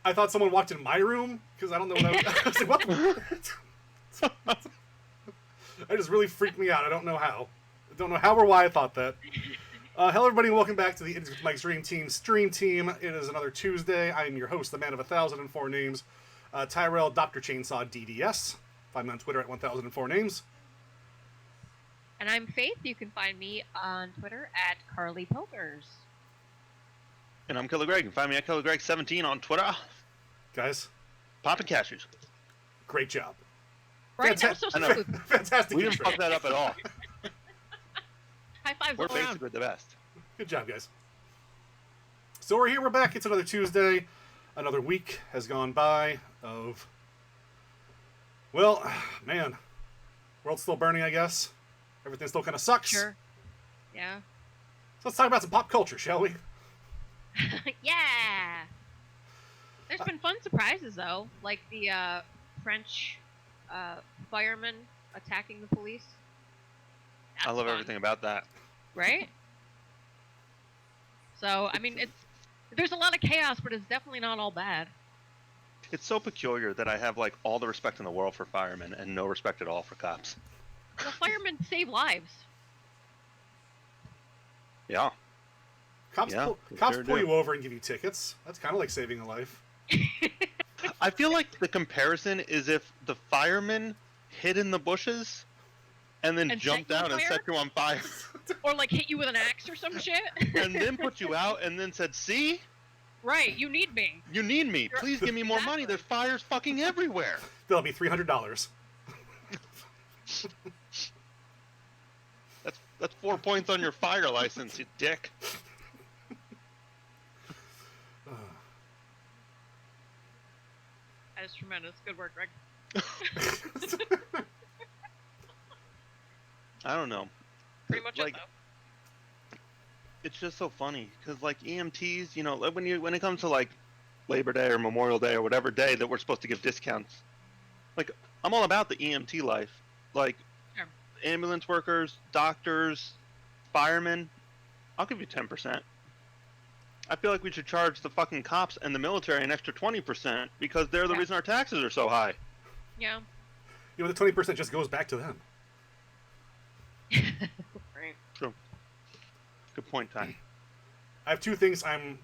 I thought someone walked in my room because I don't know what I was like, what the... That just really freaked me out. I don't know how. I don't know how or why I thought that. Hello, everybody, and welcome back to the Idiots with Mike's Dream Team Stream Team. It is another Tuesday. I am your host, the man of 1,004 names, Tyrell Dr. Chainsaw DDS. Find me on Twitter at 1,004 names. And I'm Faith. You can find me on Twitter at Carly Pilkers. And I'm Killer Greg. You can find me at KillerGreg17 on Twitter. Guys, Poppin' cashews. great job. Right? That was so smooth. Fantastic. We didn't fuck that up at all. High fives We're all around. basically the best. Good job, guys. So we're here, we're back. It's another Tuesday. Another week has gone by of... Well, man. World's still burning, I guess. Everything still kind of sucks. Sure. Yeah. So let's talk about some pop culture, shall we? Yeah. There's been fun surprises, though. Like the French firemen attacking the police. That's I love fun, everything about that. right? So, I mean, there's a lot of chaos, but it's definitely not all bad. It's so peculiar that I have like all the respect in the world for firemen and no respect at all for cops. The firemen save lives. Yeah. Cops pull you over and give you tickets. That's kind of like saving a life. I feel like the comparison is if the firemen hid in the bushes and then And jumped set you on down and fire? set you on fire Or, like, hit you with an axe or some shit. and then put you out and then said, see? Right, you need me. You need me. Please give me more money. Exactly. There's fires fucking everywhere. That'll be $300. That's 4 points on your fire license, you dick. That is tremendous. Good work, Greg. I don't know. Pretty much like, it, though. it's just so funny because like EMTs, you know, like when it comes to like Labor Day or Memorial Day or whatever day that we're supposed to give discounts, like I'm all about the EMT life. Like Sure. ambulance workers, doctors, firemen, I'll give you 10%. I feel like we should charge the fucking cops and the military an extra 20% because they're the Yeah. reason our taxes are so high. Yeah. You know, the 20% just goes back to them. Right. True. Good point, Ty. I have two things I'm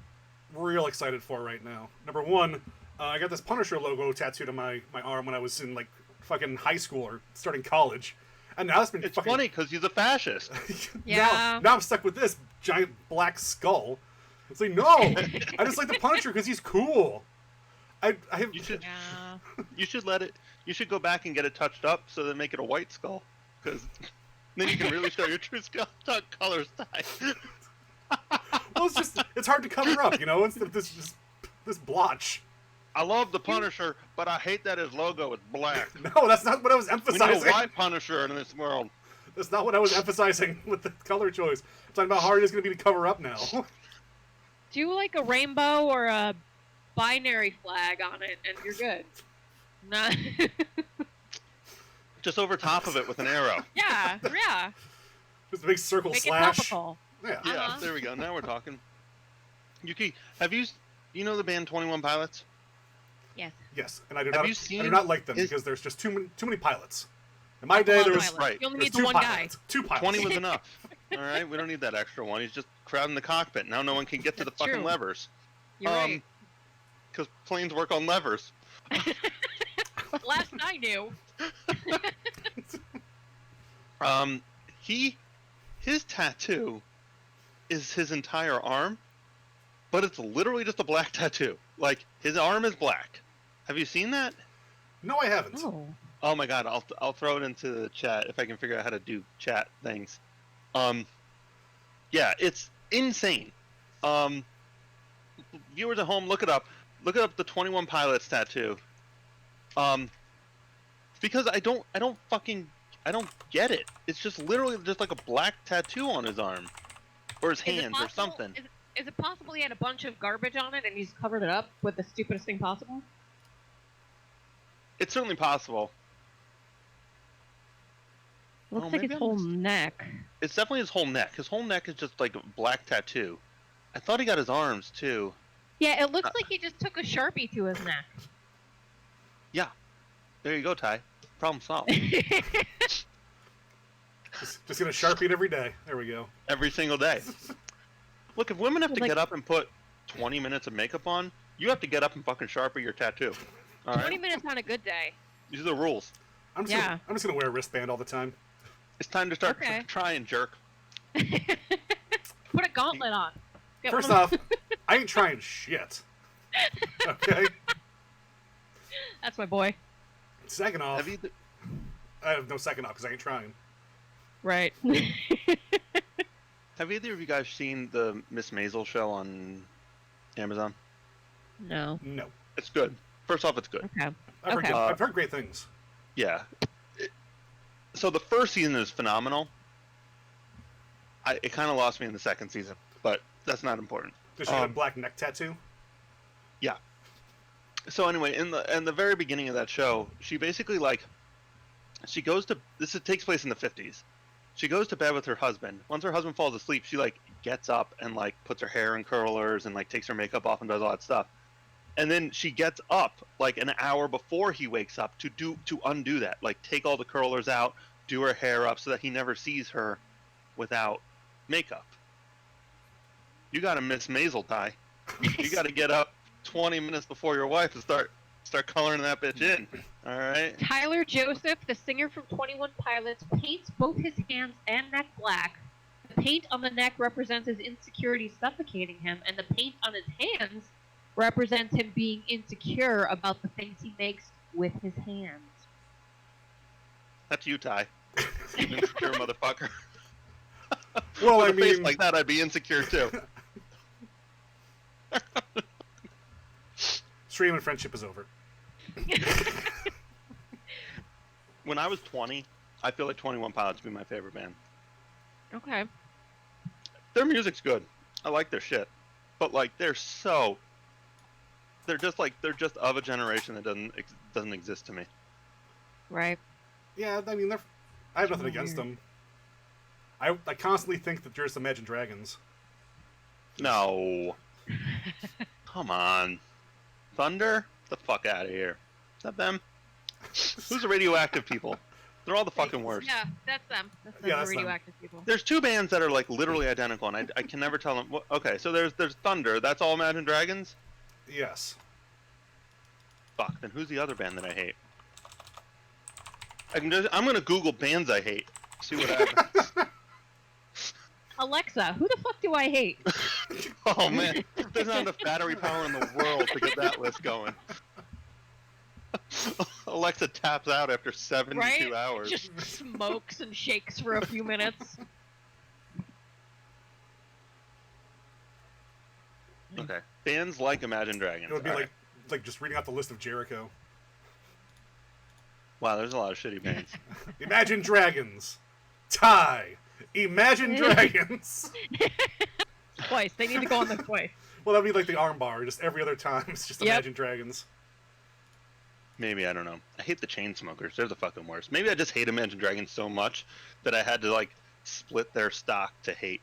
real excited for right now. Number one, I got this Punisher logo tattooed on my arm when I was in like fucking high school or starting college. And now it's been It's fucking... funny because he's a fascist. Yeah. Now I'm stuck with this giant black skull. It's like, no! I just like the Punisher because he's cool. I have... You should Yeah. You should go back and get it touched up so they make it a white skull, because then you can really show your true colors, Ty. Well, it's hard to cover up, you know, instead of this blotch. I love the Punisher, but I hate that his logo is black. No, that's not what I was We need emphasizing. a white Punisher in this world. That's not what I was emphasizing with the color choice. I'm talking about how hard it is going to be to cover up now. Do like a rainbow or a binary flag on it, and you're good. Not. Just over top of it with an arrow. Yeah. Yeah. Just a big circle Make slash. it topical. Yeah. Yeah, Uh-huh. there we go. Now we're talking. Yuki, you know the band 21 Pilots? Yes. Yes, and I do Have not. you seen I do not like them his- because there's just too many pilots. In my day, One there was pilot. right. You only there's need the two one pilots. guy. 2 pilots. 20 was enough. All right, we don't need that extra one. He's just crowding the cockpit. Now no one can get to the That's fucking true. levers. You're right. Because planes work on levers. Last I knew. His tattoo is his entire arm, but it's literally just a black tattoo. Like his arm is black. Have you seen that? No, I haven't. Oh. Oh my god, I'll throw it into the chat if I can figure out how to do chat things. Yeah, it's insane. Viewers at home, look it up. Look up the 21 Pilots tattoo. Because I don't get it. It's just literally just like a black tattoo on his arm. Or his Is it hands or possible- something. Is it possible he had a bunch of garbage on it and he's covered it up with the stupidest thing possible? It's certainly possible. Looks Oh, like maybe his I'm whole just- neck. It's definitely his whole neck. His whole neck is just like a black tattoo. I thought he got his arms too. Yeah, it looks like he just took a Sharpie to his neck. Yeah. There you go, Ty. Problem solved. Just gonna Sharpie it every day. There we go. Every single day. Look, if women have to Like- get up and put 20 minutes of makeup on, you have to get up and fucking Sharpie your tattoo. All 20 right? minutes on a good day. These are the rules. I'm just gonna wear a wristband all the time. It's time to start Okay. trying, jerk. Put a gauntlet on. Get First one- off, I ain't trying shit. Okay. That's my boy. Second off, Have you? I have no second off because I ain't trying. Right. Have either of you guys seen the Miss Maisel show on Amazon? No. No. It's good. First off, it's good. Okay. I've Okay. heard great things. Yeah. So the first season is phenomenal. It kind of lost me in the second season, but that's not important. Does she have a black neck tattoo? Yeah. So anyway, in the very beginning of that show, she basically she goes to it takes place in the 50s. She goes to bed with her husband. Once her husband falls asleep, she gets up and puts her hair in curlers and takes her makeup off and does all that stuff. And then she gets up an hour before he wakes up to undo that. Take all the curlers out, do her hair up so that he never sees her without makeup. You got to Miss Maisel, Ty. You got to get up 20 minutes before your wife and start coloring that bitch in. All right? Tyler Joseph, the singer from 21 Pilots, paints both his hands and neck black. The paint on the neck represents his insecurity suffocating him, and the paint on his hands represents him being insecure about the things he makes with his hands. That's you, Ty. You insecure motherfucker. Well, With I a face mean, like that, I'd be insecure too. stream and friendship is over. When I was 20, I feel like 21 Pilots would be my favorite band. Okay. Their music's good. I like their shit. But they're just of a generation that doesn't exist to me. Right. Yeah, I mean, I have nothing against them. I constantly think that there's Imagine Dragons. No. Come on. Thunder? Get the fuck out of here. Is that them? Who's the radioactive people? They're all the fucking worst. Yeah, that's them. That's Yeah, the that's them. radioactive people. There's two bands that are literally identical, and I can never tell them. Okay, so there's Thunder. That's all Imagine Dragons. Yes. Fuck. Then who's the other band that I hate? I'm gonna Google bands I hate. See what happens. Alexa, who the fuck do I hate? Oh man, there's not enough battery power in the world to get that list going. Alexa taps out after 72 Right? hours. Just smokes and shakes for a few minutes. Okay, bands like Imagine Dragons. It would be All right. like just reading out the list of Jericho. Wow, there's a lot of shitty bands. Imagine Dragons. Tie. Imagine Dragons. Twice. They need to go on there twice. Well, that'd be like the armbar. Just every other time, it's just Yep. Imagine Dragons. Maybe, I don't know. I hate the Chainsmokers. They're the fucking worst. Maybe I just hate Imagine Dragons so much that I had to split their stock to hate.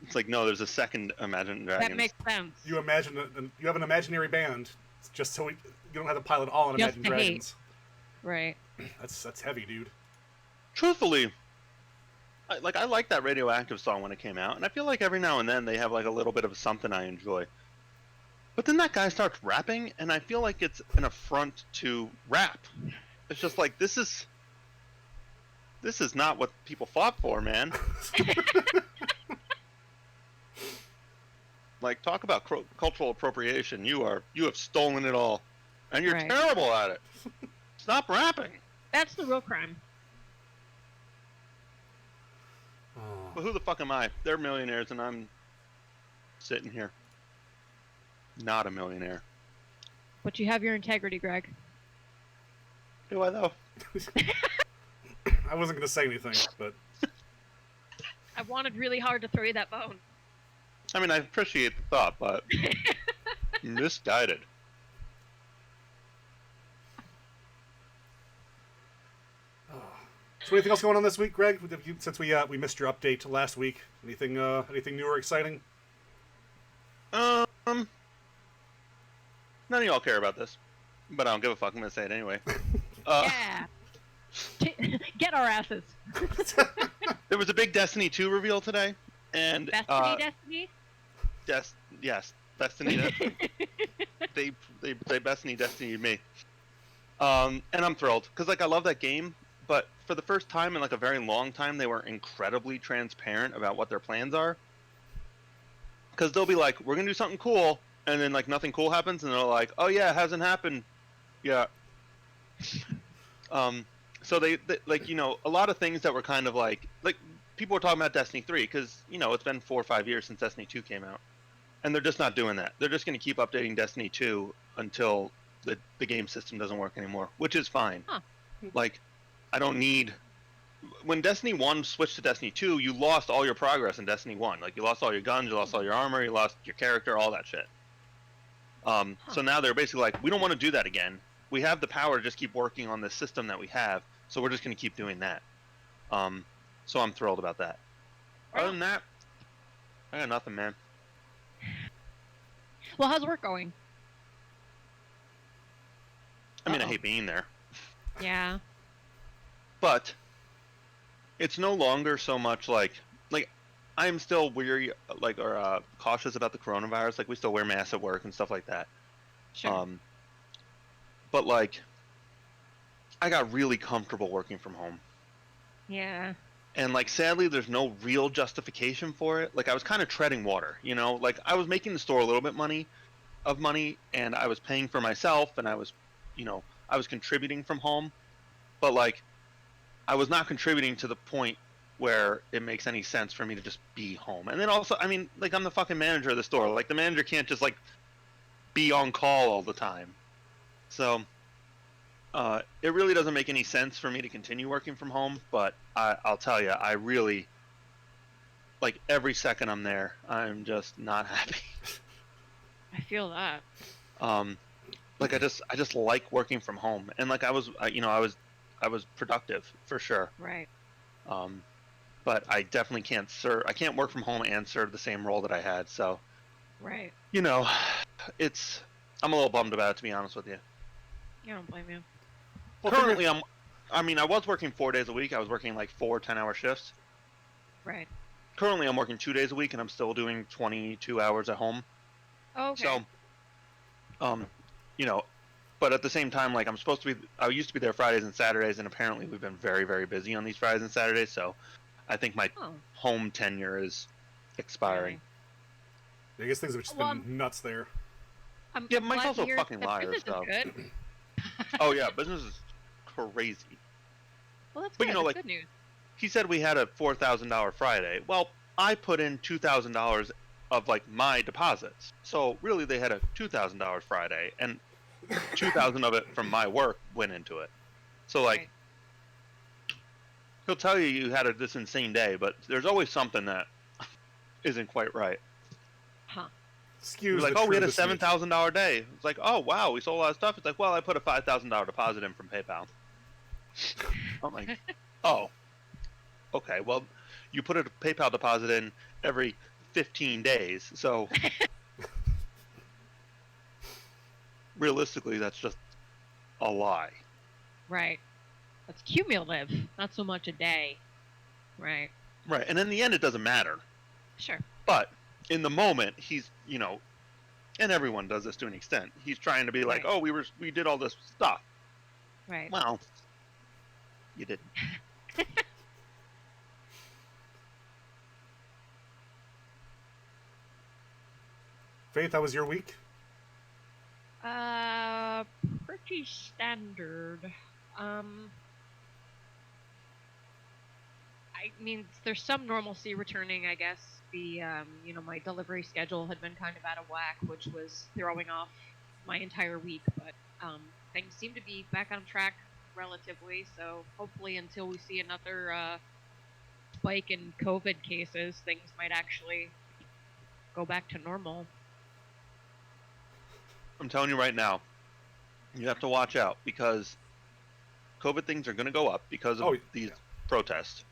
It's no, there's a second Imagine Dragons. That makes sense. You imagine you have an imaginary band, just so you don't have to pilot all on Just Imagine to hate. Dragons. Right. That's heavy, dude. Truthfully, I like that Radioactive song when it came out, and I feel like every now and then they have a little bit of something I enjoy. But then that guy starts rapping, and I feel like it's an affront to rap. It's just this is not what people fought for, man. Talk about cultural appropriation. You have stolen it all, and you're Right. terrible at it. Stop rapping. That's the real crime. But who the fuck am I? They're millionaires, and I'm sitting here. Not a millionaire. But you have your integrity, Greg. Do I, though? I wasn't gonna say anything, but I wanted really hard to throw you that bone. I mean, I appreciate the thought, but misguided. so anything else going on this week, Greg? Since we missed your update last week, anything new or exciting? None of y'all care about this, but I don't give a fuck. I'm gonna say it anyway. Yeah. Get our asses. There was a big Destiny 2 reveal today, and Destiny. Yes, Destiny. they Destiny me. And I'm thrilled because like I love that game, but for the first time in like a very long time, they were incredibly transparent about what their plans are. Because they'll be like, "We're gonna do something cool," and then like nothing cool happens, and they're like, "Oh yeah, it hasn't happened yet." So they like a lot of things that were kind of like people were talking about Destiny 3 because it's been 4 or 5 years since Destiny 2 came out, and they're just not doing that. They're just gonna keep updating Destiny 2 until the game system doesn't work anymore, which is fine. Huh. Like, I don't need. When Destiny 1 switched to Destiny 2, you lost all your progress in Destiny 1. Like, you lost all your guns, you lost all your armor, you lost your character, all that shit. So now they're basically like, we don't want to do that again. We have the power to just keep working on this system that we have, so we're just going to keep doing that. So I'm thrilled about that. Other than that, I got nothing, man. Well, how's work going? I mean, I hate being there. Yeah. But it's no longer so much like I'm still weary or cautious about the coronavirus. Like we still wear masks at work and stuff like that. Sure. But like I got really comfortable working from home. Yeah. And like sadly there's no real justification for it. Like I was kind of treading water, like I was making the store a little bit money and I was paying for myself and I was contributing from home. But like I was not contributing to the point where it makes any sense for me to just be home. And then also, I mean, like I'm the fucking manager of the store. Like the manager can't just like be on call all the time. So it really doesn't make any sense for me to continue working from home. But I'll tell you, I really like every second I'm there, I'm just not happy. I feel that. Like I just like working from home, and like I was productive for sure. Right. But I definitely can't I can't work from home and serve the same role that I had. So, right. I'm a little bummed about it, to be honest with you. Yeah, I don't blame you. Well, currently I was working 4 days a week. I was working like 4 10-hour shifts. Right. Currently I'm working 2 days a week and I'm still doing 22 hours at home. Okay. So, but at the same time, like I used to be there Fridays and Saturdays, and apparently we've been very, very busy on these Fridays and Saturdays. So, I think my home tenure is expiring. I guess things have just been nuts there. Mike's also a fucking liar. So. Oh yeah, business is crazy. Well, that's good. That's good news. He said we had a $4,000 Friday. Well, I put in $2,000 of like my deposits. So really they had a $2,000 Friday, and 2,000 of it from my work went into it. So like he'll tell you had this insane day, but there's always something that isn't quite right. Huh. Excuse like, we had a $7,000 day. It's like, oh wow, we sold a lot of stuff. It's like, well, I put a $5,000 deposit in from PayPal. I'm like, oh, okay. Well, you put a PayPal deposit in every 15 days, so realistically, that's just a lie. Right. That's cumulative, not so much a day. Right. Right, and in the end, it doesn't matter. Sure. But in the moment, he's, and everyone does this to an extent. He's trying to be like, oh, we did all this stuff. Right. Well, you didn't. Faith, how was your week? Pretty standard. I mean, there's some normalcy returning, I guess. The, my delivery schedule had been kind of out of whack, which was throwing off my entire week, but things seem to be back on track relatively, so hopefully until we see another spike in COVID cases, things might actually go back to normal. I'm telling you right now, you have to watch out, because COVID things are going to go up because of these protests.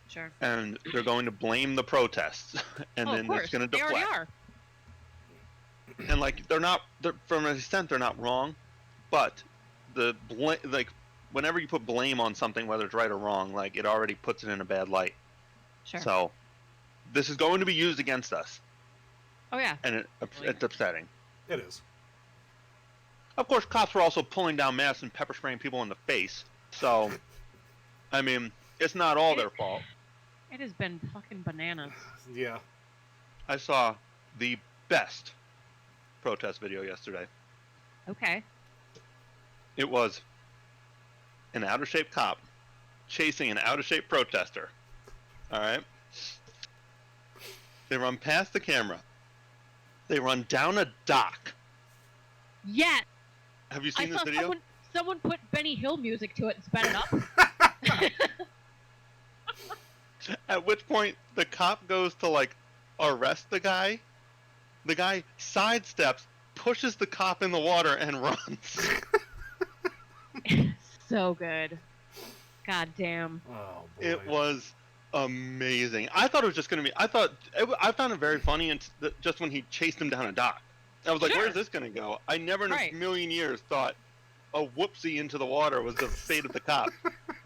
Sure. And they're going to blame the protests, and then it's going to deflect. They already are. and like they're from an extent they're not wrong, but like whenever you put blame on something, whether it's right or wrong, like it already puts it in a bad light. Sure. So this is going to be used against us. Oh yeah. And it's upsetting. It is. Of course, cops were also pulling down masks and pepper spraying people in the face. So, I mean, it's not all their fault. It has been fucking bananas. Yeah. I saw the best protest video yesterday. Okay. It was an out-of-shape cop chasing an out-of-shape protester. All right? They run past the camera. They run down a dock. Yes. Have you seen this video? Someone put Benny Hill music to it and sped it up. At which point, the cop goes to, like, arrest the guy. The guy sidesteps, pushes the cop in the water, and runs. So good. God damn. Oh, boy. It was amazing. I thought it was just going to be... I found it very funny just when he chased him down a dock. I was like, Sure. Where's this going to go? I never in Right. a million years thought a whoopsie into the water was the fate of the cop.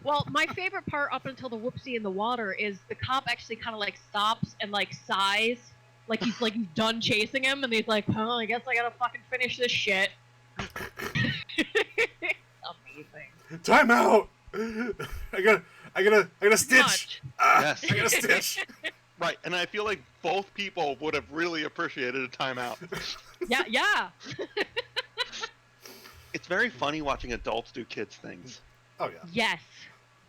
Well, my favorite part up until the whoopsie in the water is the cop actually kind of like stops and like sighs, like he's done chasing him, and he's like, "Oh, I guess I gotta fucking finish this shit." Amazing. Time out! I gotta stitch! Much. Yes. I gotta stitch! Right, and I feel like both people would have really appreciated a timeout. Yeah. It's very funny watching adults do kids things. Oh, yeah. Yes.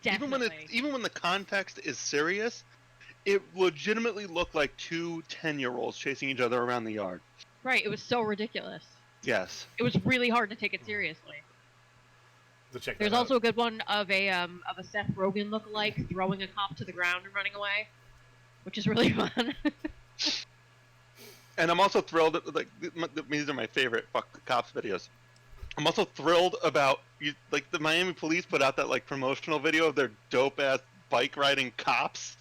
Definitely. Even when the context is serious, it legitimately looked like two 10-year-olds chasing each other around the yard. Right. It was so ridiculous. Yes. It was really hard to take it seriously. To check There's that also out. a good one of a Seth Rogen lookalike throwing a cop to the ground and running away, which is really fun. And I'm also thrilled that, like, these are my favorite fuck the cops videos. I'm also thrilled about the Miami police put out that like promotional video of their dope ass bike riding cops,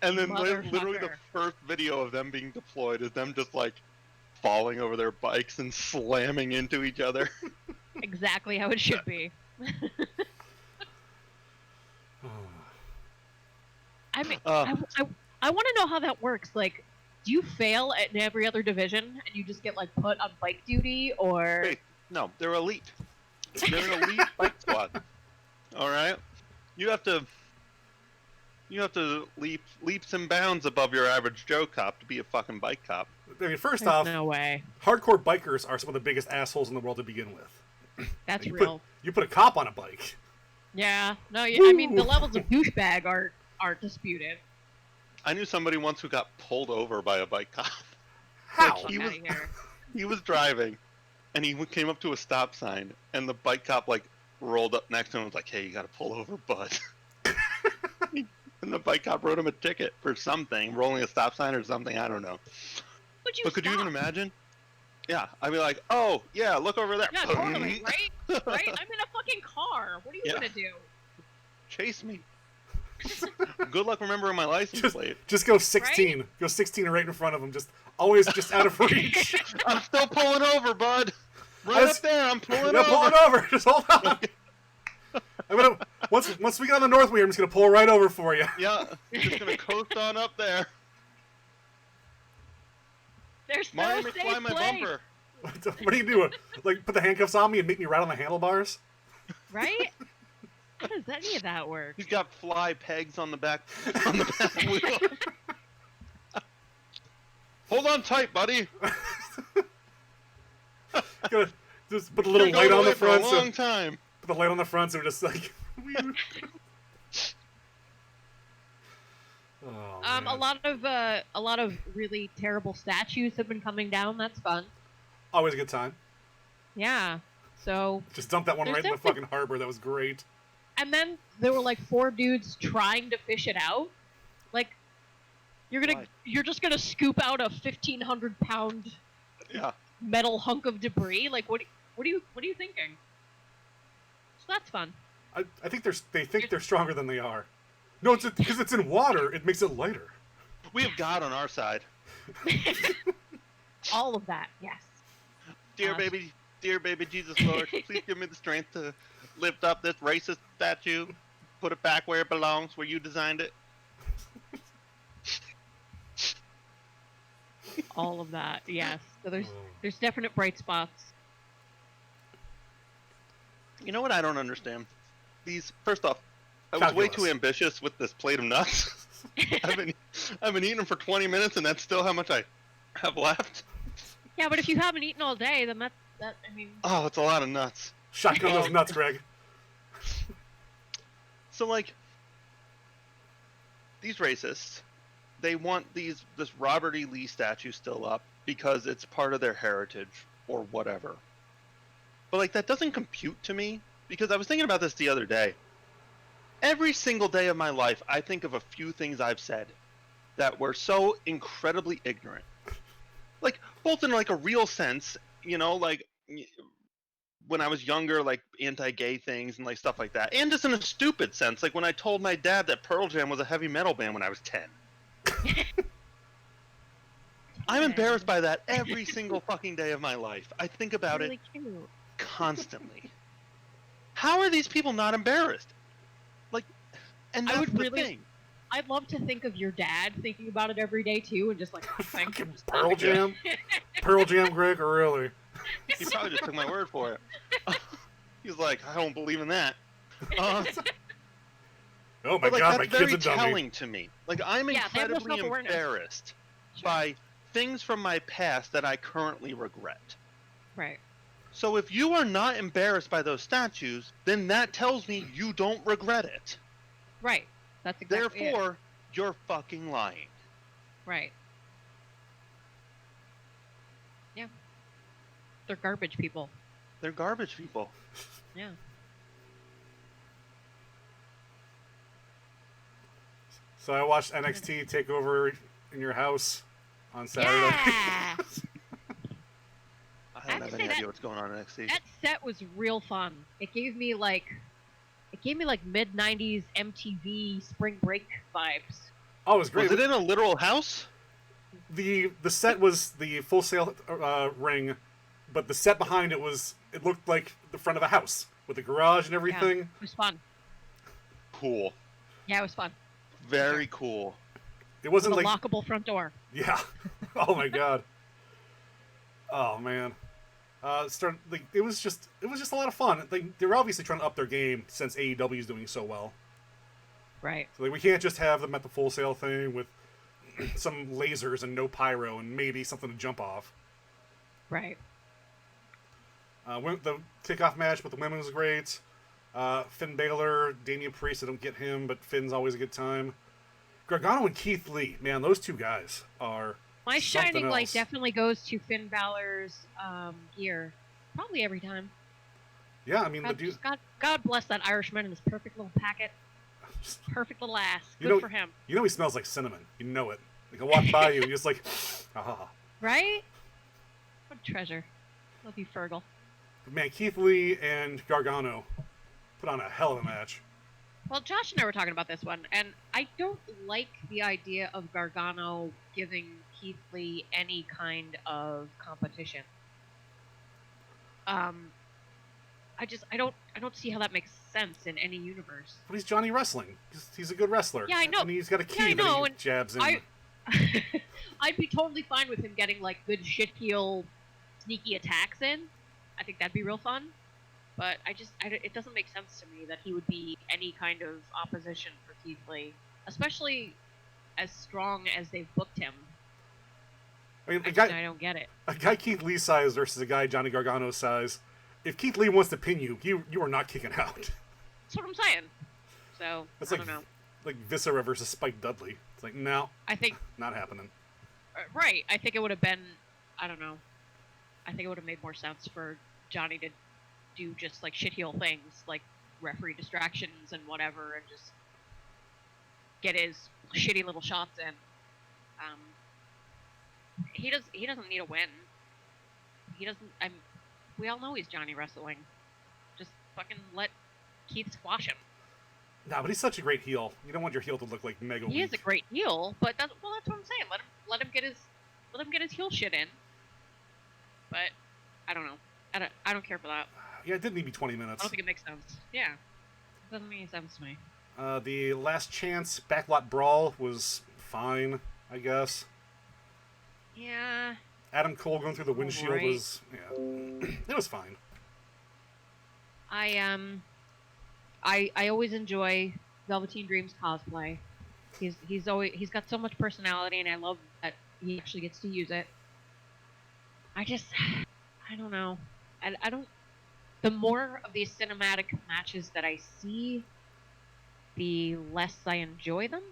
and then literally the Motherfucker. first video of them being deployed is them just like falling over their bikes and slamming into each other. Exactly how it should be. I mean, I want to know how that works. Like, do you fail at every other division and you just get like put on bike duty, or? Wait, no, they're elite. They're an elite bike squad. All right, you have to leaps and bounds above your average Joe cop to be a fucking bike cop. I mean, first There's off, no way. hardcore bikers are some of the biggest assholes in the world to begin with. That's you real. You put a cop on a bike. Yeah. No, I mean the levels of douchebag aren't disputed. I knew somebody once who got pulled over by a bike cop. How? Like, Fuck outta here. He was driving, and he came up to a stop sign, and the bike cop like rolled up next to him and was like, "Hey, you gotta pull over, bud." And the bike cop wrote him a ticket for something, rolling a stop sign or something. I don't know. But could you even imagine? Yeah, I'd be like, "Oh, yeah, look over there." Yeah, totally. Right? Right? I'm in a fucking car. What are you gonna do? Chase me. Good luck remembering my license plate. Just go 16. Right? Go 16 right in front of him. Just always just out of reach. I'm still pulling over, bud. Right up there, I'm pulling over. Pulling over. Just hold on. I'm gonna once we get on the north wheel, I'm just gonna pull right over for you. Yeah, just gonna coast on up there. There's no Mario safe McFly my place. bumper. What are you doing? Like put the handcuffs on me and make me ride on the handlebars? Right? How does any of that work? He's got fly pegs on the back wheel. Hold on tight, buddy. Gonna just put a little You're light going on the away for front. a long time. Put the light on the front, so we're just like. Oh, A man. lot of really terrible statues have been coming down. That's fun. Always a good time. Yeah. So, Just dump that one There's right in the definitely- fucking harbor. That was great. and then there were like 4 dudes trying to fish it out. Like, Why? you're just gonna scoop out a 1,500-pound Yeah. metal hunk of debris. Like, what are you thinking? So that's fun. I think they think they're stronger than they are. No, it's because it's in water. It makes it lighter. We have God on our side. All of that, yes. Dear baby Jesus Lord, please give me the strength to lift up this racist statue, put it back where it belongs, where you designed it. All of that, yes. So there's definite bright spots. You know what I don't understand? First off, I was way too ambitious with this plate of nuts. I've been eating them for 20 minutes, and that's still how much I have left. Yeah, but if you haven't eaten all day, then that I mean. Oh, it's a lot of nuts. Shotgun those nuts, Greg. So like, these racists, they want this Robert E. Lee statue still up because it's part of their heritage or whatever. But like, that doesn't compute to me, because I was thinking about this the other day. Every single day of my life, I think of a few things I've said that were so incredibly ignorant. Like, both in like a real sense, you know, like when I was younger, like anti-gay things and like stuff like that, and just in a stupid sense, like when I told my dad that Pearl Jam was a heavy metal band when I was 10. I'm embarrassed by that every single fucking day of my life. I think about it constantly. How are these people not embarrassed? Like, and that's the thing. I'd love to think of your dad thinking about it every day too, and just like thinking Pearl Jam, Pearl Jam, Greg, or really? He probably just took my word for it. He's like, I don't believe in that. Oh my God, my kid's a dummy. That's very telling to me. Like, I'm incredibly embarrassed by things from my past that I currently regret. Right. So if you are not embarrassed by those statues, then that tells me you don't regret it. Right. That's exactly Therefore, you're fucking lying. Right. Yeah. They're garbage people. They're garbage people. Yeah. So I watched NXT take over in your house on Saturday. Yeah! I don't have any idea what's going on in NXT. That set was real fun. It gave me like mid-90s MTV spring break vibes. Oh, it was great. Was it in a literal house? The set was the Full Sail ring, but the set behind it looked like the front of a house with a garage and everything. Yeah, it was fun. Cool. Yeah, it was fun. Very cool. It wasn't with a like lockable front door. Yeah. Oh my God. Oh man. It was just a lot of fun. They were obviously trying to up their game since AEW is doing so well. Right. So we can't just have them at the Full Sail thing with some lasers and no pyro and maybe something to jump off. Right. The kickoff match with the women was great. Finn Balor, Damian Priest, I don't get him, but Finn's always a good time. Gargano and Keith Lee, man, those two guys are my shining light definitely goes to Finn Balor's gear. Probably every time. Yeah, I mean, God bless that Irishman and his perfect little packet. Perfect little ass. Good for him. You know he smells like cinnamon. You know it. Like, I walk by you, you're just like, ah. Right? What a treasure. Love you, Fergal. Man, Keith Lee and Gargano put on a hell of a match. Well, Josh and I were talking about this one, and I don't like the idea of Gargano giving Keith Lee any kind of competition. I don't see how that makes sense in any universe. But he's Johnny Wrestling. He's a good wrestler. Yeah, I know. And he's got a key that he jabs in. I'd be totally fine with him getting like good shit heel, sneaky attacks in. I think that'd be real fun. But it doesn't make sense to me that he would be any kind of opposition for Keith Lee, especially as strong as they've booked him. I mean, I don't get it. A guy Keith Lee size versus a guy Johnny Gargano size. If Keith Lee wants to pin you, you are not kicking out. That's what I'm saying. So I don't know. Like Viscera versus Spike Dudley. It's like, no, I think not happening. Right. I think it would have been. I don't know. I think it would have made more sense for Johnny to do just like shit heel things, like referee distractions and whatever, and just get his shitty little shots in. He doesn't need a win. He doesn't. We all know he's Johnny Wrestling. Just fucking let Keith squash him. Nah, but he's such a great heel. You don't want your heel to look like mega weak. He is a great heel, but that's what I'm saying. Let him get his heel shit in. but I don't know. I don't care for that. Yeah, it didn't need to be 20 I minutes. don't think it makes sense. Yeah. It doesn't make any sense to me. The Last Chance Backlot Brawl was fine, I guess. Yeah. Adam Cole going through the windshield Alright. was, yeah, it was fine. I always enjoy Velveteen Dream's cosplay. He's got so much personality, and I love that he actually gets to use it. I don't know. I don't. The more of these cinematic matches that I see, the less I enjoy them.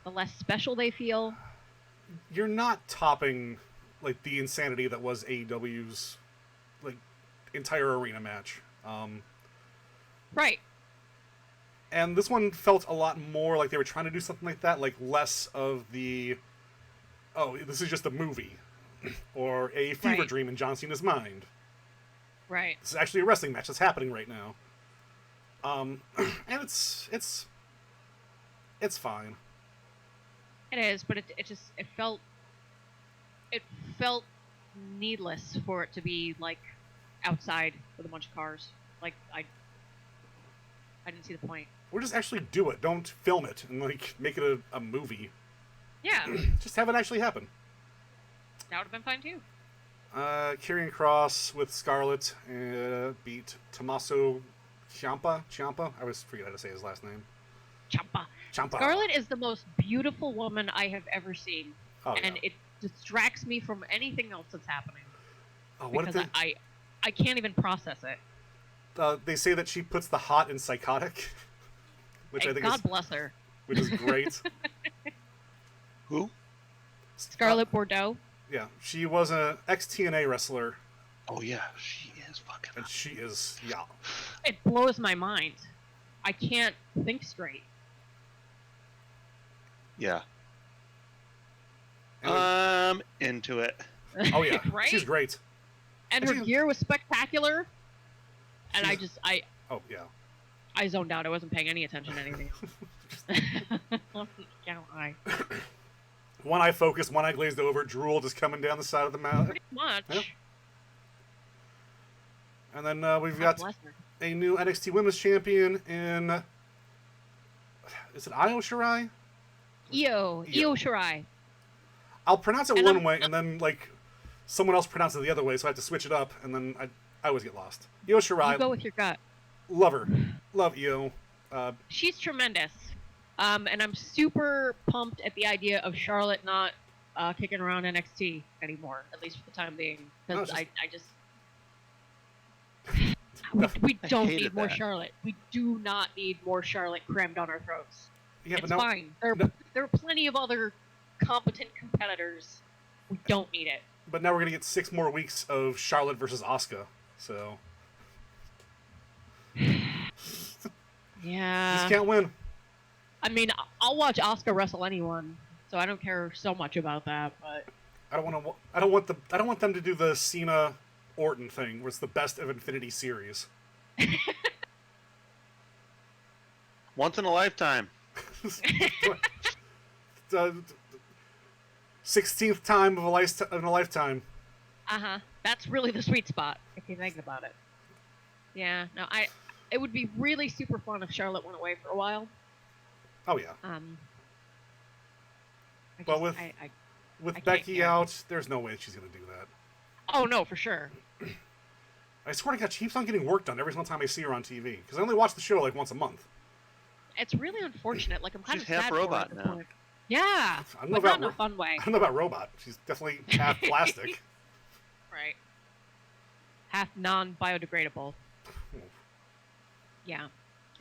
The less special they feel. You're not topping, like, the insanity that was AEW's, like, entire arena match. Right. And this one felt a lot more like they were trying to do something like that, like less of the, oh, this is just a movie, or a fever Right. dream in John Cena's mind. Right. This is actually a wrestling match that's happening right now. And it's fine. It is, but it felt needless for it to be like outside with a bunch of cars. Like I didn't see the point. Or just actually do it. Don't film it and like make it a movie. Yeah, Just have it actually happen. that would have been fine too. Karrion Kross with Scarlett beat Tommaso Ciampa. I always forget how to say his last name. Ciampa. Ciampa. Scarlett is the most beautiful woman I have ever seen, Oh, and yeah. it distracts me from anything else that's happening Oh, what because did I can't even process it. they say that she puts the hot in psychotic, which I And think God is bless her. which is great. Who? Scarlett Bordeaux. Yeah, she was an ex-TNA wrestler, Oh yeah, she is fucking. and she is It blows my mind. I can't think straight. Yeah. And Into it. oh yeah, Right? she's great. And And her she- gear was spectacular. And She's- Oh yeah. I zoned out. I wasn't paying any attention to anything else. Can't lie. One eye focused, one eye glazed over, drool just coming down the side of the mouth. Pretty much. Yeah. And then we've God got bless her. a new NXT Women's Champion in. Is it Io Shirai? Io Shirai. I'll pronounce it And one I'm- way, and then like someone else pronounces it the other way, so I have to switch it up, and then I always get lost. Io Shirai, You go with your gut. love her, love Io. She's tremendous. And I'm super pumped at the idea of Charlotte not kicking around NXT anymore, at least for the time being. No, Because it's just- we don't hated need more that. Charlotte. We do not need more Charlotte crammed down our throats. Yeah, It's but now, fine. There are plenty of other competent competitors. We don't need it. but now we're gonna get 6 more weeks of Charlotte versus Asuka, so Yeah. just can't win. I mean, I'll watch Asuka wrestle anyone, so I don't care so much about that. But I don't want them to do the Cena Orton thing, where it's the best of Infinity series. Once in a lifetime. 16th time of a lifetime. that's really the sweet spot if you think about it. Yeah. No, it would be really super fun if Charlotte went away for a while. Oh yeah. But with I can't Becky care. out, there's no way she's gonna do that. oh no, for sure. I swear to God, she keeps on getting work done every single time I see her on TV. Because I only watch the show like once a month. It's really unfortunate. Like I'm kind She's of half sad for her robot at this now. point. Yeah, I don't know but not about in a fun way. I don't know about robot. She's definitely half plastic. Right. Half non-biodegradable. Yeah,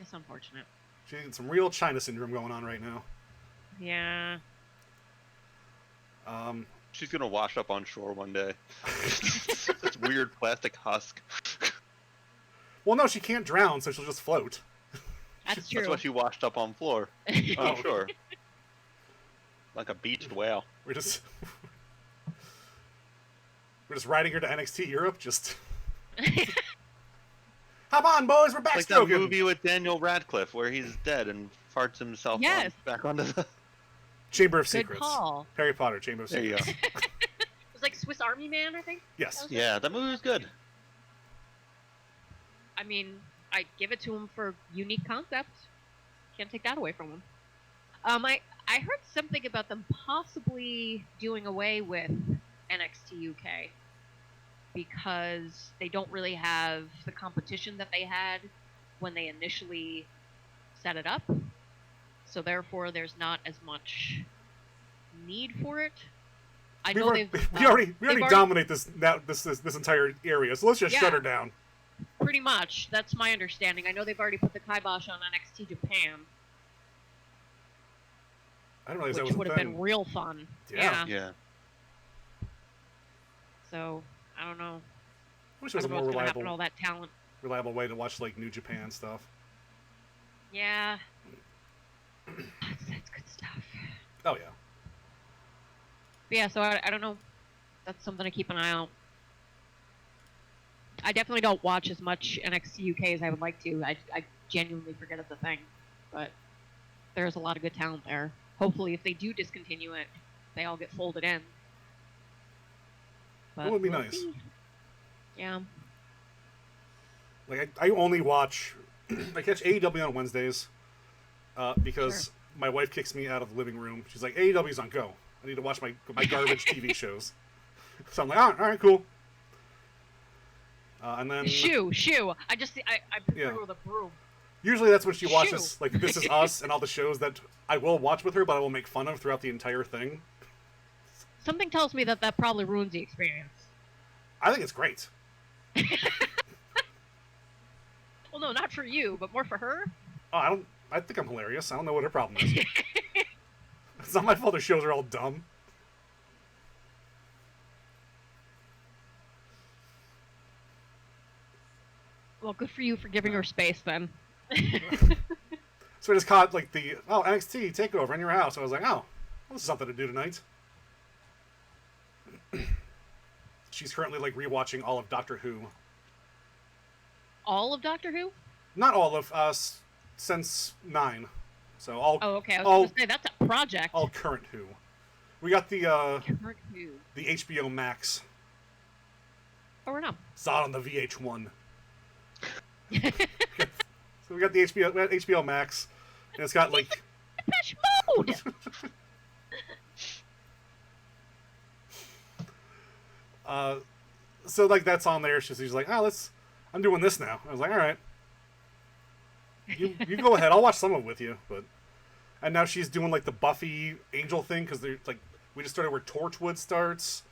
it's unfortunate. She's got some real China syndrome going on right now. Yeah. She's gonna wash up on shore one day. This weird plastic husk. Well, no, she can't drown, so she'll just float. That's true. That's why she washed up on floor. Oh. Oh, sure. Like a beached whale. We're just riding her to NXT Europe. Just hop on, boys. We're Like that backstroking. movie with Daniel Radcliffe where he's dead and farts himself Yes. back onto the. Chamber of Good Secrets. call. Harry Potter. Chamber of There you Secrets. go. It was like Swiss Army Man, I think. Yes. Yeah, that movie was good. I mean, I give it to him for unique concept. Can't take that away from him. I heard something about them possibly doing away with NXT UK because they don't really have the competition that they had when they initially set it up. So therefore, there's not as much need for it. I know we already dominate this entire area, so let's just shut her down. Pretty much, that's my understanding. I know they've already put the kibosh on NXT Japan. I didn't realize that was which would have been real fun. Yeah. So I don't know. I wish there was a more all that talent. reliable way to watch like New Japan stuff. Yeah. That's good stuff. Oh yeah. But yeah, so I don't know. That's something to keep an eye on. I definitely don't watch as much NXT UK as I would like to. I genuinely forget it's a thing. But there's a lot of good talent there. Hopefully, if they do discontinue it, they all get folded in. But That would be nice. See. Yeah. Like I only watch, I catch AEW on Wednesdays, because my wife kicks me out of the living room. She's like, AEW's on, go. I need to watch my garbage TV shows. So I'm like, all right, cool. And then Shoo. I prefer with a broom. Usually that's when she watches like This Is Us and all the shows that I will watch with her, but I will make fun of throughout the entire thing. Something tells me that probably ruins the experience. I think it's great. Well, no, not for you, but more for her. Oh, I think I'm hilarious. I don't know what her problem is. It's not my fault her shows are all dumb. Well, good for you for giving her space then. So I just caught like the NXT takeover in your house. I was like, oh, this is something to do tonight. She's currently like rewatching all of Doctor Who. All of Doctor Who? Not all of us, since 9. So all. Oh, okay. I was going to say that's a project. All current Who. We got the current Who. The HBO Max. Oh, we're not. Saw it on the VH1. So we got HBO Max, and it's got like Depeche Mode. So like that's on there. She's like, I'm doing this now. I was like, all right, you go ahead. I'll watch some of it with you. And now she's doing like the Buffy Angel thing because they're like we just started where Torchwood starts,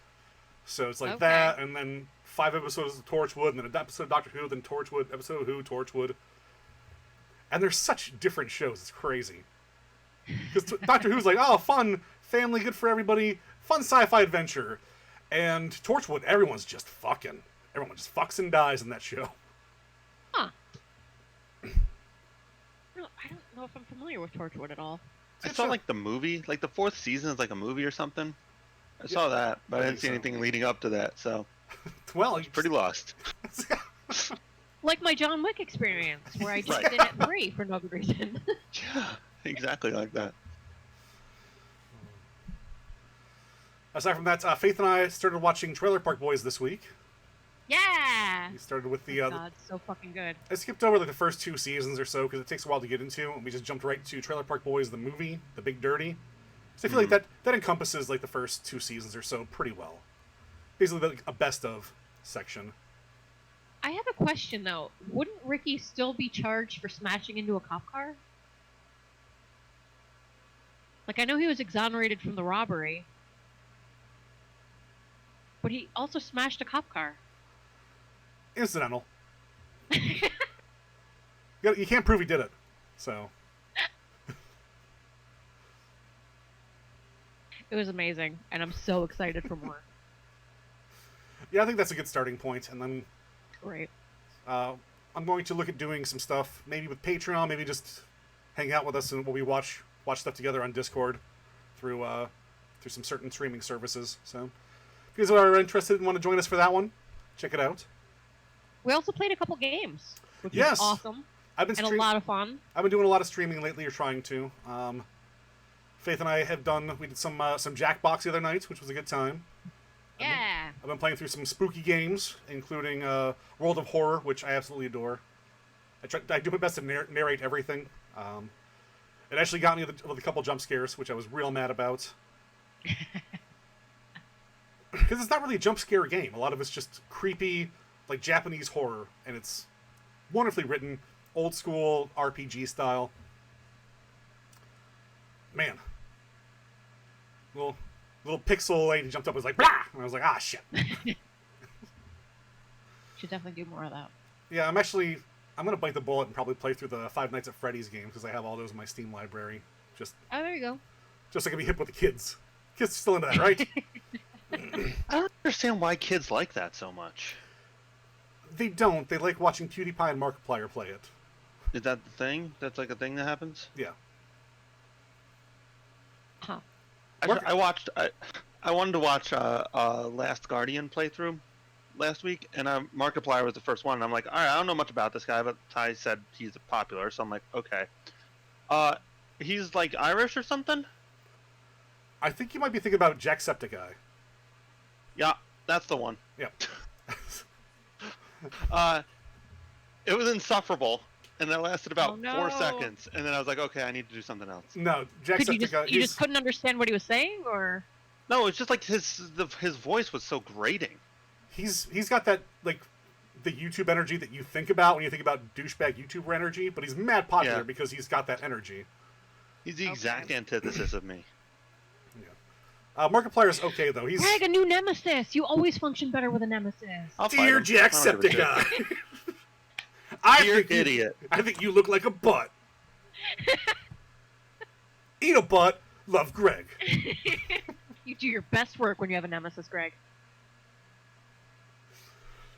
so it's like that, and then 5 episodes of Torchwood, and then an episode of Doctor Who, then Torchwood, episode of Who, Torchwood. And they're such different shows. It's crazy. Because Doctor Who's like, oh, fun, family, good for everybody, fun sci-fi adventure. And Torchwood, everyone just fucks and dies in that show. Huh. No, I don't know if I'm familiar with Torchwood at all. I saw like the movie, like the 4th season is like a movie or something. I saw that, but I didn't see anything leading up to that, so. Well, it's pretty lost. Like my John Wick experience, where I just did it 3 for no good reason. Yeah, exactly like that. Aside from that, Faith and I started watching Trailer Park Boys this week. Yeah! We started with the... God, so fucking good. I skipped over like the first 2 seasons or so because it takes a while to get into, and we just jumped right to Trailer Park Boys, the movie, The Big Dirty. So I feel like that encompasses like the first 2 seasons or so pretty well. Basically like a best of section. I have a question though. Wouldn't Ricky still be charged for smashing into a cop car? Like I know he was exonerated from the robbery, but he also smashed a cop car. Incidental. You can't prove he did it, so. It was amazing, and I'm so excited for more. Yeah, I think that's a good starting point, and then Great. I'm going to look at doing some stuff, maybe with Patreon, maybe just hang out with us and we watch stuff together on Discord through some certain streaming services. So if you guys are interested and want to join us for that one, check it out. We also played a couple games, which Yes. was awesome I've been and a lot of fun. I've been doing a lot of streaming lately, or trying to. Faith and I we did some Jackbox the other night, which was a good time. Yeah. I've been playing through some spooky games, including World of Horror, which I absolutely adore. I do my best to narrate everything. It actually got me with a couple jump scares, which I was real mad about. Because it's not really a jump scare game. A lot of it's just creepy, like Japanese horror, and it's wonderfully written, old school RPG style. Man, little pixel lady jumped up and was like, blah! And I was like, ah, shit. Should definitely do more of that. Yeah, I'm gonna bite the bullet and probably play through the Five Nights at Freddy's games because I have all those in my Steam library. Just Oh, there you go. so I can be hip with the kids. Kids are still into that, right? I don't understand why kids like that so much. They don't. They like watching PewDiePie and Markiplier play it. Is that the thing? That's like a thing that happens? Yeah. Huh. I watched. I wanted to watch Last Guardian playthrough last week, and Markiplier was the first one. And I'm like, all right, I don't know much about this guy, but Ty said he's popular, so I'm like, okay. He's like Irish or something. I think you might be thinking about Jacksepticeye. Yeah, that's the one. Yep. It was insufferable, and that lasted about Oh, no. 4 seconds, and then I was like, okay, I need to do something else. No, Could you Jacksepticeye. you just couldn't understand what he was saying, or? No, it's just like his voice was so grating. He's got that like the YouTube energy that you think about when you think about douchebag YouTuber energy, but he's mad popular Yeah. because he's got that energy. He's the Okay. exact antithesis of me. Markiplier's okay though. He's Greg, a new nemesis. You always function better with a nemesis. I'll fight Dear him. I don't give a shit. Jacksepticeye. I Dear think idiot. I think you look like a butt. Eat a butt. Love Greg. You do your best work when you have a nemesis, Greg.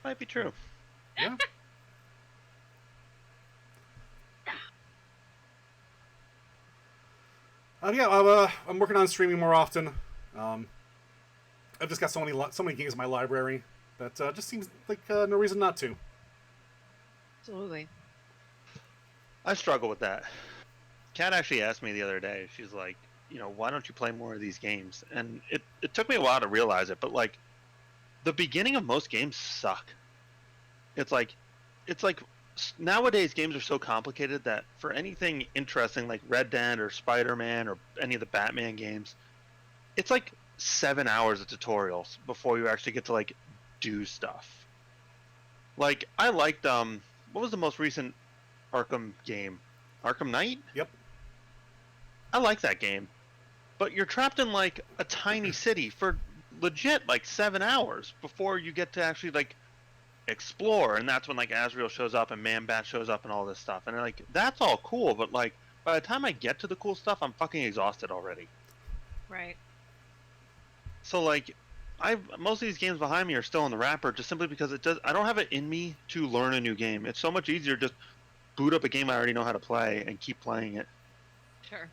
Might be true. Yeah. I'm working on streaming more often. I've just got so many games in my library that just seems like no reason not to. Absolutely. I struggle with that. Kat actually asked me the other day. She's like, why don't you play more of these games? And it took me a while to realize it, but like, the beginning of most games suck. It's like nowadays games are so complicated that for anything interesting like Red Dead or Spider-Man or any of the Batman games, it's like 7 hours of tutorials before you actually get to like do stuff. Like I liked what was the most recent Arkham game? Arkham Knight? Yep. I like that game. But you're trapped in like a tiny city for legit like 7 hours before you get to actually like explore, and that's when like Azrael shows up and Man-Bat shows up and all this stuff, and like that's all cool, but like by the time I get to the cool stuff, I'm fucking exhausted already. Right. So like most of these games behind me are still in the wrapper just simply because I don't have it in me to learn a new game. It's so much easier to just boot up a game I already know how to play and keep playing it. Sure.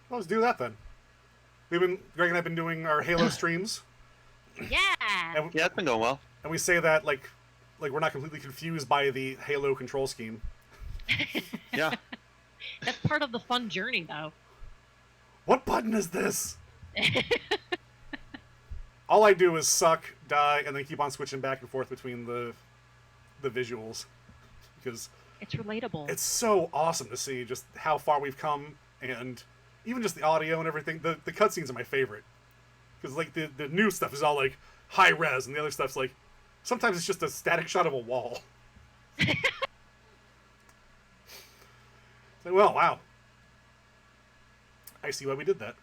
Well, let's do that then. Greg and I have been doing our Halo streams. Yeah. And, Yeah, it's been going well. and we say that like we're not completely confused by the Halo control scheme. Yeah. That's part of the fun journey, though. What button is this? All I do is suck, die, and then keep on switching back and forth between the visuals. Because It's relatable. it's so awesome to see just how far we've come, and even just the audio and everything. The cutscenes are my favorite. Because like the new stuff is all like high res, and the other stuff's like sometimes it's just a static shot of a wall. It's like, well, wow. I see why we did that.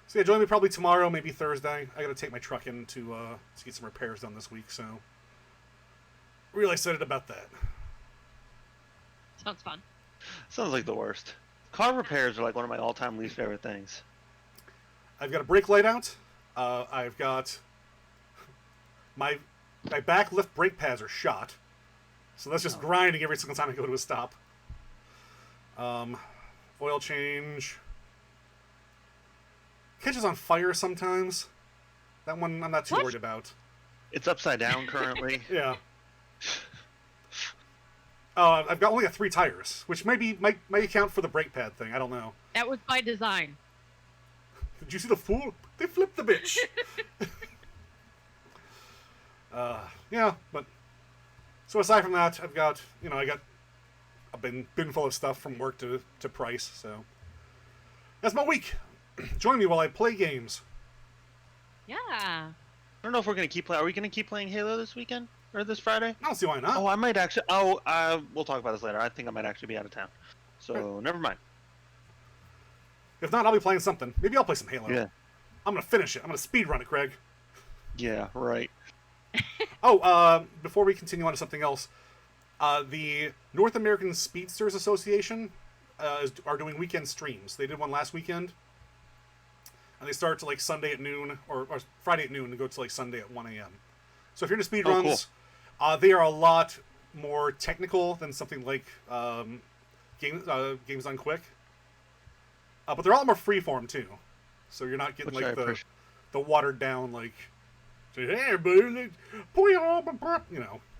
So yeah, join me probably tomorrow, maybe Thursday. I gotta take my truck in to get some repairs done this week, so really excited about that. Sounds fun. Sounds like the worst. Car repairs are like one of my all-time least favorite things. I've got a brake light out. I've got my back left brake pads are shot, so that's just grinding every single time I go to a stop. Oil change. Catches on fire sometimes. That one I'm not too What? worried about. It's upside down currently. Yeah. I've got only got 3 tires, which might account for the brake pad thing. I don't know. That was by design. Did you see the fool? They flipped the bitch. Yeah, but so aside from that, I got a bin full of stuff from work to price. So that's my week. Join me while I play games. Yeah. I don't know if we're gonna keep playing. Are we gonna keep playing Halo this weekend or this Friday? I don't see why not. Oh, I might actually. We'll talk about this later. I think I might actually be out of town, so never mind. If not, I'll be playing something. Maybe I'll play some Halo. Yeah. I'm gonna finish it. I'm gonna speed run it, Craig. Yeah. Right. Oh, before we continue on to something else, the North American Speedsters Association are doing weekend streams. They did one last weekend, and they start to like Sunday at noon or Friday at noon and go to like Sunday at 1 a.m. So if you're into speed runs, they are a lot more technical than something like Games Done Quick. But they're a lot more freeform too, so you're not getting like the watered down like, hey, buddy,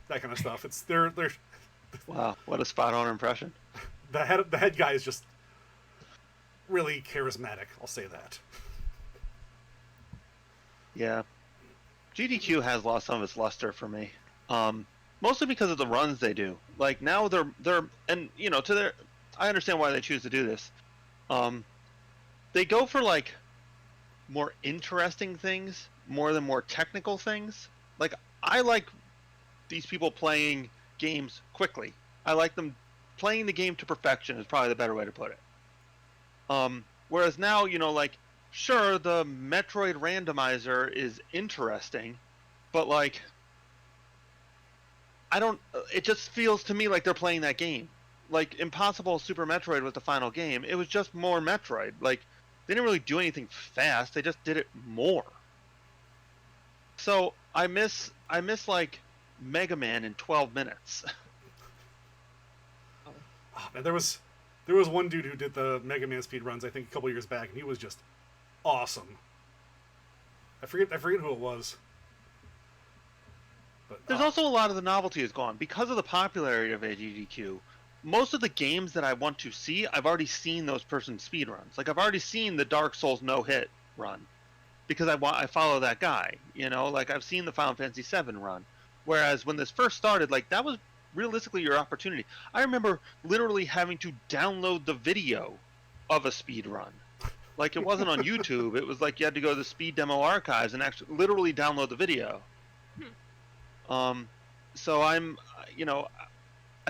that kind of stuff. It's they're Wow, what a spot on impression. The head guy is just really charismatic. I'll say that. Yeah, GDQ has lost some of its luster for me. Mostly because of the runs they do. Like now they're and to their, I understand why they choose to do this. They go for like more interesting things more than more technical things. Like I like these people playing games quickly. I like them playing the game to perfection is probably the better way to put it. Whereas now, like sure the Metroid randomizer is interesting, but like it just feels to me like they're playing that game. Like Impossible Super Metroid was the final game. It was just more Metroid. Like they didn't really do anything fast. They just did it more. So I miss like Mega Man in 12 minutes. Oh, man, there was one dude who did the Mega Man speed runs I think a couple years back, and he was just awesome. I forget who it was. But There's also a lot of the novelty is gone because of the popularity of AGDQ. Most of the games that I want to see, I've already seen those person speed runs. Like I've already seen the Dark Souls no hit run because I follow that guy. Like I've seen the Final Fantasy VII run. Whereas when this first started, like that was realistically your opportunity. I remember literally having to download the video of a speed run. Like it wasn't on YouTube. It was like you had to go to the Speed Demo Archives and actually literally download the video. So I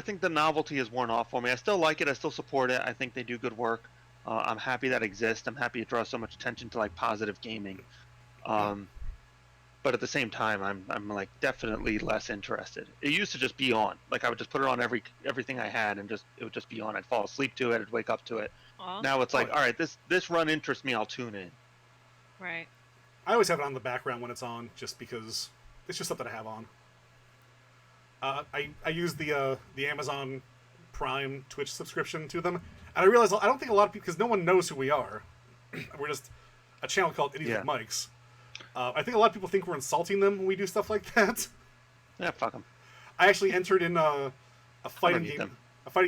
think the novelty has worn off for me. I still like it. I still support it. I think they do good work. I'm happy that exists. I'm happy it draws so much attention to like positive gaming. But at the same time, I'm like definitely less interested. It used to just be on. Like I would just put it on everything I had, and it would just be on. I'd fall asleep to it. I'd wake up to it. Aww. Now it's like, all right, this run interests me. I'll tune in. Right. I always have it on the background when it's on, just because it's just something to have on. I use the Amazon Prime Twitch subscription to them, and I realize I don't think a lot of people, because no one knows who we are. We're just a channel called Idiots with Mics. I think a lot of people think we're insulting them when we do stuff like that. Yeah, fuck them. I actually entered in a fighting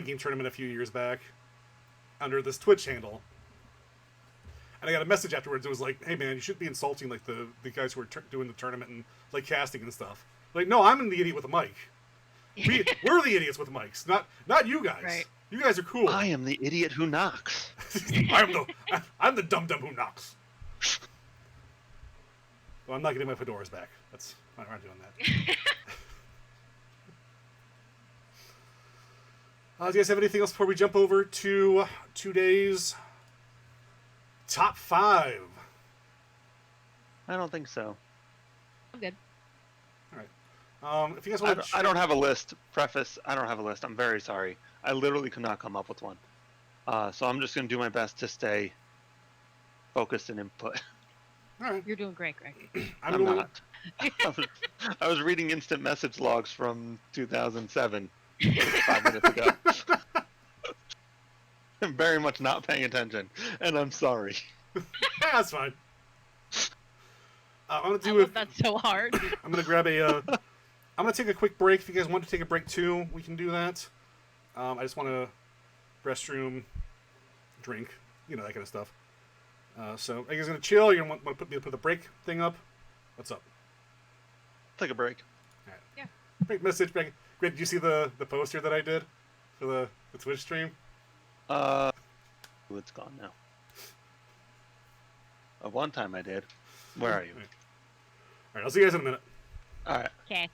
game tournament a few years back under this Twitch handle, and I got a message afterwards. It was like, "Hey man, you shouldn't be insulting like the guys who are doing the tournament and like casting and stuff." Like, no, I'm the idiot with a mic. We're the idiots with mics, not you guys. Right. You guys are cool. I am the idiot who knocks. I'm the dum dum who knocks. Well, I'm not getting my fedoras back. I'm not doing that. Do you guys have anything else before we jump over to today's top 5? I don't think so. I'm good. All right. If you guys want I don't have a list. Preface, I don't have a list. I'm very sorry. I literally could not come up with one. So I'm just going to do my best to stay focused and input. All right. You're doing great, Greg. I'm not. I was reading instant message logs from 2007, 5 minutes ago. I'm very much not paying attention, and I'm sorry. That's fine. I'm gonna I love that so hard. I'm gonna grab I'm gonna take a quick break. If you guys want to take a break too, we can do that. I just want to restroom, drink, that kind of stuff. So are you guys gonna chill? You want to put the break thing up? What's up? Take a break. All right. Yeah. Break message. Break. Great. Did you see the poster that I did for the Twitch stream? It's gone now. One time I did. Where are you? All right. I'll see you guys in a minute. All right. Okay.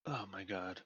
Oh my god.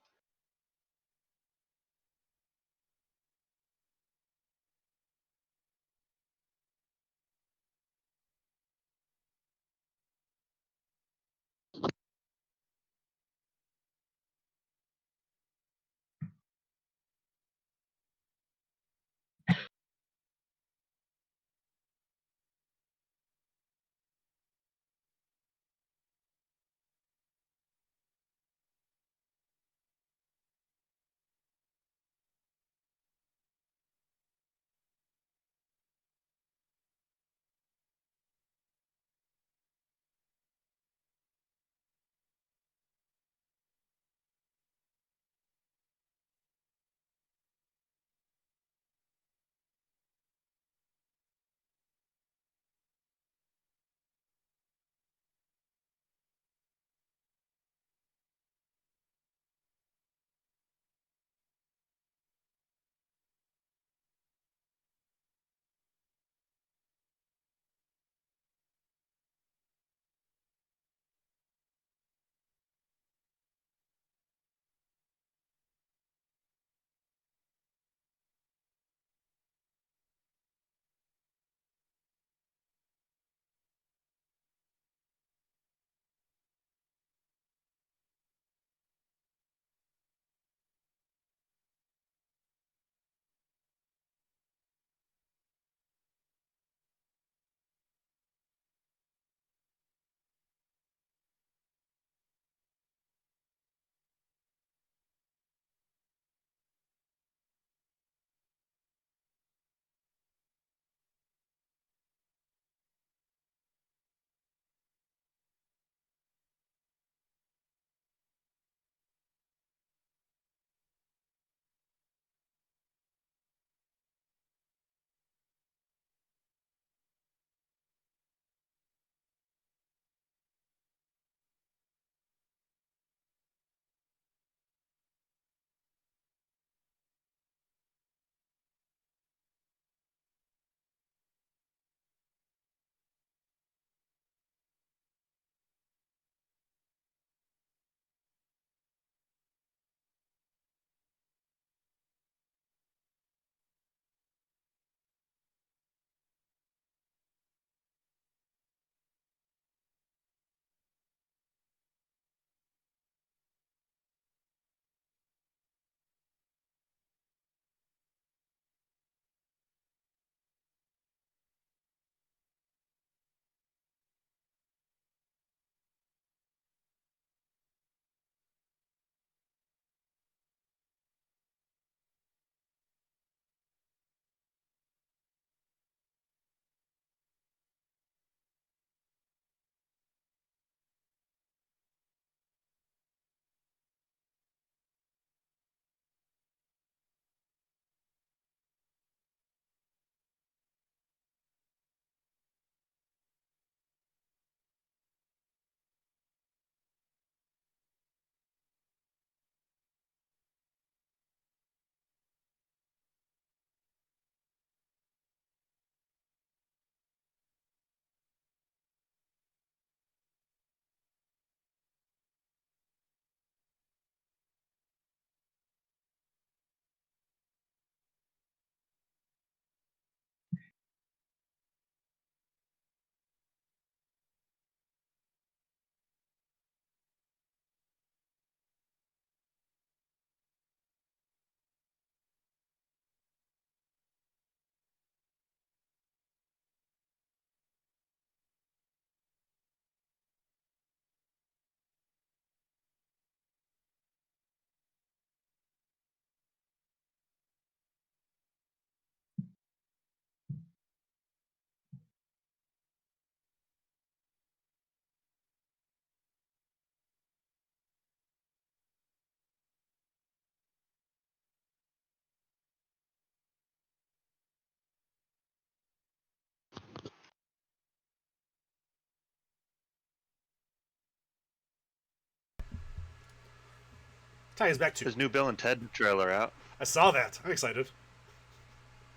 ties back to. His new Bill and Ted trailer out. I saw that. I'm excited.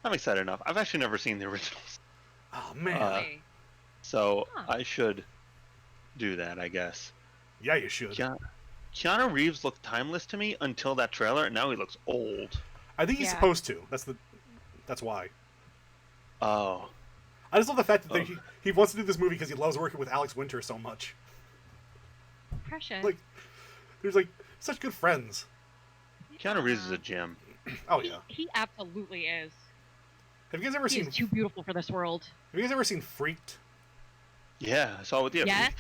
I'm excited enough. I've actually never seen the originals, Oh man. Really? so Huh. I should do that, I guess. Yeah, you should. Keanu Reeves looked timeless to me until that trailer, and now he looks old. I think he's Yeah. supposed to. That's why. Oh. I just love the fact that Oh. he wants to do this movie because he loves working with Alex Winter so much. Precious. Like, there's like such good friends. Keanu Reeves is a gem. Oh yeah. He absolutely is. Have you guys ever He seen? is too beautiful for this world. Have you guys ever seen Freaked? Yeah, I saw it with you. Yes.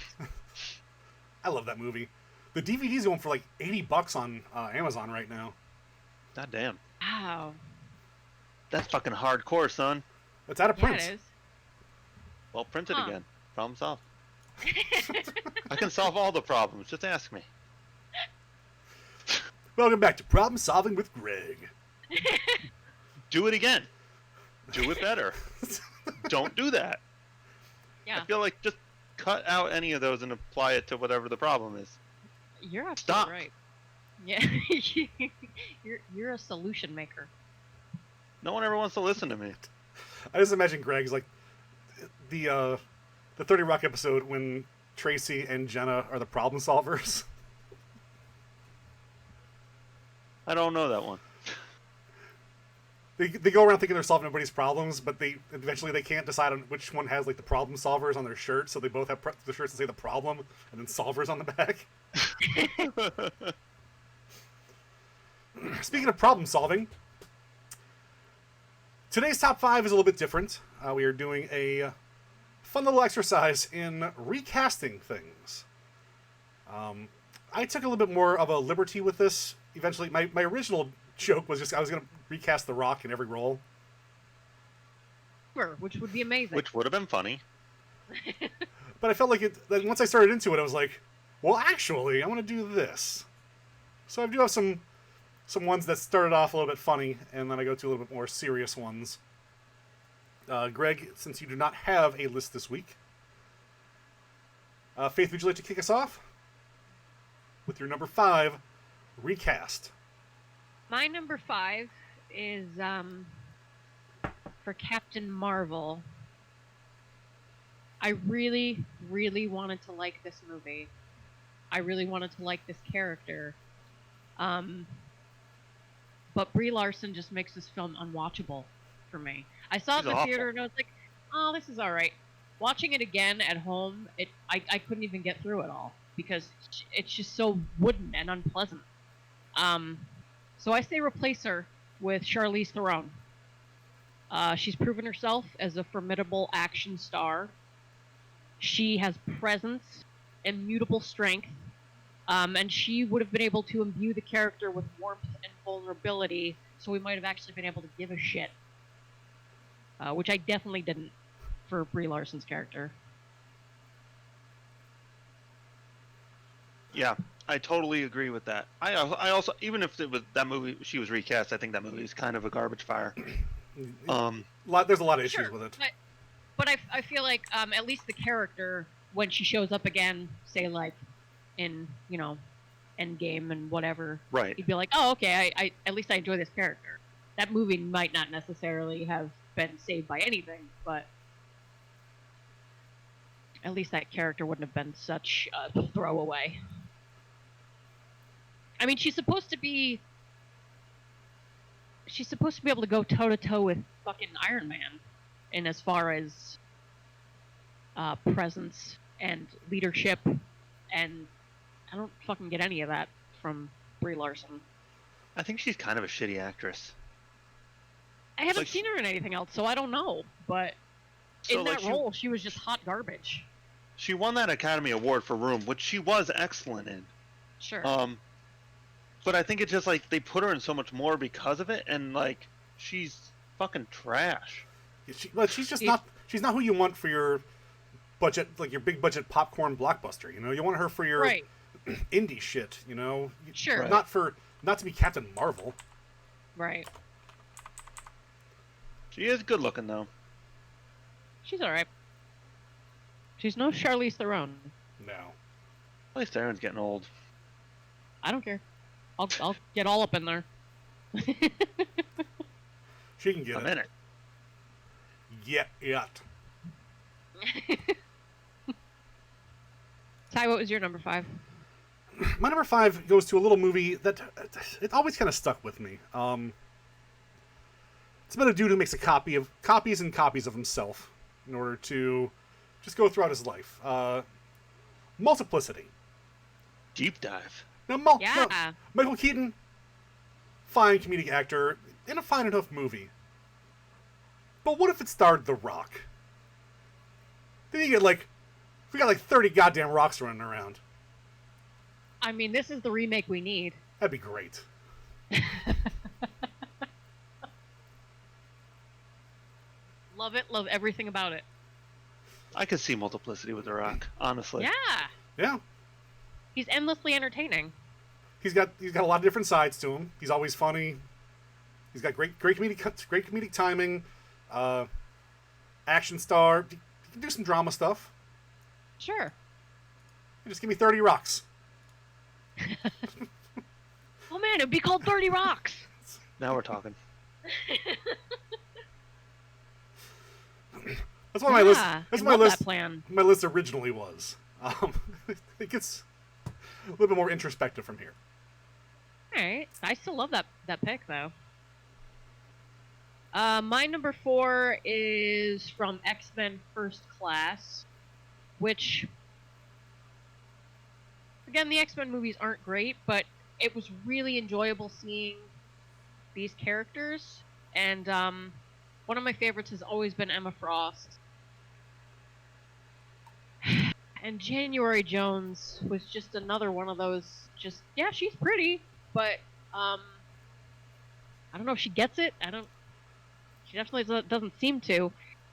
I love that movie. The DVD's going for like $80 on Amazon right now. God damn. Wow. That's fucking hardcore, son. It's out of Yeah, print. it is. Well, print it Huh. again. Problem solved. I can solve all the problems. Just ask me. Welcome back to Problem Solving with Greg. Do it again. Do it better. Don't do that. Yeah. I feel like just cut out any of those and apply it to whatever the problem is. You're absolutely Stop. right. Yeah. you're a solution maker. No one ever wants to listen to me. I just imagine Greg's like the 30 Rock episode when Tracy and Jenna are the problem solvers. I don't know that one. They go around thinking they're solving everybody's problems, but eventually they can't decide on which one has like the problem solvers on their shirt, so they both have the shirts that say the problem and then solvers on the back. Speaking of problem solving, today's top 5 is a little bit different. We are doing a fun little exercise in recasting things. I took a little bit more of a liberty with this. Eventually, my original joke was just I was going to recast The Rock in every role. Sure, which would be amazing. Which would have been funny. But I felt like once I started into it, I was like, well, actually, I want to do this. So I do have some ones that started off a little bit funny, and then I go to a little bit more serious ones. Greg, since you do not have a list this week, Faith, would you like to kick us off with your number 5 recast? My number 5 is for Captain Marvel. I really, really wanted to like this movie. I really wanted to like this character. But Brie Larson just makes this film unwatchable for me. I saw it She's in the awful. theater and I was like, oh, this is alright. Watching it again at home, I couldn't even get through it all because it's just so wooden and unpleasant. So I say replace her with Charlize Theron. She's proven herself as a formidable action star. She has presence, immutable strength, and she would have been able to imbue the character with warmth and vulnerability, so we might have actually been able to give a shit. Which I definitely didn't for Brie Larson's character. Yeah, I totally agree with that. I also, even if it was that movie, she was recast, I think that movie is kind of a garbage fire. There's a lot of issues Sure, with it. But I feel like at least the character, when she shows up again, say like in, Endgame and whatever, Right. you'd be like, oh, okay, I at least I enjoy this character. That movie might not necessarily have been saved by anything, but at least that character wouldn't have been such a throwaway. I mean, she's supposed to be able to go toe to toe with fucking Iron Man, in as far as presence and leadership, and I don't fucking get any of that from Brie Larson. I think she's kind of a shitty actress. I haven't Like, seen her in anything else, so I don't know. But So, in like, that role, she was just hot garbage. She won that Academy Award for Room, which she was excellent in. Sure. But I think it's just like they put her in so much more because of it, and like she's fucking trash. She's just not. She's not who you want for your budget, like your big budget popcorn blockbuster. You want her for your Right. indie shit. Sure. Not to be Captain Marvel. Right. She is good looking though. She's alright. She's no Charlize Theron. No. At least Aaron's getting old. I don't care. I'll get all up in there. She can get I'm it. in it. Yeah. Ty, what was your number 5? My number 5 goes to a little movie that it always kind of stuck with me. It's about a dude who makes copies and copies of himself in order to just go throughout his life. Multiplicity. Deep dive. Now, Yeah. Michael Keaton, fine comedic actor in a fine enough movie. But what if it starred The Rock? Then you get we got 30 goddamn rocks running around. I mean, this is the remake we need. That'd be great. Love it. Love everything about it. I could see Multiplicity with The Rock, honestly. Yeah. Yeah. He's endlessly entertaining. He's got a lot of different sides to him. He's always funny. He's got great comedic timing. Action star. He can do some drama stuff. Sure. Just give me 30 rocks. Oh man, it'd be called 30 Rocks. Now we're talking. That's what my list. Yeah, That's I my love list. that plan. My list originally was. It gets a little bit more introspective from here. All right. I still love that pick though. My number 4 is from X-Men First Class, which, again, the X-Men movies aren't great, but it was really enjoyable seeing these characters. And one of my favorites has always been Emma Frost. And January Jones was just another one of those, yeah, she's pretty, but I don't know if she gets it. She definitely doesn't seem to.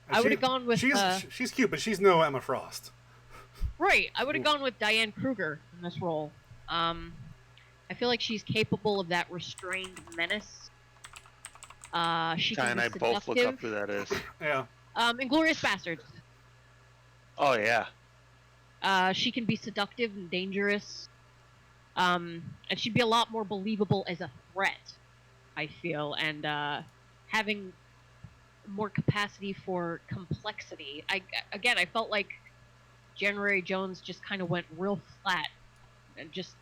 I would have gone with... She's cute, but she's no Emma Frost. Right. I would have gone with Diane Kruger in this role. I feel like she's capable of that restrained menace. She Ty can and be I both look up seductive. who that is. Yeah. Inglourious Bastards. Oh, yeah. She can be seductive and dangerous. And she'd be a lot more believable as a threat, I feel. And having more capacity for complexity. I felt like January Jones just kind of went real flat. And just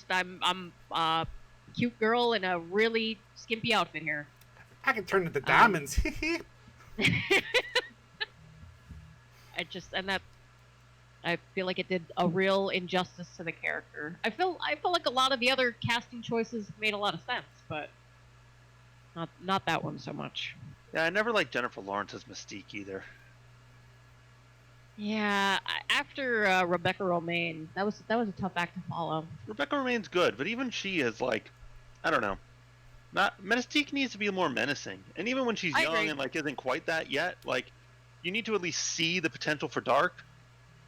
I'm a cute girl in a really skimpy outfit here. I can turn into diamonds. I feel like it did a real injustice to the character. I feel like a lot of the other casting choices made a lot of sense, but not that one so much. Yeah, I never liked Jennifer Lawrence's Mystique either. Yeah, after Rebecca Romaine, that was a tough act to follow. Rebecca Romaine's good, but even she is I don't know. Mystique needs to be more menacing, and even when she's young and isn't quite that yet, you need to at least see the potential for dark.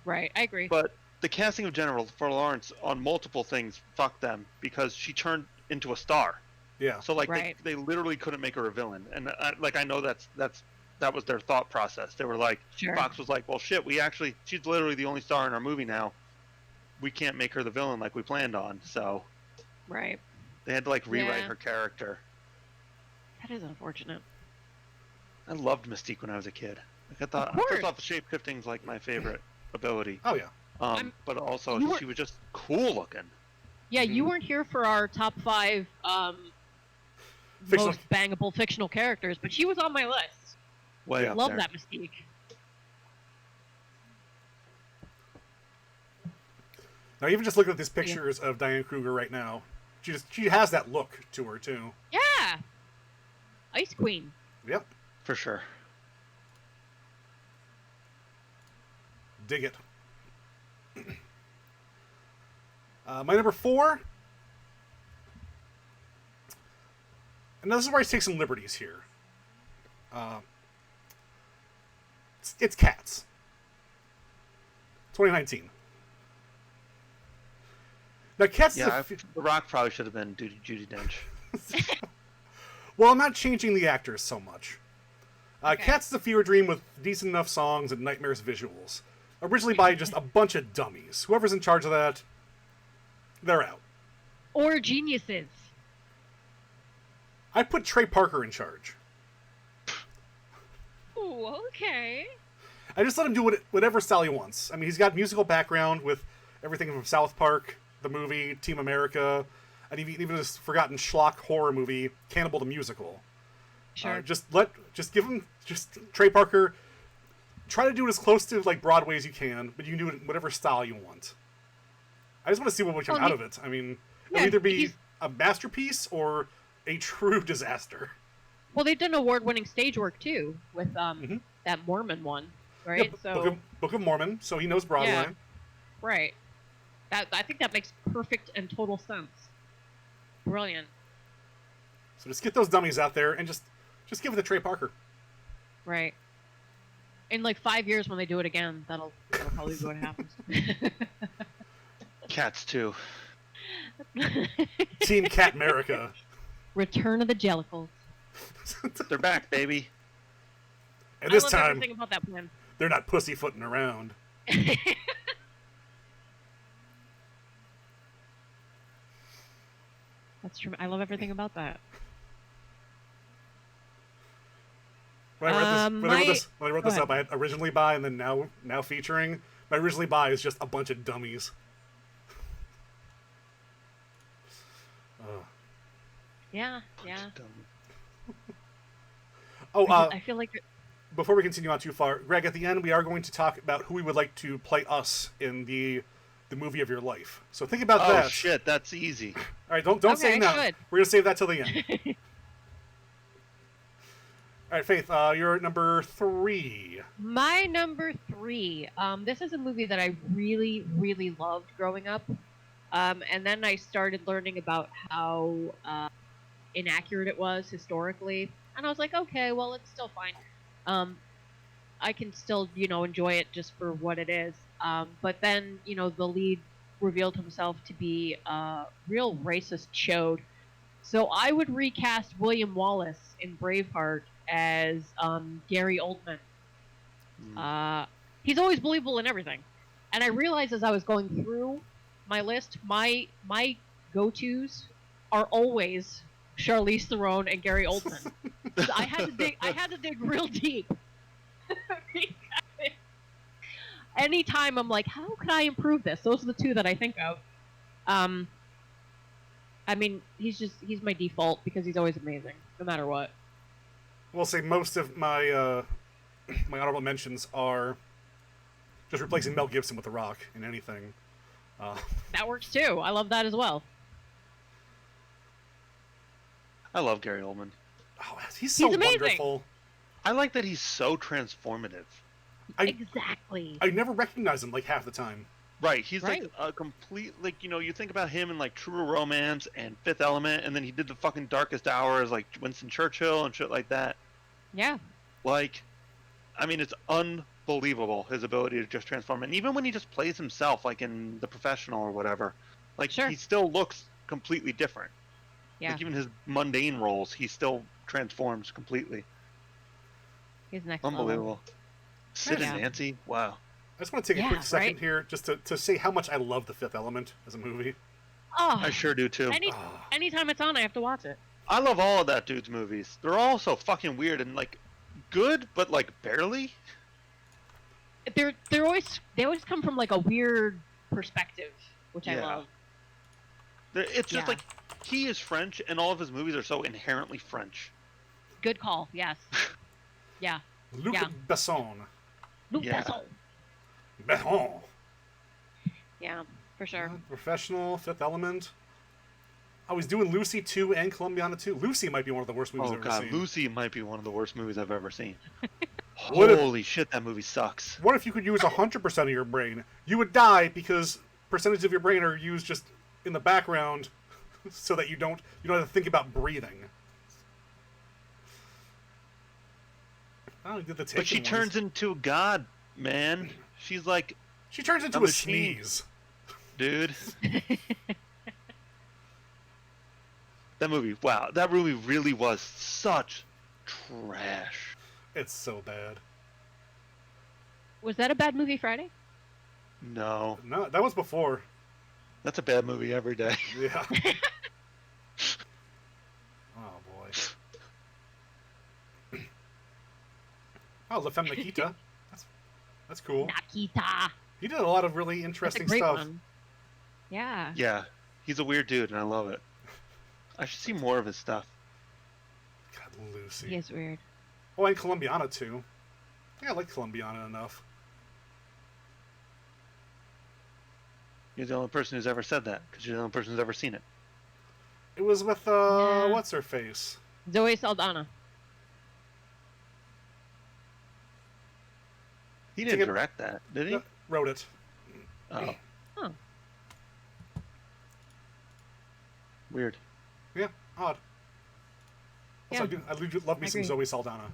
Right, I agree. But the casting of Jennifer Lawrence on multiple things fucked them because she turned into a star. Yeah. So they literally couldn't make her a villain, and I know that was their thought process. They were like, sure. Fox was like, well, shit, she's literally the only star in our movie now. We can't make her the villain like we planned on, so. Right. They had to rewrite her character. That is unfortunate. I loved Mystique when I was a kid. I thought first off, shape-shifting's my favorite ability. Oh yeah. But also she was just cool looking. Yeah, you weren't here for our top 5 most bangable fictional characters, but she was on my list. Way I up love there. that Mystique. Now, even just looking at these pictures of Diane Kruger right now, she has that look to her too. Yeah. Ice Queen. Yep. For sure. Dig it. My number 4. And this is where I take some liberties here. It's Cats. 2019. Now, Cats. Yeah, The Rock probably should have been Judi Dench. Well, I'm not changing the actors so much. Okay. Cats is a fever dream with decent enough songs and nightmares visuals. Originally by just a bunch of dummies. Whoever's in charge of that, they're out. Or geniuses. I put Trey Parker in charge. Ooh, okay. I just let him do whatever style he wants. I mean, he's got musical background with everything from South Park, the movie, Team America, and even this forgotten schlock horror movie, Cannibal the Musical. Sure. Just give him Trey Parker. Try to do it as close to like Broadway as you can, but you can do it in whatever style you want. I just want to see what would come out of it. I mean, it'll either be a masterpiece or a true disaster. Well, they've done award-winning stage work too with that Mormon one, right? Yeah, Book of Mormon, so he knows Broadway. Yeah, right. I think that makes perfect and total sense. Brilliant. So just get those dummies out there and just give it to Trey Parker. Right. In like 5 years when they do it again, that'll probably be what happens. Cats too. Team Cat America. Return of the Jellicles. They're back, baby. And this I love time, everything about that plan. they're not pussyfooting around. That's true. I love everything about that. When I wrote this up, I had originally by and then now featuring. My originally by is just a bunch of dummies. Yeah. Oh, I feel like before we continue on too far, Greg, at the end we are going to talk about who we would like to play us in the movie of your life. So think about that. Oh shit, that's easy. All right, don't say no. Good. We're gonna save that till the end. All right, Faith, you're at number 3. my number 3. This is a movie that I really, really loved growing up. And then I started learning about how inaccurate it was historically, and I was like, okay, well, it's still fine. I can still, enjoy it just for what it is. But then, the lead revealed himself to be a real racist chode. So I would recast William Wallace in Braveheart as Gary Oldman. He's always believable in everything. And I realized as I was going through my list, my go-tos are always Charlize Theron and Gary Oldman. So I had to dig real deep. Anytime I'm like, how could I improve this? Those are the two that I think of. I mean, he's my default because he's always amazing, no matter what. We'll say most of my my honorable mentions are just replacing Mel Gibson with The Rock in anything. That works too. I love that as well. I love Gary Oldman. Oh, he's so amazing. wonderful. I like that he's so transformative. Exactly. I never recognize him like half the time. Right, he's Right. like a complete, like, you think about him in like True Romance and Fifth Element, and then he did the fucking Darkest Hour as like Winston Churchill and shit like that. Yeah. Like, I mean, it's unbelievable his ability to just transform. And even when he just plays himself, like in The Professional or whatever, like Sure. he still looks completely different. Yeah. Like even his mundane roles, he still transforms completely. He's next Unbelievable. level. Sid Yeah. and Nancy, wow. I just want to take a Yeah, quick second right? here just to say how much I love The Fifth Element as a movie. Oh, I sure do too. anytime it's on, I have to watch it. I love all of that dude's movies. They're all so fucking weird and like good, but like barely. They always come from like a weird perspective, which I Yeah. love. It's just Yeah. like he is French, and all of his movies are so inherently French. Good call. Yes. Yeah. Luc Yeah. Besson. Luc Yeah. Besson. Besson. Yeah, for sure. Professional, Fifth Element. I was doing Lucy 2 and Columbiana 2. Lucy might be one of the worst movies Oh I've ever god, seen. Lucy might be one of the worst movies I've ever seen. What if- Holy shit, that movie sucks. What if you could use 100% of your brain? You would die because percentage of your brain are used just in the background so that you don't have to think about breathing. Oh, did the But she Taken turns ones. into a god, man. She's like, She turns into a a machine. sneeze. dude. That movie, wow, that movie really was such trash. It's so bad. Was that a bad movie Friday? No. No, that was before. That's a bad movie every day. Yeah. Oh boy. Oh, La Femme Nikita. That's cool. Nakita. He did a lot of really That's a interesting great stuff. one. Yeah. Yeah, he's a weird dude, and I love it. I should see more of his stuff. God, Lucy. He is weird. Oh, and Columbiana too. I think I like Columbiana enough. You're the only person who's ever said that, because you're the only person who's ever seen it. It was with Yeah. what's her face? Zoe Saldana. He didn't Take it- direct that, did he? Wrote it. Oh, Oh. weird. Yeah, odd. Also, Yeah. I do love me I some agree. Zoe Saldana.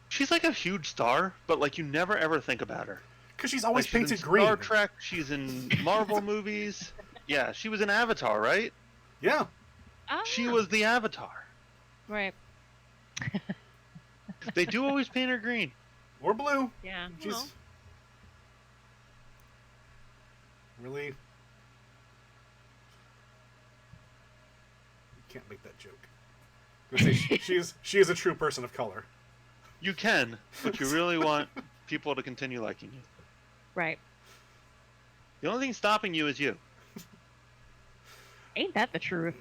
She's like a huge star, but like you never ever think about her. Because she's always Like, she's in painted green. Star Trek. She's in Marvel movies. Yeah, she was in Avatar, right? Yeah. Oh, She yeah. was the Avatar. Right. They do always paint her green. Or blue. Yeah. She's Well, really. You can't make that joke. I was gonna say, she is a true person of color. You can, but you really want people to continue liking you. right. The only thing stopping you is you. Ain't that the truth?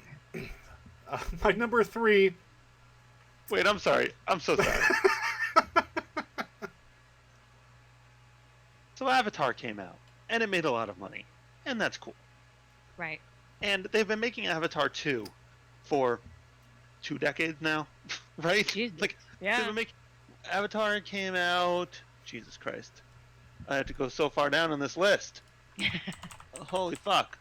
My number 3. Wait, I'm sorry. I'm so sorry. So Avatar came out, and it made a lot of money, and that's cool. Right. And they've been making Avatar 2 for 2 decades now, right? Jesus. Like, they've Yeah. been making... Avatar came out... Jesus Christ. I have to go so far down on this list. Holy fuck.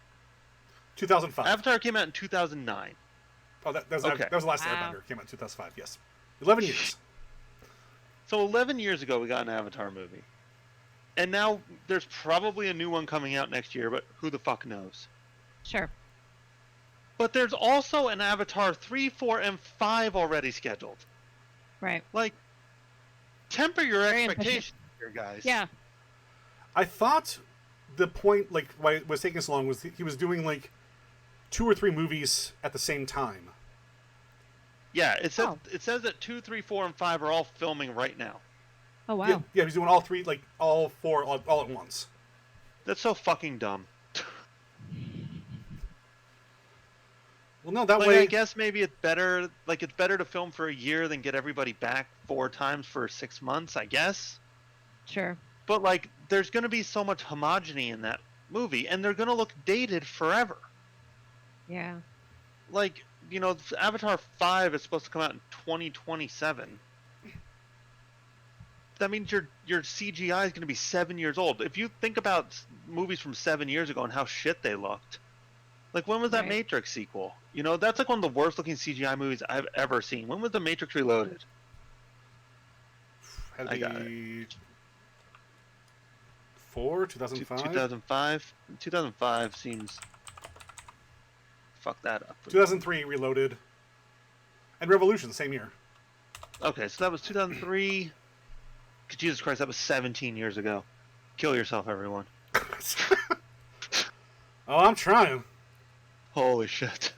2005. Avatar came out in 2009. Oh, that was Okay. that was the last Wow. Airbender. Came out in 2005. Yes. 11 years. So 11 years ago, we got an Avatar movie. And now there's probably a new one coming out next year, but who the fuck knows? Sure. But there's also an Avatar 3, 4, and 5 already scheduled. Right. Like, temper your Very expectations here, guys. Yeah. I thought the point, like, why it was taking so long was he was doing, like, 2 or 3 movies at the same time. Yeah, it says, Oh. it says that 2, 3, 4, and 5 are all filming right now. Oh wow. Yeah, he's doing all 3, like, all 4 all at once. That's so fucking dumb. Well, no, that Like, way... I guess maybe it's better, like, it's better to film for a year than get everybody back 4 times for 6 months, I guess. Sure. But, like, there's going to be so much homogeny in that movie, and they're going to look dated forever. Yeah. Like, you know, Avatar 5 is supposed to come out in 2027. That means your CGI is going to be 7 years old. If you think about movies from 7 years ago and how shit they looked, like, when was that Right. Matrix sequel? You know, that's like one of the worst looking CGI movies I've ever seen. When was the Matrix Reloaded? Had to I got be 4, 2005? 2005? 2005 seems... Fuck that up. 2003 Reloaded. And Revolution, same year. Okay, so that was 2003. Jesus Christ, that was 17 years ago. Kill yourself, everyone. Oh, I'm trying. Holy shit.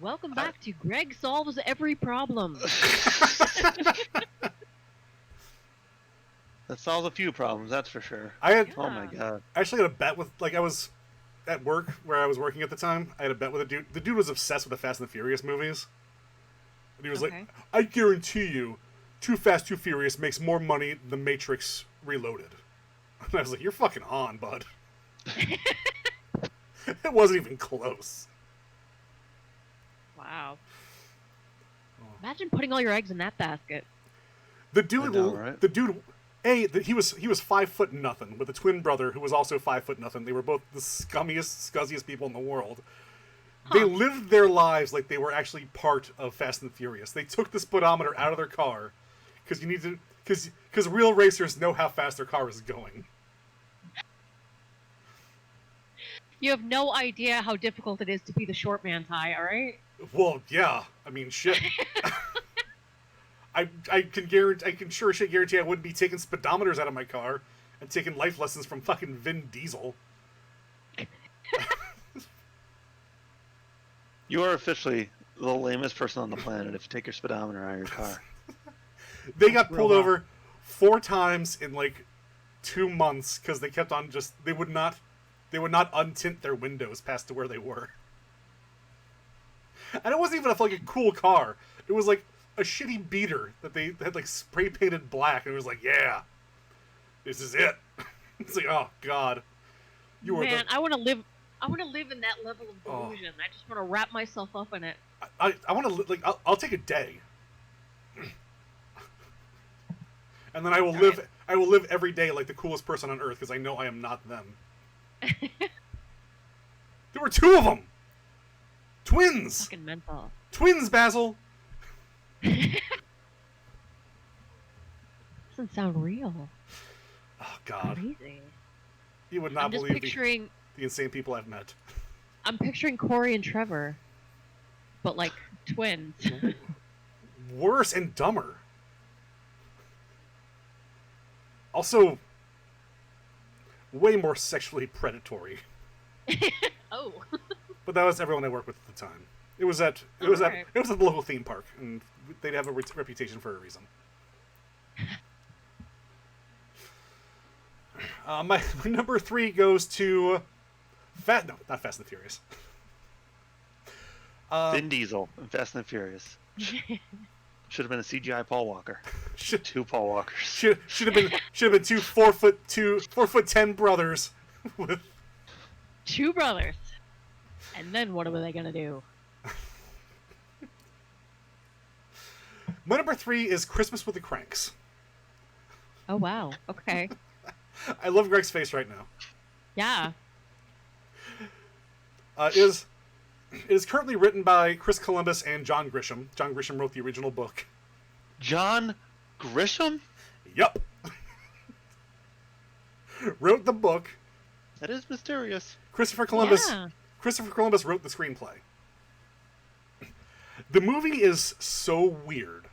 Welcome back to Greg Solves Every Problem. That solves a few problems, that's for sure. I had Oh my Yeah. god. I actually had a bet with, like, I was at work where I was working at the time. I had a bet with a dude. The dude was obsessed with the Fast and the Furious movies. And he was Okay. like, I guarantee you, Too Fast, Too Furious makes more money than Matrix Reloaded. And I was like, you're fucking on, bud. It wasn't even close. Wow. Imagine putting all your eggs in that basket. The dude, I know, right? he was 5 foot nothing with a twin brother who was also 5 foot nothing. They were both the scummiest, scuzziest people in the world. They Huh. lived their lives like they were actually part of Fast and Furious. They took the speedometer out of their car because real racers know how fast their car is going. You have no idea how difficult it is to be the short man, Ty, alright? Well, yeah. I mean, shit. I can sure as shit guarantee I wouldn't be taking speedometers out of my car and taking life lessons from fucking Vin Diesel. You are officially the lamest person on the planet if you take your speedometer out of your car. They got pulled Real over 4 times in like 2 months because they kept on they would not untint their windows past to where they were. And it wasn't even like a cool car. It was like a shitty beater that they had like spray painted black, and it was like, yeah, this is it. It's like, oh god, you were. Man, I want to live. I want to live in that level of delusion. I just want to wrap myself up in it. I want to like I'll take a day, and then I will live. Right. I will live every day like the coolest person on earth because I know I am not them. There were 2 of them. Twins. Fucking mental. Twins, Basil. Doesn't sound real. Oh god. Crazy. You would not believe picturing the insane people I've met. I'm picturing Corey and Trevor, but like twins. Worse and dumber. Also, way more sexually predatory. Oh. But that was everyone I worked with at the time. It was at the local theme park, and they'd have a reputation for a reason. My number 3 goes to not Fast and the Furious. Vin Diesel and Fast and the Furious. Should have been a CGI Paul Walker. 2 Paul Walkers. Should have been 2 4'10" brothers with 2 brothers. And then what are they gonna do? My number 3 is Christmas with the Cranks. Oh wow. Okay. I love Greg's face right now. Yeah. It is currently written by Chris Columbus and John Grisham. John Grisham wrote the original book. John Grisham? Yup. Wrote the book. That is mysterious. Christopher Columbus wrote the screenplay. The movie is so weird.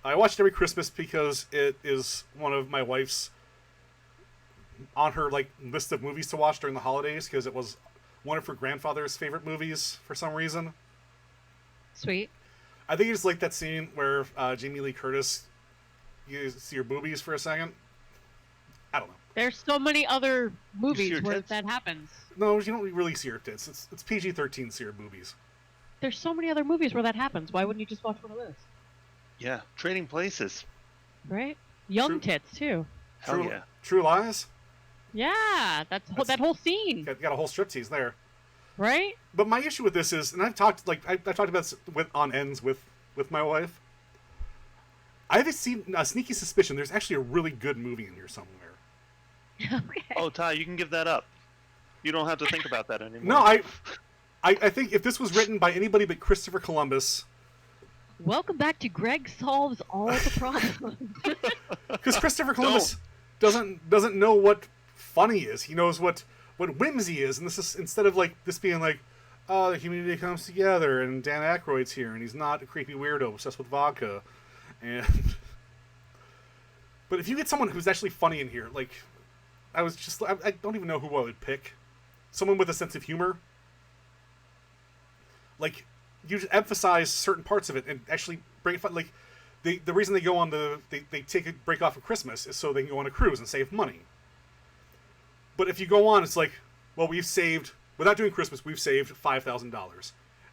I watch it every Christmas because it is one of my wife's on her like list of movies to watch during the holidays because it was one of her grandfather's favorite movies for some reason. Sweet. I think it's like that scene where Jamie Lee Curtis, you see her boobies for a second. I don't know. There's so many other movies where that happens. No, you don't really see her tits. It's PG-13 see her boobies. There's so many other movies where that happens. Why wouldn't you just watch one of those? Yeah, Trading Places. Right? Young tits, too. Hell yeah. True Lies? Yeah, that whole scene. Got a whole striptease there. Right? But my issue with this is, and I've talked about this on ends with my wife. I have seen a sneaky suspicion there's actually a really good movie in here somewhere. Okay. Oh, Ty, you can give that up. You don't have to think about that anymore. No, I think if this was written by anybody but Christopher Columbus. Welcome back to Greg Solves All the Problems. Because Christopher Columbus doesn't know what funny is. He knows what whimsy is, and this is instead of like this being like, oh, the community comes together, and Dan Aykroyd's here, and he's not a creepy weirdo obsessed with vodka, and. But if you get someone who's actually funny in here, like, I don't even know who I would pick. Someone with a sense of humor. Like, you just emphasize certain parts of it and actually bring it fun. Like, the reason they go on they take a break off of Christmas is so they can go on a cruise and save money. But if you go on, it's like, well, without doing Christmas, we've saved $5,000. And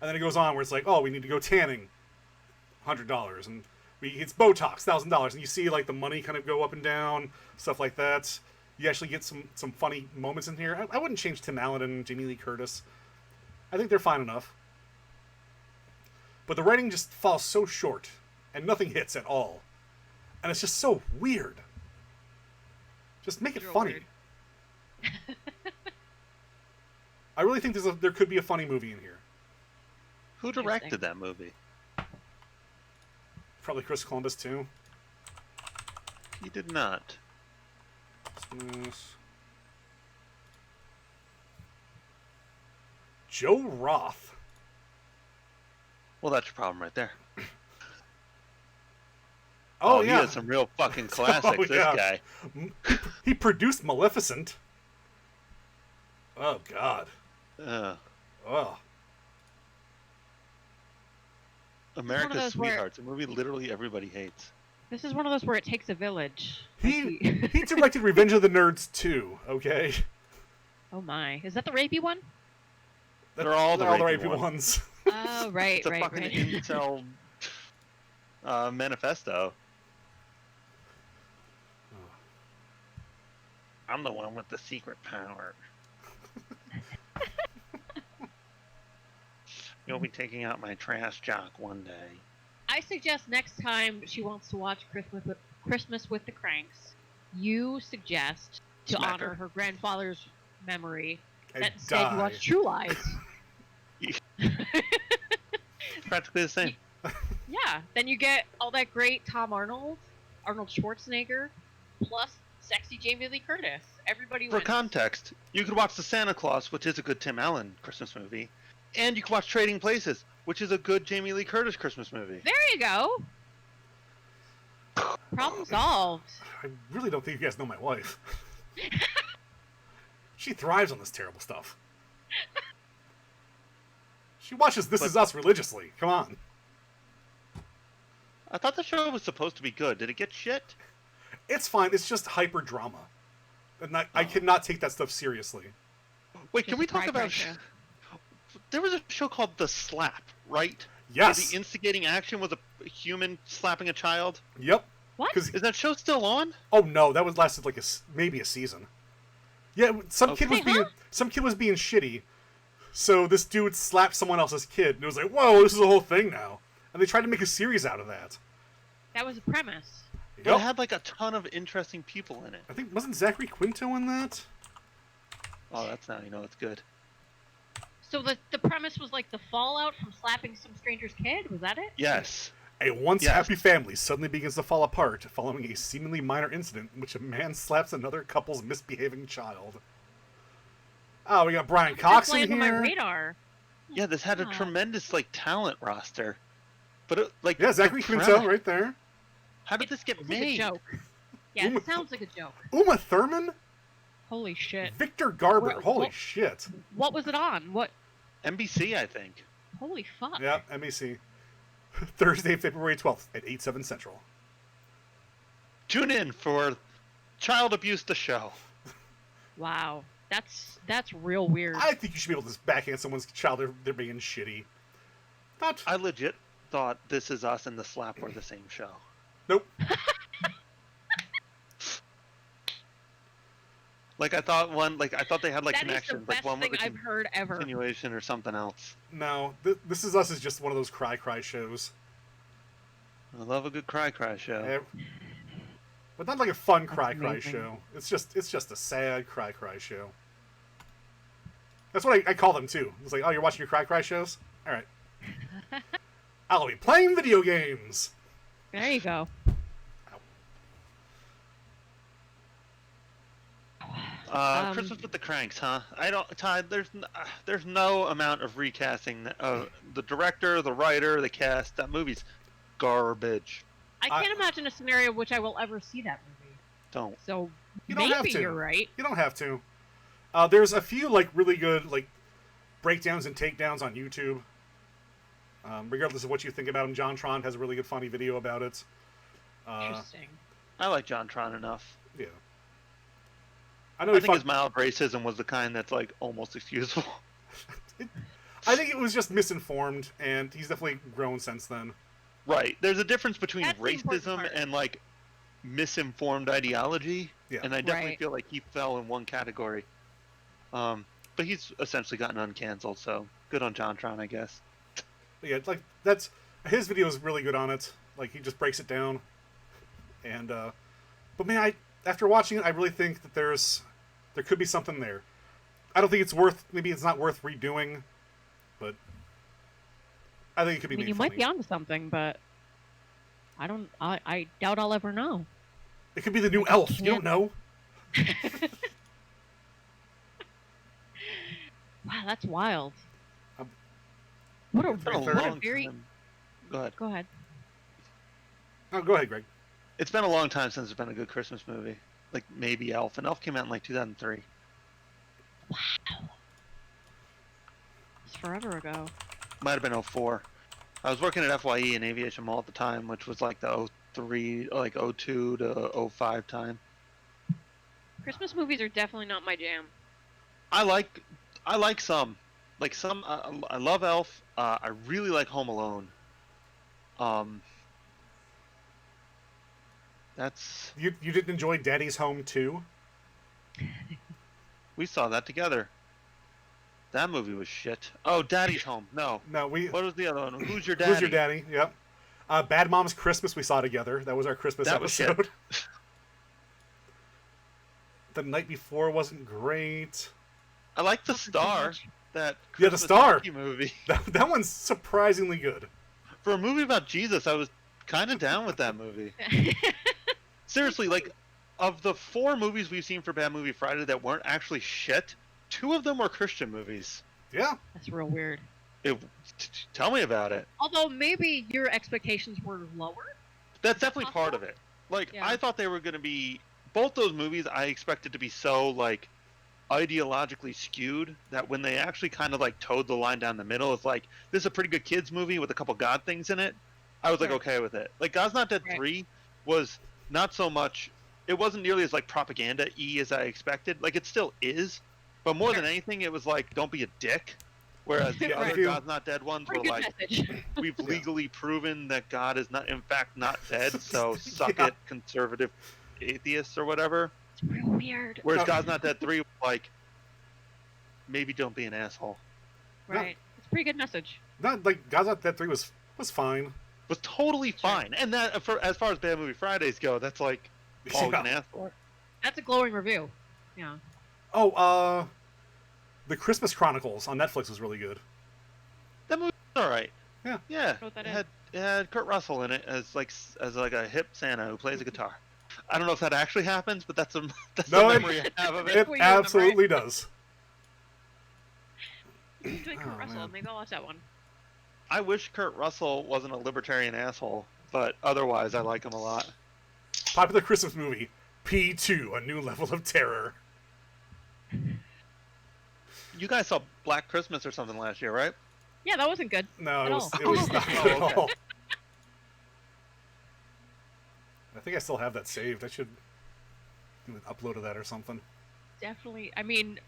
then it goes on where it's like, oh, we need to go tanning, $100. And it's Botox, $1,000. And you see, like, the money kind of go up and down, stuff like that. You actually get some funny moments in here. I wouldn't change Tim Allen and Jamie Lee Curtis. I think they're fine enough. But the writing just falls so short, and nothing hits at all. And it's just so weird. Just make it funny. I really think there could be a funny movie in here. Who directed that movie? Probably Chris Columbus, too. He did not. Joe Roth. Well, that's your problem right there. Oh, He yeah. has some real fucking classics, Oh, this yeah. guy. He produced Maleficent. Oh, God. Oh. America's those where- Sweethearts, a movie literally everybody hates. This is one of those where it takes a village. He directed Revenge of the Nerds 2, okay? Oh my. Is that the rapey one? They're all the rapey ones. Oh, right, It's a right, fucking right. incel manifesto. I'm the one with the secret power. You'll be taking out my trash jock one day. I suggest next time she wants to watch Christmas with the Cranks, you suggest to Smack honor her. her grandfather's memory And that instead you die. watch True Lies. Practically the same. Yeah, then you get all that great Arnold Schwarzenegger, plus sexy Jamie Lee Curtis. Everybody For wins. context, you could watch The Santa Claus, which is a good Tim Allen Christmas movie, and you could watch Trading Places, which is a good Jamie Lee Curtis Christmas movie. There you go. Problem solved. I really don't think you guys know my wife. She thrives on this terrible stuff. She watches This Is Us religiously. Come on. I thought the show was supposed to be good. Did it get shit? It's fine. It's just hyper drama. And I cannot take that stuff seriously. Wait, Just can we a talk cry about... show. There was a show called The Slap, right? Yes. Where the instigating action was a human slapping a child. Yep. What? 'Cause- Is that show still on? Oh no, that was lasted like maybe a season. Yeah, some kid Okay. was being shitty. So this dude slapped someone else's kid, and it was like, whoa, this is a whole thing now. And they tried to make a series out of that. That was a premise. But Yep. it had like a ton of interesting people in it. I think wasn't Zachary Quinto in that? Oh, that's now, it's good. So the premise was like the fallout from slapping some stranger's kid? Was that it? Yes. A once Yes. happy family suddenly begins to fall apart following a seemingly minor incident in which a man slaps another couple's misbehaving child. Oh, we got Brian Cox This in lands on my here. radar. Yeah, this had a God. tremendous talent roster. But it, like Yeah, Zachary the Quinto premise- right there. How did this get It's like a made? joke. Yeah, Uma- it sounds like a joke. Uma Thurman, Holy shit. Victor Garber. Where- Holy what- shit. What was it on? What? NBC, I think. Holy fuck. Yeah, MEC. Thursday, February 12th at 8/7 Central. Tune in for Child Abuse the Show. Wow. That's real weird. I think you should be able to just backhand someone's child. They're being shitty. Not. I legit thought This Is Us and The Slap were the same show. Nope. Like I thought they had like That is the connections. best Like one was thing a I've heard ever. continuation or something else. No. This Is Us is just one of those cry shows. I love a good cry show. Eh, But not like a fun That's cry amazing. show. It's just a sad cry show. That's what I call them too. It's like, oh, you're watching your cry shows? All right. I'll be playing video games. There you go. Christmas with the Cranks, huh? Todd. There's no amount of recasting. The director, the writer, the cast. That movie's garbage. I can't imagine a scenario in which I will ever see that movie. Don't. So You don't have maybe to. you're right. You don't have to. There's a few like really good like breakdowns and takedowns on YouTube. Regardless of what you think about him, JonTron has a really good funny video about it. Interesting. I like JonTron enough. Yeah. I know I he think fucked- his mild racism was the kind that's like almost excusable. I think it was just misinformed, and he's definitely grown since then. Right. There's a difference between That's the important racism part. and like misinformed ideology. Yeah. And I definitely Right. feel like he fell in one category. But he's essentially gotten uncanceled, so good on JonTron, I guess. But yeah, like that's his video is really good on it. Like he just breaks it down, and but man, after watching it, I really think that there could be something there. I don't think it's worth. Maybe it's not worth redoing, but I think it could be. I mean, made you might funny. be onto something, but I doubt I'll ever know. It could be the new Elf. You don't know. Wow, that's wild. Um, What a, It's been a What a long very... time. Go ahead. Go ahead. Oh, go ahead, Greg. It's been a long time since there's been a good Christmas movie. Like maybe Elf, and Elf came out in like 2003. Wow. It's forever ago. Might have been 04. I was working at FYE in Aviation Mall at the time, which was like the 03, like 02 to 05 time. Christmas movies are definitely not my jam. I like some. Like some, I love Elf. I really like Home Alone. That's You didn't enjoy Daddy's Home too? we saw that together. That movie was shit. Oh, Daddy's Home. No. No, we. What was the other one? Who's Your Daddy? Who's Your Daddy? Yep. Bad Mom's Christmas we saw together. That was our Christmas That was episode. The Night Before wasn't great. I like The Not for too Star. much. That Yeah, The Christmas Star. hockey movie. That one's surprisingly good. For a movie about Jesus, I was kind of down with that movie. Seriously, like, of the 4 movies we've seen for Bad Movie Friday that weren't actually shit, 2 of them were Christian movies. Yeah. That's real weird. Tell me about it. Although maybe your expectations were lower. That's definitely part of it. Like, Yeah. I thought they were going to be... Both those movies I expected to be so, like, ideologically skewed that when they actually kind of, like, towed the line down the middle, it's like, this is a pretty good kids movie with a couple God things in it. I was, like, Sure. okay with it. Like, God's Not Dead Right. 3 was not so much... It wasn't nearly as, like, propaganda-y as I expected. Like, it still is. But more than Sure. anything, it was like, don't be a dick. Whereas the Yeah, other if you- God's Not Dead ones Pretty were good like, message. we've legally proven that God is not, in fact, not dead, so suck Yeah. it, conservative atheists or whatever. It's real weird. Whereas No. God's Not Dead 3 was like, maybe don't be an asshole. Right. It's a pretty good message. Not like God's Not Dead 3 was fine. Was totally fine. And that, as far as Bad Movie Fridays go, that's like all we Yeah. can ask for. That's a glowing review. Yeah. Oh, The Christmas Chronicles on Netflix was really good. That movie was alright. Yeah. Yeah. Know what that It had Kurt Russell in it as like a hip Santa who plays a guitar. I don't know if that actually happens, but that's a No, memory I have of it. It Well, you remember, absolutely does. He's doing Kurt Oh, Russell. man. Maybe I'll watch that one. I wish Kurt Russell wasn't a libertarian asshole, but otherwise I like him a lot. Popular Christmas movie, P2, A New Level of Terror. You guys saw Black Christmas or something last year, right? Yeah, that wasn't good. No, At it was, all. it was not Oh, good at okay. all. I think I still have that saved. I should do an upload of that or something. Definitely. I mean,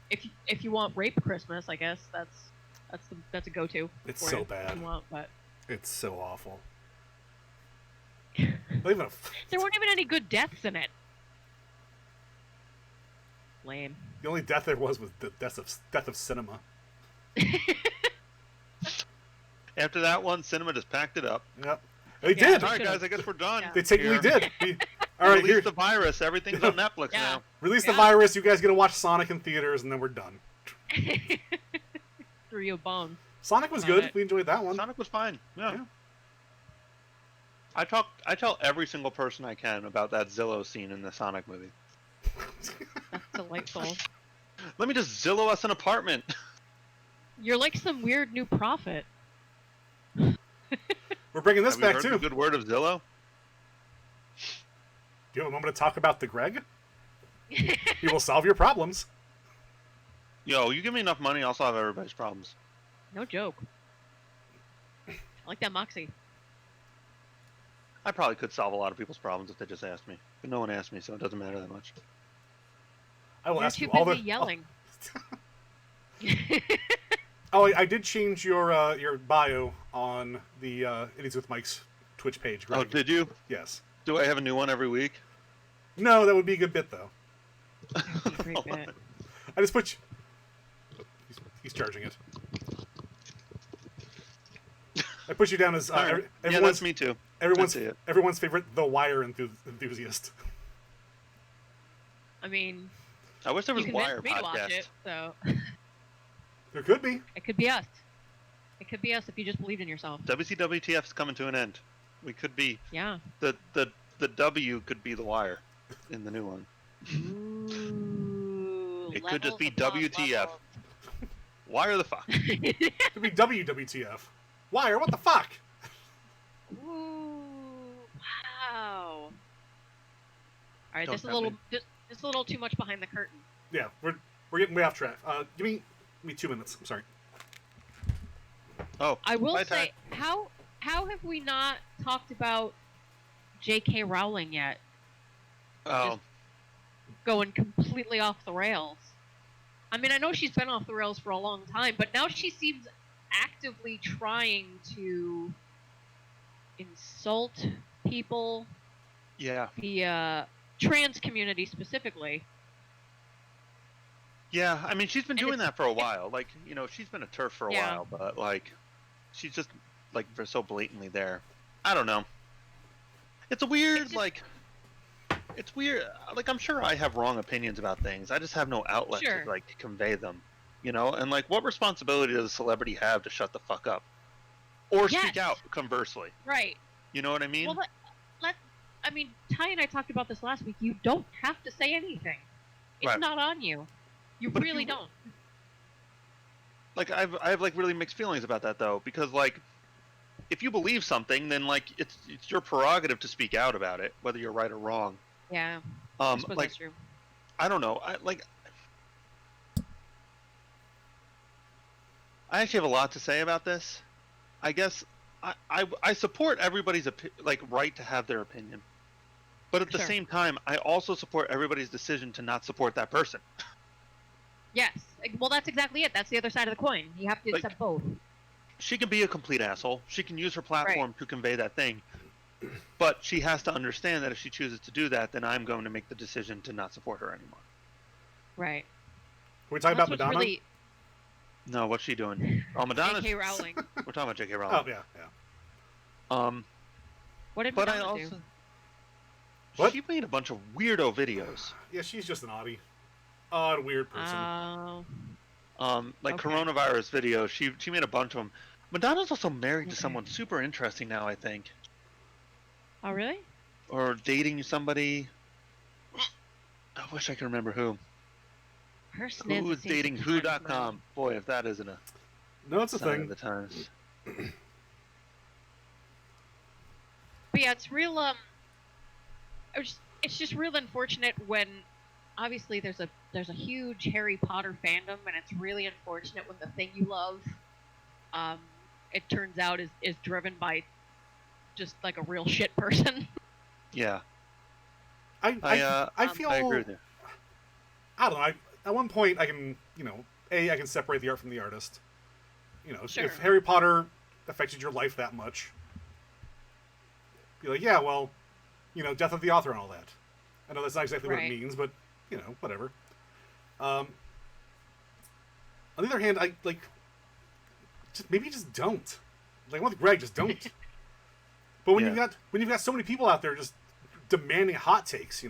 if you want Rape Christmas, I guess that's a go-to. It's for so it, if bad. You want, but It's so awful. Not even a there weren't even any good deaths in it. Lame. the only death there was the death of cinema. After that one, cinema just packed it up. Yep. They Yeah, did. All right, should've. guys, I guess we're done. Yeah. They technically Here. did. All right, Release here. the virus. Everything's on Netflix Yeah. now. Release the Yeah. virus. You guys gonna watch Sonic in theaters, and then we're done. Threw you a bone. Sonic was Love good. it. We enjoyed that one. Sonic was fine. Yeah. Yeah. I tell every single person I can about that Zillow scene in the Sonic movie. That's delightful. Let me just Zillow us an apartment. You're like some weird new prophet. We're bringing this Have you back heard too. the good word of Zillow? Do you have a moment to talk about the Greg? He will solve your problems. Yo, you give me enough money, I'll solve everybody's problems. No joke. I like that moxie. I probably could solve a lot of people's problems if they just asked me. But no one asked me, so it doesn't matter that much. I will You're ask too you all busy the. yelling. Oh, I did change your bio on the Idiots with Mike's Twitch page. Greg. Oh, did you? Yes. Do I have a new one every week? No, that would be a good bit though. That would be a great bit. I just put. He's charging it. I put you down as All right. Yeah, everyone's that's me too. everyone's I see it. everyone's favorite The Wire enthusiast. I mean, I wish there was you Wire convinced me to watch podcast. it, so There could be. it could be us. It could be us if you just believed in yourself. WCWTF's coming to an end. We could be Yeah. the W could be the Wire in the new one. Ooh, It could just levels be upon WTF. levels. Wire the fuck. It could be WWTF. Wire? What the fuck? Ooh, wow. All right, Don't this is a tempt little me. this is a little too much behind the curtain. Yeah, we're getting way off track. Give me 2 minutes. I'm sorry. Oh, I will bye, say, Ty. how have we not talked about J.K. Rowling yet? Oh, Going completely off the rails. I mean, I know she's been off the rails for a long time, but now she seems actively trying to insult people, yeah. the trans community specifically. Yeah, I mean, she's been And doing it's- that for a while. Like, you know, she's been a TERF for a Yeah. while, but, like, she's just, like, so blatantly there. I don't know. It's a weird, It's just- like, it's weird. Like, I'm sure I have wrong opinions about things. I just have no outlet Sure. to, like, convey them. You know? And, like, what responsibility does a celebrity have to shut the fuck up? Or speak Yes. out, conversely. Right. You know what I mean? Well, I mean, Ty and I talked about this last week. You don't have to say anything. It's Right. not on you. You But if really you- don't. Like, I have, like, really mixed feelings about that, though. Because, like, if you believe something, then, like, it's your prerogative to speak out about it, whether you're right or wrong. Yeah. I suppose Like, that's true. I don't know. I actually have a lot to say about this. I guess I support everybody's right to have their opinion, but at the Sure. same time, I also support everybody's decision to not support that person. Yes. Well, that's exactly it. That's the other side of the coin. You have to Like- accept both. She can be a complete asshole. She can use her platform to convey that thing, but she has to understand that if she chooses to do that, then I'm going to make the decision to not support her anymore. Right. Can we talk That's about what's Madonna? really No, what's she doing? Oh, Madonna's. J.K. Rowling. We're talking about J.K. Oh Rowling. yeah. What did But I Madonna also. do? What? She made a bunch of weirdo videos. Yeah, she's just an odd, weird person. Like Okay. coronavirus videos. She made a bunch of them. Madonna's also married to someone super interesting now, I think, Oh, really? or dating somebody. I wish I could remember who. Her sniz Who's seems to dating be who.com? Boy, if that isn't a No, it's a sign of thing. the times. But yeah, it's real. It's just real unfortunate when, obviously, there's a huge Harry Potter fandom, and it's really unfortunate when the thing you love, it turns out is driven by just like a real shit person. Yeah, I feel. I agree with you. I don't know. At one point, I can, I can separate the art from the artist. Sure. If Harry Potter affected your life that much, be like, yeah, well, death of the author and all that. I know that's not exactly what it Right. means, but whatever. On the other hand, I maybe just don't. Like, I'm with Greg, just don't. But when Yeah. you've got so many people out there just demanding hot takes,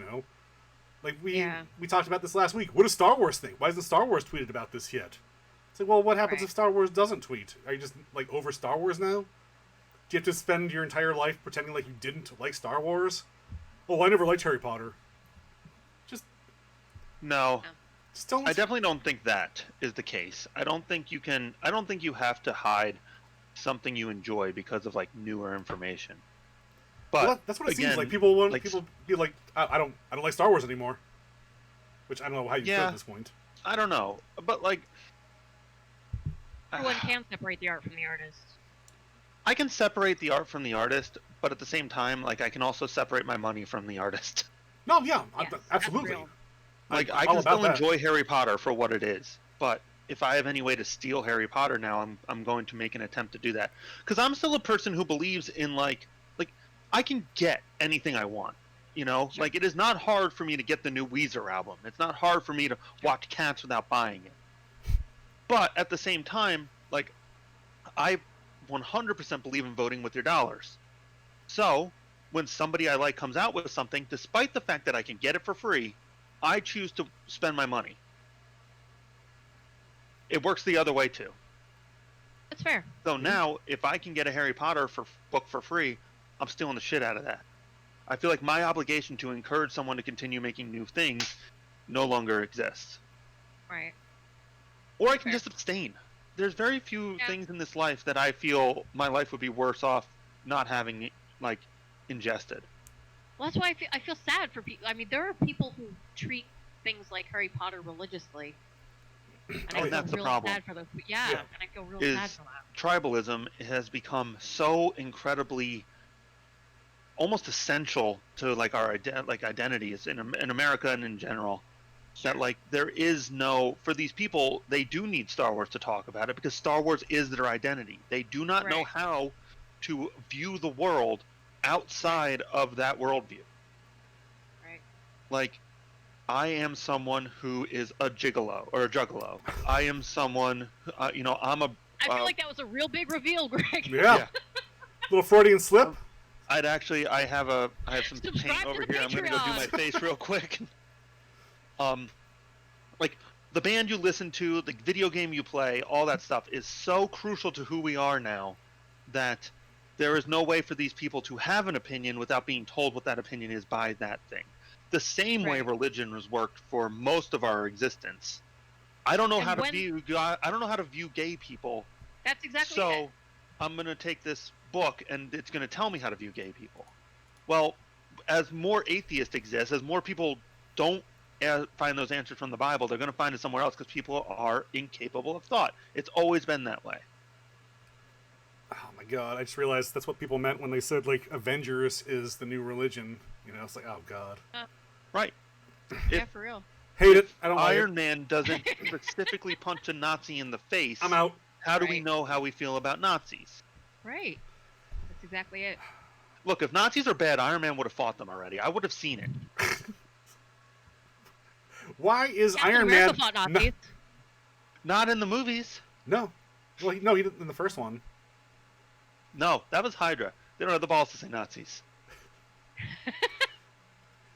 like we talked about this last week. What does Star Wars think? Why hasn't Star Wars tweeted about this yet? It's like, well, what happens Right. if Star Wars doesn't tweet? Are you just like over Star Wars now? Do you have to spend your entire life pretending like you didn't like Star Wars? Oh, I never liked Harry Potter. No, Just don't. I definitely don't think that is the case. I don't think you have to hide something you enjoy because of like newer information. But Well, that's what it again, seems like. People like- be like, I don't like Star Wars anymore. Which I don't know how you feel Yeah. at this point. I don't know, but like, Everyone can separate the art from the artist. I can separate the art from the artist, but at the same time, like I can also separate my money from the artist. No, yeah, Yes, that's absolutely. real. Like I'm I all can about still that. enjoy Harry Potter for what it is, but if I have any way to steal Harry Potter now, I'm going to make an attempt to do that because I'm still a person who believes in like I can get anything I want. Sure. Like it is not hard for me to get the new Weezer album. It's not hard for me to watch Cats without buying it. But at the same time, like I 100% believe in voting with your dollars. So when somebody I like comes out with something, despite the fact that I can get it for free, I choose to spend my money. It works the other way too. That's fair. So now, if I can get a Harry Potter book for free, I'm stealing the shit out of that. I feel like my obligation to encourage someone to continue making new things no longer exists. Right. Or I can Fair. just abstain. There's very few Yeah. things in this life that I feel my life would be worse off not having like ingested. Well, that's why I feel sad for people. I mean, there are people who treat things like Harry Potter religiously, and I And feel that's the real problem. sad for those. Yeah, Yeah. and I feel real Is sad for that. tribalism has become so incredibly almost essential to like our identities in America and in general that like there is no for these people they do need Star Wars to talk about it because Star Wars is their identity. They do not know Right. how to view the world outside of that worldview. Right. Like I am someone who is a gigolo or a juggalo. I am someone, I'm a. I feel like that was a real big reveal, Greg. Yeah. Little Freudian slip. I have some Subscribe paint to over the here. I'm gonna go do my Patreon. face real quick. Like the band you listen to, the video game you play, all that stuff is so crucial to who we are now that there is no way for these people to have an opinion without being told what that opinion is by that thing. The same way Right. religion has worked for most of our existence. I don't know And how to when- view gay people. That's exactly So it. I'm going to take this book and it's going to tell me how to view gay people. Well, as more atheists exist, as more people don't find those answers from the Bible, they're going to find it somewhere else because people are incapable of thought. It's always been that way. Oh my god! I just realized that's what people meant when they said like Avengers is the new religion. You know, it's like, oh god, Right. Yeah, If for real. hate it. I don't like Iron it. Man doesn't specifically punch a Nazi in the face, I'm out. how do we Right. know how we feel about Nazis? Right. That's exactly it. Look, if Nazis are bad, Iron Man would have fought them already. I would have seen it. Why is Captain Iron America Man? fought No, Nazis. Not in the movies. no. Well, no, he didn't in the first one. No, that was Hydra. They don't have the balls to say Nazis.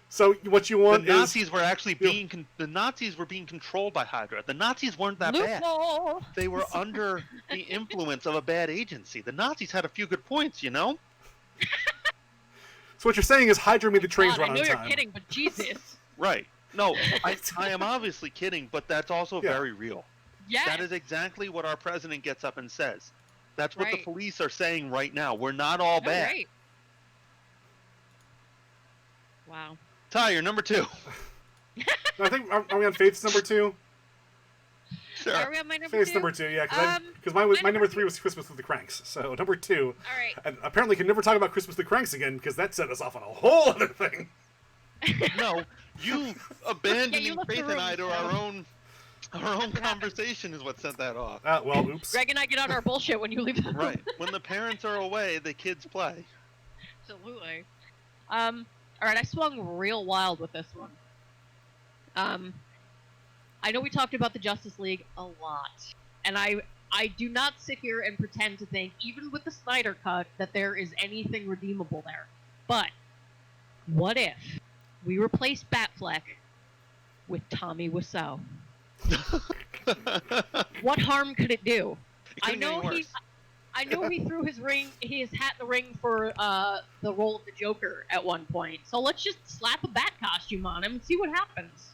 So what you The want is Nazis were actually the Nazis were being controlled by Hydra. The Nazis weren't that bad. Loophole. They were under the influence of a bad agency. The Nazis had a few good points, you know? so what you're saying is Hydra made the trains God, run I know on you're time. kidding, but Jesus. Right. No, I am obviously kidding, but that's also Yeah. very real. Yes. That is exactly what our president gets up and says. That's what the Right. police are saying right now. We're not all Oh, bad. right. Wow. Ty, you're number 2. I think are we on Faith's number 2? Sure. Are we on my number Faith's 2? number 2, yeah, because my my number number 3 was Christmas with the Cranks. So number 2, All right. and apparently can never talk about Christmas with the Cranks again because that set us off on a whole other thing. No, you abandoning left the Faith and room, I to so- our own That's what conversation is what set that off. Well, oops. Greg and I get on our bullshit when you leave the room. Right. When the parents are away, the kids play. Absolutely. All right, I swung real wild with this one. I know we talked about the Justice League a lot, and I do not sit here and pretend to think, even with the Snyder Cut, that there is anything redeemable there. But what if we replace Batfleck with Tommy Wiseau? What harm could it do? It couldn't get any worse. I know he threw his hat in the ring for the role of the Joker at one point. So let's just slap a bat costume on him and see what happens.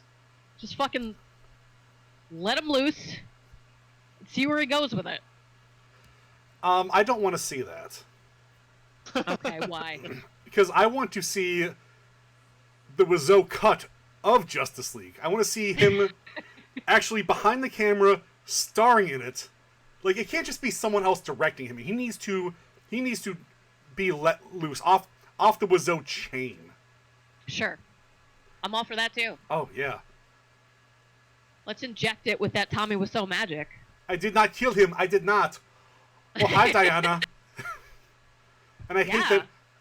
Just fucking let him loose. And see where he goes with it. I don't want to see that Okay, why? because I want to see the Wiseau cut of Justice League. I want to see him actually behind the camera, starring in it. Like it can't just be someone else directing him. He needs to be let loose off the Wiseau chain. Sure. I'm all for that too. Oh yeah. Let's inject it with that Tommy Wiseau magic. I did not kill him. I did not. Well, hi Diana. And I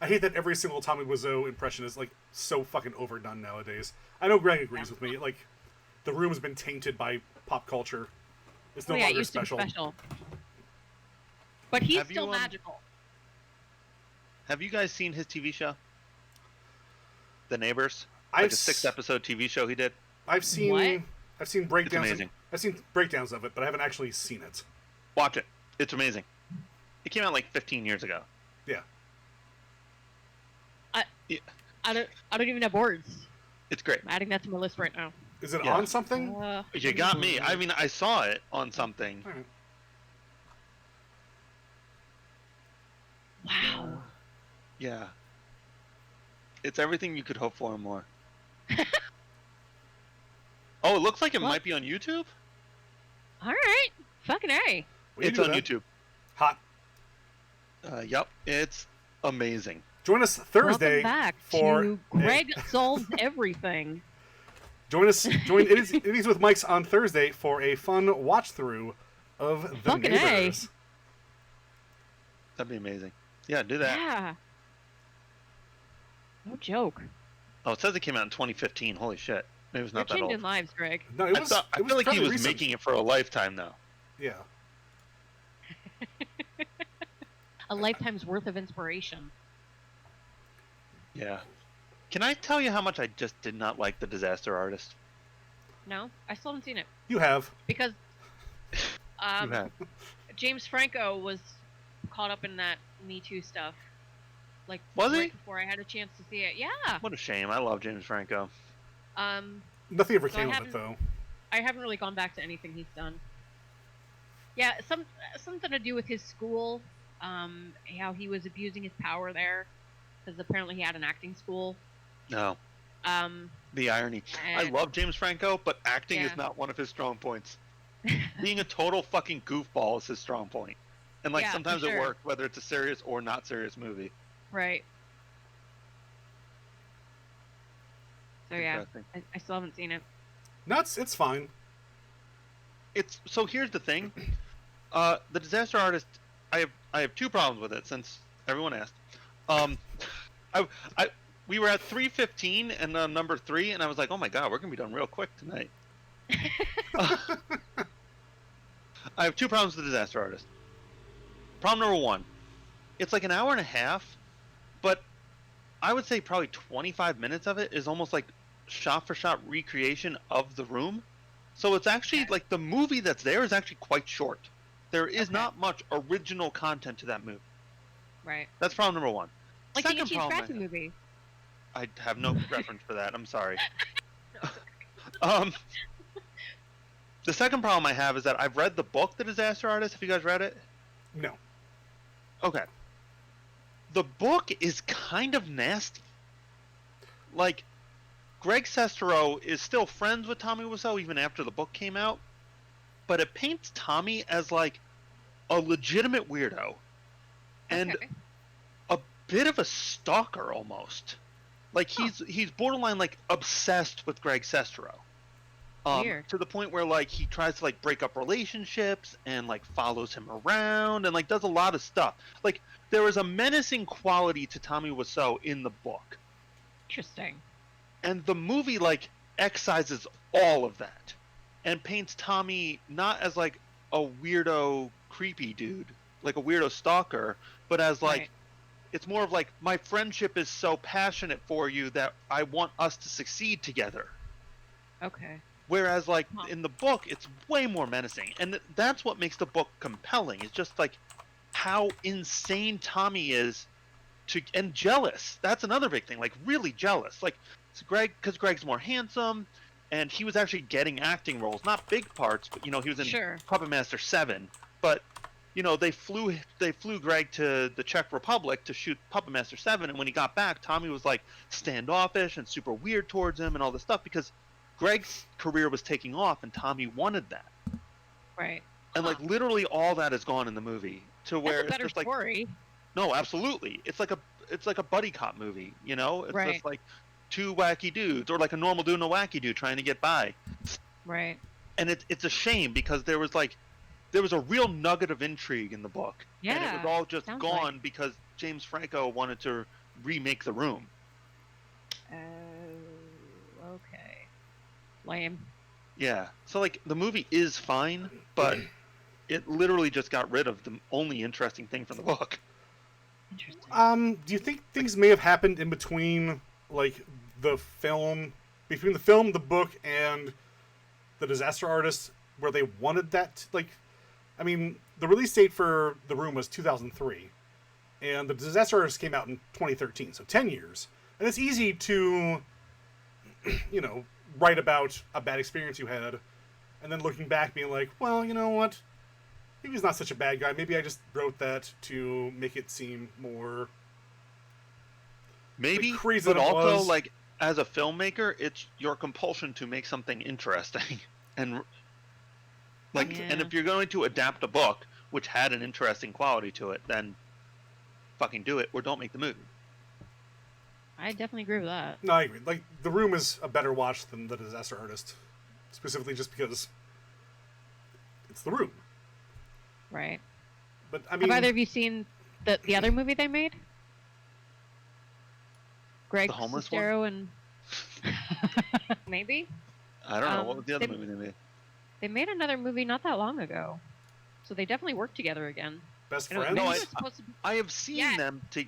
hate that every single Tommy Wiseau impression is like so fucking overdone nowadays. I know Greg agrees with me. Like the room has been tainted by pop culture. It's no It longer used special. to be special. But he's Have you, still um, magical. Have you guys seen his TV show? The Neighbors? I've Like a 6-episode TV show he did? I've seen What? breakdowns. amazing. I've seen breakdowns of it, but I haven't actually seen it. Watch it. It's amazing. It came out like 15 years ago. Yeah. I don't even have words. It's great. I'm adding that to my list right now. Is it Yeah. on something? You got me. I mean, I saw it on something. All right. Wow. Yeah. It's everything you could hope for and more. Oh, it looks like it might be on YouTube. All right, fucking A. It's on YouTube. Hot. Yep, it's amazing. Join us Thursday Welcome back for to Greg Solves Everything. Join Idiots with Mics on Thursday for a fun watch through of The Fucking Neighbors. That'd be amazing. Yeah, do that. Yeah. No joke. Oh, it says it came out in 2015. Holy shit. Maybe it's You're not that old. changing lives, Greg. No, it was. I feel like he fairly was recent. making it for a lifetime now. Yeah. A lifetime's worth of inspiration. Yeah. Can I tell you how much I just did not like The Disaster Artist? No, I still haven't seen it You have. because You have. James Franco was caught up in that Me Too stuff. Like Was right he? before I had a chance to see it. Yeah. What a shame. I love James Franco. Nothing ever So came I of it, though. I haven't really gone back to anything he's done. Yeah, something to do with his school, how he was abusing his power there, because apparently he had an acting school. No. Um, The irony. I and- love James Franco, but acting is Yeah. not one of his strong points. Being a total fucking goofball is his strong point. And like Yeah, for sometimes sure. it works, whether it's a serious or not serious movie. right. So yeah, Interesting. I still haven't seen it. No, it's fine. It's so here's the thing. The Disaster Artist, I have two problems with it since everyone asked. We were at 3:15 and number 3, and I was like, oh my god, we're gonna be done real quick tonight. I have two problems with The Disaster Artist. Problem number 1, it's like an hour and a half, but I would say probably 25 minutes of it is almost like shot-for-shot recreation of The Room. So it's actually like the movie that's there is actually quite short. There is Okay. not much original content to that movie. Right. That's problem number 1. Like the Second Itchy problem I Scratchy have- movie. I have no reference for that. I'm sorry. No. The second problem I have is that I've read the book, The Disaster Artist. Have you guys read it? No. Okay. The book is kind of nasty. Like, Greg Sestero is still friends with Tommy Wiseau even after the book came out, but it paints Tommy as like a legitimate weirdo and Okay. a bit of a stalker almost. Like he's borderline like obsessed with Greg Sestero. Weird. To the point where like he tries to like break up relationships and like follows him around and like does a lot of stuff. Like there is a menacing quality to Tommy Wiseau in the book. Interesting. And the movie like excises all of that and paints Tommy not as like a weirdo creepy dude, like a weirdo stalker, but as like Right. it's more of like my friendship is so passionate for you that I want us to succeed together. Okay. Whereas like Huh. in the book it's way more menacing, and that's what makes the book compelling. It's just like how insane Tommy is and jealous. That's another big thing, like really jealous. Like it's because Greg's more handsome, and he was actually getting acting roles, not big parts, but he was in Sure. Puppet Master 7. But they flew Greg to the Czech Republic to shoot Puppet Master 7, and when he got back, Tommy was like standoffish and super weird towards him and all this stuff because Greg's career was taking off and Tommy wanted that. Right. And like literally all that is gone in the movie to where That's a it's better just like story. no, absolutely. It's like a buddy cop movie, It's Right. just like two wacky dudes or like a normal dude and a wacky dude trying to get by. Right. And it's a shame because there was a real nugget of intrigue in the book. And it Yeah, was all just sounds gone like. because James Franco wanted to remake The Room. Okay. Lame. Yeah. So like the movie is fine, but it literally just got rid of the only interesting thing from the book. Interesting. Do you think things may have happened in between, like, between the film, the book, and The Disaster Artist, where they wanted that, I mean, the release date for The Room was 2003, and The Disaster Artist came out in 2013, so 10 years. And it's easy to, write about a bad experience you had, and then looking back being like, well, you know what? Maybe he's not such a bad guy. Maybe I just wrote that to make it seem more Maybe, crazy but that it also was. like as a filmmaker, it's your compulsion to make something interesting, and like, Yeah. and if you're going to adapt a book which had an interesting quality to it, then fucking do it, or don't make the movie. I definitely agree with that. No, I agree. Like, The Room is a better watch than The Disaster Artist. Specifically just because it's The Room. Right. But, I mean... Have either of you seen the other movie they made? Greg The homeless Sestero and... Maybe? I don't know, what was the other they- movie they made? They made another movie not that long ago. So they definitely worked together again. Best And it was- Friends? maybe No, it was supposed to be... I have seen Yeah. them to.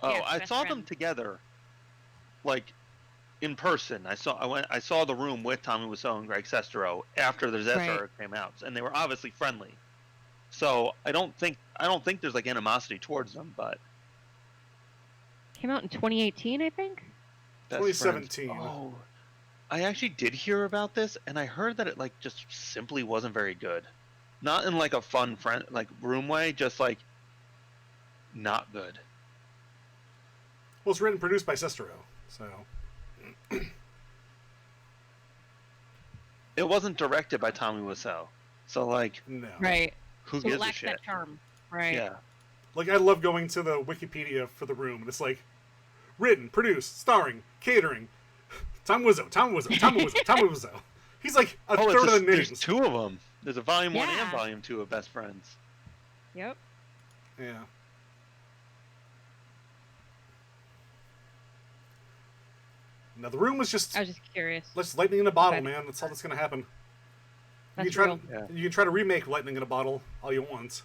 Oh, Yeah, I Best saw them Friends. together, like in person. I saw The Room with Tommy Wiseau and Greg Sestero after the Disaster Right. Artist came out, and they were obviously friendly. So I don't think there's like animosity towards them, but Came out in 2018, I think? Best 2017. Friends. Oh, I actually did hear about this, and I heard that it like just simply wasn't very good. Not in like a fun friend like room way, just like not good. Well, it's written and produced by Sestero, so... It wasn't directed by Tommy Wiseau, so like No. Right. who So it gives a lacks shit? that charm. Right. Yeah. Like, I love going to the Wikipedia for The Room, and it's like, written, produced, starring, catering, Tom Wiseau. He's like a third of the there's names. two of them. There's a volume 1 Yeah. and volume 2 of Best Friends. Yep. Yeah. Now, The Room was just... I was just curious. Let's lightning in a bottle, Okay. man. That's all that's gonna happen. That's you can try real. to you can try to remake Lightning in a Bottle all you want.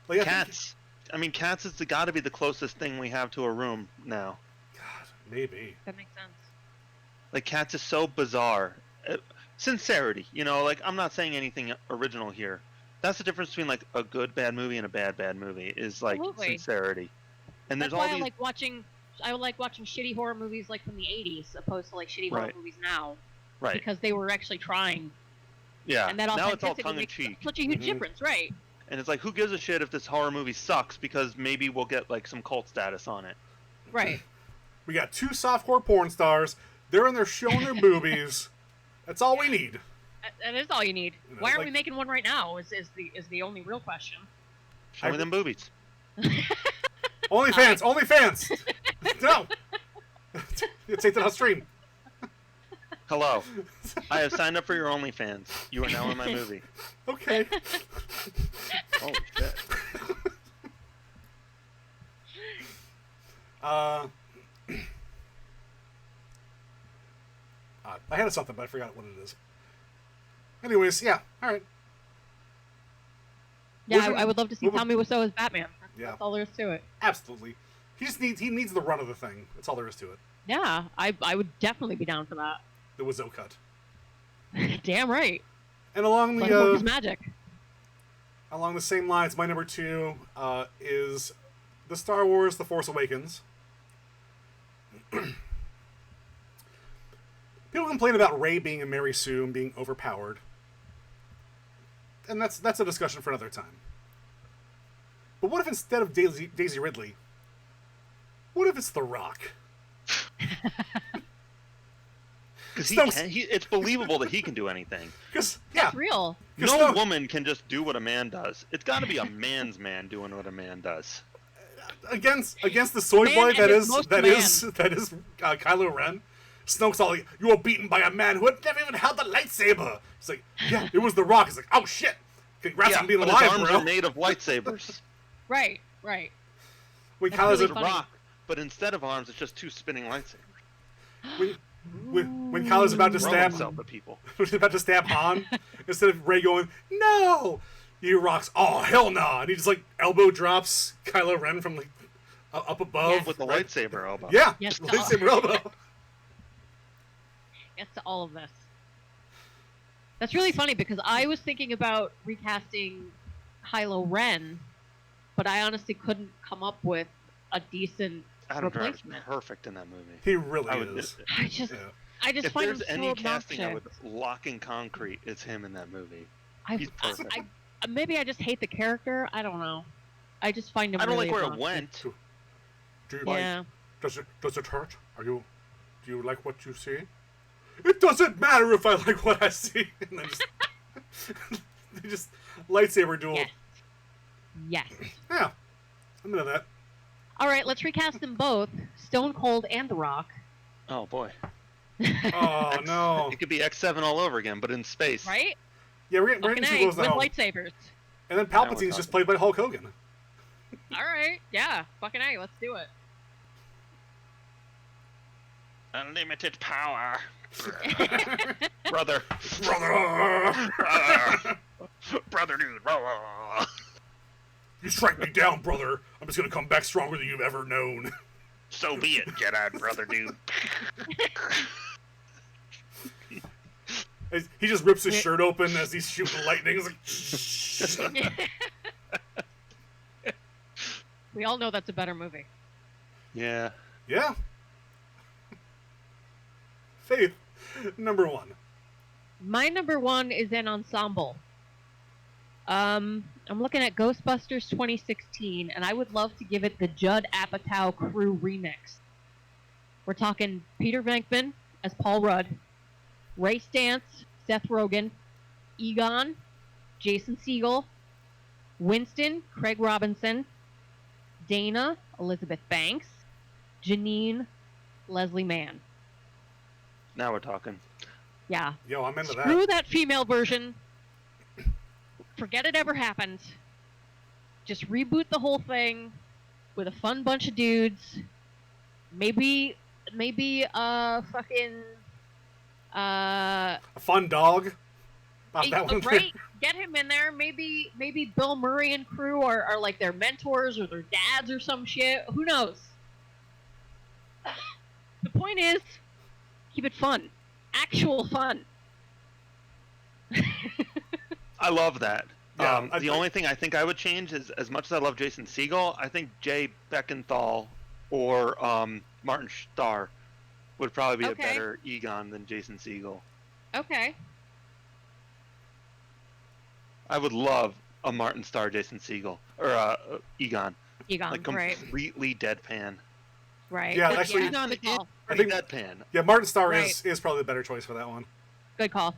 Like, I think- Cats. I mean, Cats is got to be the closest thing we have to a room now. God, maybe. That makes sense. Like, Cats is so bizarre. Sincerity, like, I'm not saying anything original here. That's the difference between, like, a good bad movie and a bad movie, is, like, Absolutely. sincerity. And That's there's why all these... I like watching shitty horror movies like from the 80s opposed to like shitty horror Right. movies now. Right. Because they were actually trying. Yeah. And that Now it's all authenticity makes tongue-in-cheek. such a huge Mhm. difference, right? And it's like, who gives a shit if this horror movie sucks, because maybe we'll get, like, some cult status on it. Right. We got two softcore porn stars. They're in there showing their boobies. That's all we need. That is all you need. You know, Why aren't like- we making one right now? Is the only real question. Show me them boobies. OnlyFans. No. You take that off stream. Hello. I have signed up for your OnlyFans. You are now in my movie. Okay. Oh, shit. I had something, but I forgot what it is. Anyways, yeah. All right. Yeah, Was it- I would love to see what would- Tommy Wiseau as Batman. Yeah. That's all there is to it. Absolutely. He needs the run of the thing. That's all there is to it. Yeah, I would definitely be down for that. The Wiseau cut. Damn right. And along Let him work his the magic. along the same lines, my number 2 is the Star Wars: The Force Awakens. People complain about Rey being a Mary Sue and being overpowered, and that's a discussion for another time. But what if instead of Daisy Ridley, what if it's The Rock? Because Snoke's- it's believable that he can do anything. Because yeah, That's real. Because No Snoke- woman can just do what a man does. It's got to be a man's man doing what a man does. against the soy Man boy and that his is most that man. is that is Kylo Ren. Snoke's all like, "You were beaten by a man who had never even held a lightsaber." It's like, yeah, it was The Rock. It's like, oh shit, congrats on being but alive, his arms bro. are made of lightsabers. Right. When That's Kylo's really It's a funny. rock, but instead of arms, it's just two spinning lightsabers. when Kylo's about to Throw stab himself at people. when he's about to stab Han, instead of Rey going, "No," he rocks, "Oh hell no," and he just like elbow drops Kylo Ren from like up above Yes. With the right- lightsaber elbow. Yeah, Yes, lightsaber elbow. Yes to all of this. That's really funny because I was thinking about recasting Kylo Ren, but I honestly couldn't come up with a decent Adam Driver's replacement. perfect in that movie. He really I would- is. I just Yeah. If find there's him so any casting I obnoxious. would lock in concrete, it's him in that movie. He's perfect. Maybe I just hate the character. I don't know. I just find him. I don't really like where it obnoxious. went. Do you Yeah. does it hurt? Do you like what you see? It doesn't matter if I like what I see. And then they just lightsaber duel. Yes. Yes. Yeah, I'm into that. All right, let's recast them both, Stone Cold and The Rock. Oh boy. Oh no. It could be X7 all over again, but in space. Right? Yeah, we're Fucking getting too A, close to with home. lightsabers. And then Now we're Palpatine's just talking. played by Hulk Hogan. All right, yeah, fucking A, let's do it. Unlimited power. Brother. Brother! Brother dude. You strike me down, brother. I'm just gonna come back stronger than you've ever known. So be it, Jedi brother dude. He just rips his shirt open as he's shooting lightning. He's like, We all know that's a better movie. Yeah. yeah. Faith, number 1. My number 1 is an ensemble. I'm looking at Ghostbusters 2016, and I would love to give it the Judd Apatow crew remix. We're talking Peter Venkman as Paul Rudd, Ray Stantz, Seth Rogen, Egon, Jason Segel, Winston, Craig Robinson, Dana, Elizabeth Banks, Janine, Leslie Mann. Now we're talking. Yeah. Yo, I'm into Screw that. that female version. Forget it ever happened. Just reboot the whole thing with a fun bunch of dudes. Maybe fucking A fun dog. About that one. right? Get him in there. Maybe Bill Murray and crew are like their mentors or their dads or some shit. Who knows? The point is, keep it fun. Actual fun. I love that. Yeah, The only thing I think I would change is, as much as I love Jason Segel, I think Jay Beckenthal or Martin Starr would probably be Okay. a better Egon than Jason Segel. Okay. I would love a Martin Starr Jason Segel or Egon, Egon, like right. completely deadpan. Right. Yeah, Good- actually- Egon, good call. I think- deadpan. Yeah, Martin Starr Right. is probably the better choice for that one. Good call.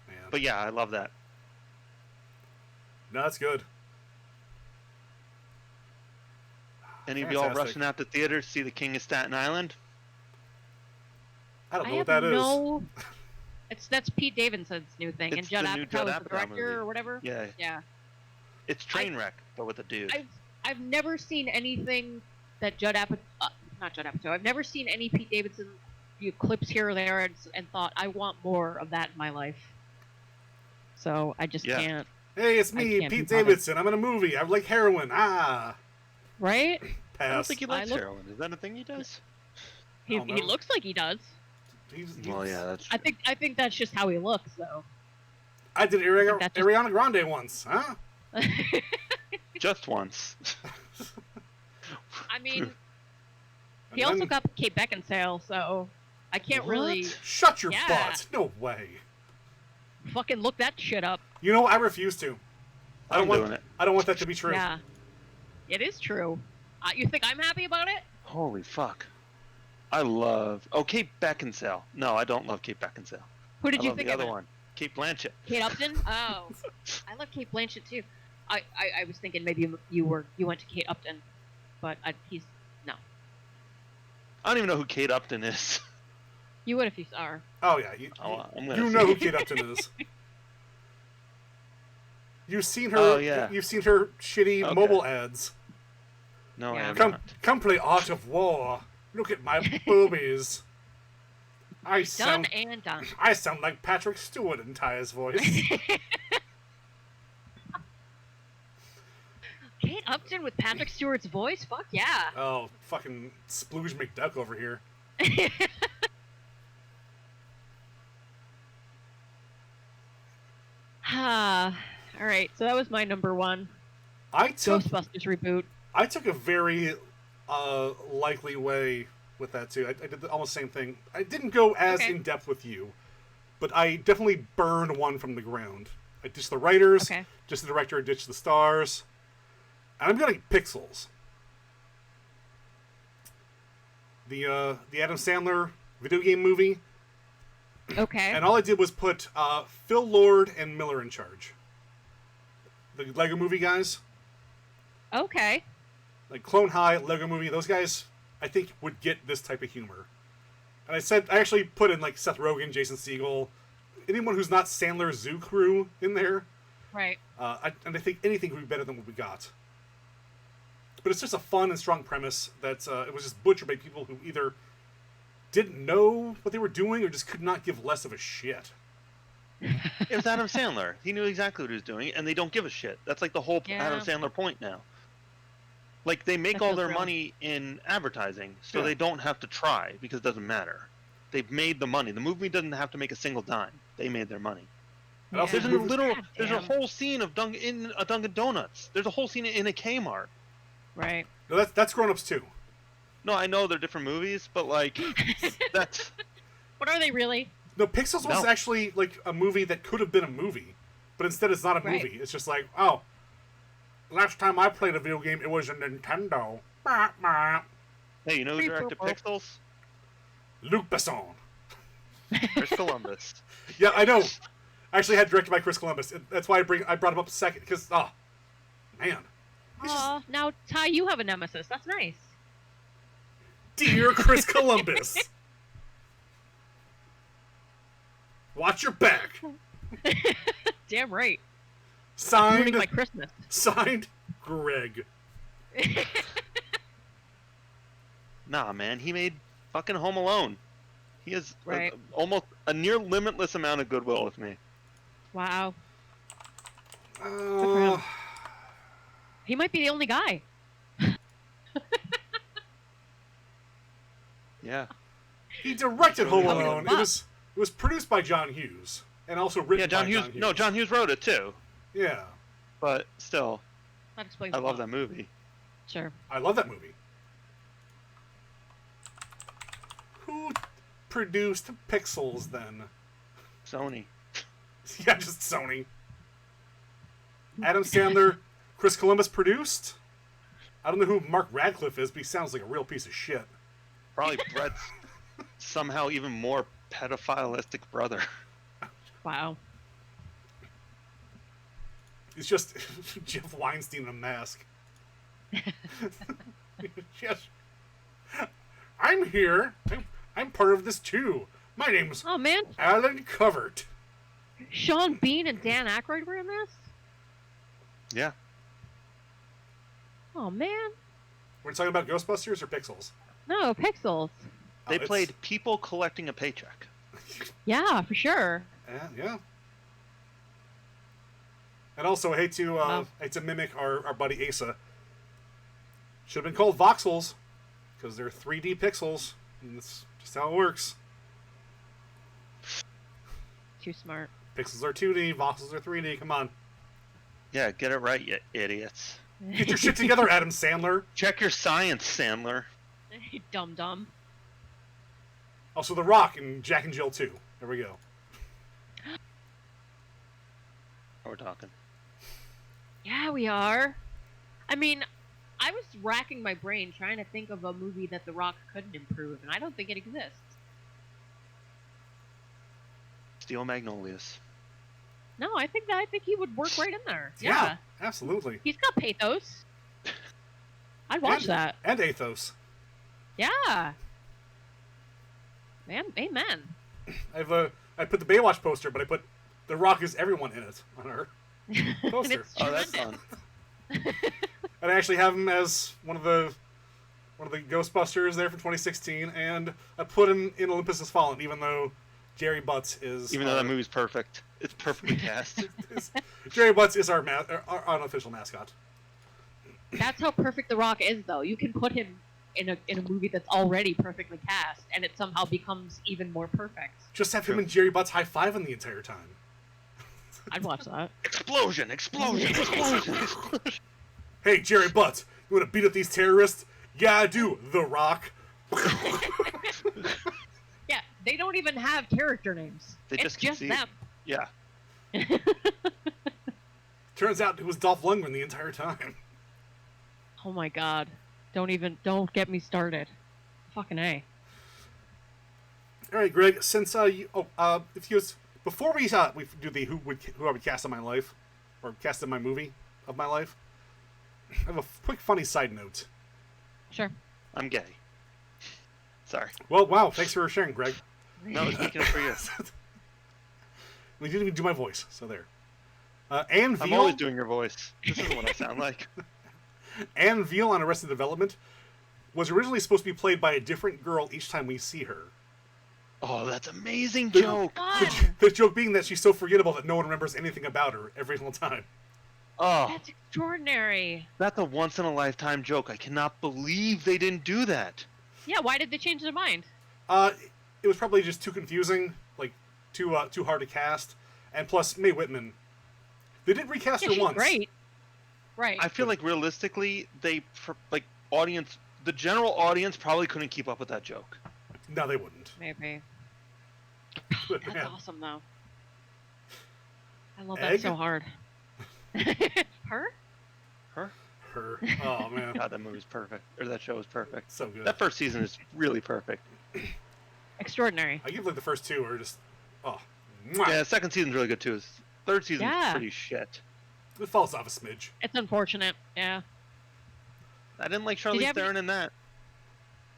Man. But yeah, I love that. No, that's good. Any of y'all Fantastic. rushing out to theaters to see The King of Staten Island? I don't know I what have that is. no. That's Pete Davidson's new thing, and It's Judd the new Apatow Judd is the Apatow director movie. or whatever. Yeah, Yeah. it's Trainwreck, but with a dude. I've never seen anything that Judd Apatow, not Judd Apatow. I've never seen any Pete Davidson clips here or there, and thought I want more of that in my life. So I just Yeah. can't. Hey, it's I me, can't Pete be bothered. Davidson. I'm in a movie. I like heroin. Ah. Right? I don't Pass. think he I likes look- heroin. Is that a thing he does? He don't know. looks like he does. He's- Well, yeah, that's true. I think that's just how he looks, though. I did think that's just- Ariana Grande once. Huh? Just once. I mean, And he also then- got Kate Beckinsale, so I can't really Shut your Yeah. butt. No way. fucking look that shit up. You know, I refuse to. I don't I'm want, doing it. I don't want that to be true. Yeah, it is true. You think I'm happy about it? Holy fuck. I love... Oh, Kate Beckinsale. No, I don't love Kate Beckinsale. Who did I you love think the of other it? one. Kate Blanchett. Kate Upton? Oh, I love Kate Blanchett too. I was thinking maybe you went to Kate Upton, but he's no. I don't even know who Kate Upton is. You would if you saw her. Oh, yeah. I'm gonna You see. know who Kate Upton is. You've seen her. Oh, yeah. You've seen her shitty Okay. mobile ads. No, I Yeah. have Come, not. come play Art of War. Look at my boobies. I Done sound and done. like Patrick Stewart in Ty's voice. Kate Upton with Patrick Stewart's voice? Fuck yeah. Oh, fucking Splooge McDuck over here. All right, so that was my number one. I took Ghostbusters reboot. I took a very likely way with that too. I did almost the same thing. I didn't go as Okay. in depth with you, but I definitely burned one from the ground. I ditched the writers, Okay. just the director, I ditched the stars, and I'm gonna Pixels. the Adam Sandler video game movie. Okay. And all I did was put Phil Lord and Miller in charge. The Lego Movie guys. Okay. Like Clone High, Lego Movie, those guys, I think, would get this type of humor. And I actually put in, like, Seth Rogen, Jason Segel, anyone who's not Sandler's Zoo Crew in there. Right. And I think anything would be better than what we got. But it's just a fun and strong premise that it was just butchered by people who either didn't know what they were doing or just could not give less of a shit. It was Adam Sandler. He knew exactly what he was doing, and they don't give a shit. That's like the whole Adam Sandler point now. Like, they make all their money in advertising, so they don't have to try, because it doesn't matter. They've made the money. The movie doesn't have to make a single dime. They made their money. Yeah. There's a whole scene of in a Dunkin' Donuts. There's a whole scene in a Kmart. Right. No, that's Grown Ups too. No, I know they're different movies, but, like, that's... What are they really? No, Pixels was actually, like, a movie that could have been a movie. But instead it's not a movie. It's just like, oh, last time I played a video game, it was a Nintendo. Hey, you know who directed Pixels? Luc Besson. Chris Columbus. Yeah, I know. I actually had directed by Chris Columbus. That's why I brought him up a second, because, man. Now, Ty, you have a nemesis. That's nice. Dear Chris Columbus. Watch your back. Damn right. Signed my Christmas. Signed Greg. Nah, man, he made fucking Home Alone. He has almost a near limitless amount of goodwill with me. Wow. Good for him. He might be the only guy. Yeah. He directed Home Alone. It was produced by John Hughes and also written by John Hughes. No, John Hughes wrote it too. Yeah. But still, That explains I love that movie. Sure. I love that movie. Who produced Pixels then? Sony. Yeah, just Sony. Adam Sandler, Chris Columbus produced. I don't know who Mark Radcliffe is, but he sounds like a real piece of shit. Probably Brett's somehow even more pedophilistic brother. Wow. It's just Jeff Weinstein in a mask. Yes. I'm here. I'm part of this too. My name's Alan Covert. Sean Bean and Dan Aykroyd were in this? Yeah. Oh, man. We're talking about Ghostbusters or Pixels? No, Pixels. They played people collecting a paycheck. Yeah, for sure. Yeah. And also, I hate to mimic our buddy Asa. Should have been called voxels, because they're 3D pixels. And that's just how it works. Too smart. Pixels are 2D, voxels are 3D. Come on. Yeah, get it right, you idiots. Get your shit together, Adam Sandler. Check your science, Sandler. Dumb. Also, The Rock and Jack and Jill 2. There we go. We're talking. Yeah, we are. I mean, I was racking my brain trying to think of a movie that The Rock couldn't improve, and I don't think it exists. Steel Magnolias. No, I think he would work right in there. Yeah, absolutely. He's got pathos. I'd watch that. And Athos. Yeah. Man, amen. I put the Baywatch poster, but I put The Rock is everyone in it on our poster. Oh, that's fun. And I actually have him as one of the Ghostbusters there from 2016, and I put him in Olympus Has Fallen, even though Jerry Butts is... Even though that movie's perfect. It's perfectly cast. Jerry Butts is our unofficial mascot. That's how perfect The Rock is, though. You can put him in a movie that's already perfectly cast, and it somehow becomes even more perfect. Just have him and Jerry Butts high-fiving the entire time. I'd watch that. Explosion! Hey, Jerry Butts, you want to beat up these terrorists? Yeah, I do. The Rock. Yeah, they don't even have character names. It's just them. Yeah. Turns out it was Dolph Lundgren the entire time. Oh my god. Don't get me started. Fucking A. All right, Greg. Since if you before we do the who I would cast in my life, or cast in my movie of my life, I have a quick funny side note. Sure. I'm gay. Sorry. Well, wow. Thanks for sharing, Greg. No, speaking of for you. We didn't even do my voice, so there. Anne Veal. I'm always doing your voice. This isn't what I sound like. Anne Veal on Arrested Development was originally supposed to be played by a different girl each time we see her. Oh, that's amazing joke. The joke being that she's so forgettable that no one remembers anything about her every single time. Oh, That's extraordinary. that's a once in a lifetime joke. I cannot believe they didn't do that. Yeah, why did they change their mind? It was probably just too confusing, like too hard to cast, and plus Mae Whitman. They did recast Yeah, her she's once. great. Right. I feel like realistically, the general audience probably couldn't keep up with that joke. No, they wouldn't. Maybe. But, That's man, awesome, though. I love Egg? that so hard. Her? Her? her. Oh man, God, that movie's perfect. Or that show is perfect. so good. That first season is really perfect. Extraordinary. I give like the first two are just mwah. Yeah, second season's really good too. Third season's Yeah. pretty shit. It falls off a smidge. It's unfortunate. Yeah. I didn't like you Charlize have any- Theron in that.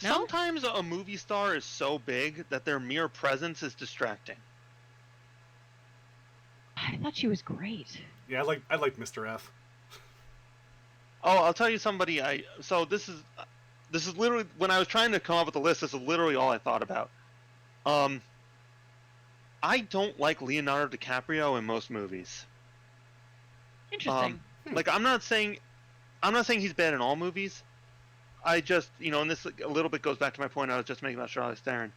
No? Sometimes a movie star is so big that their mere presence is distracting. I thought she was great. Yeah, I like Mr. F. Oh, I'll tell you somebody. So this is literally when I was trying to come up with a list. This is literally all I thought about. I don't like Leonardo DiCaprio in most movies. Interesting. Like I'm not saying he's bad in all movies. I just, and this a little bit goes back to my point I was just making about Charlize Theron.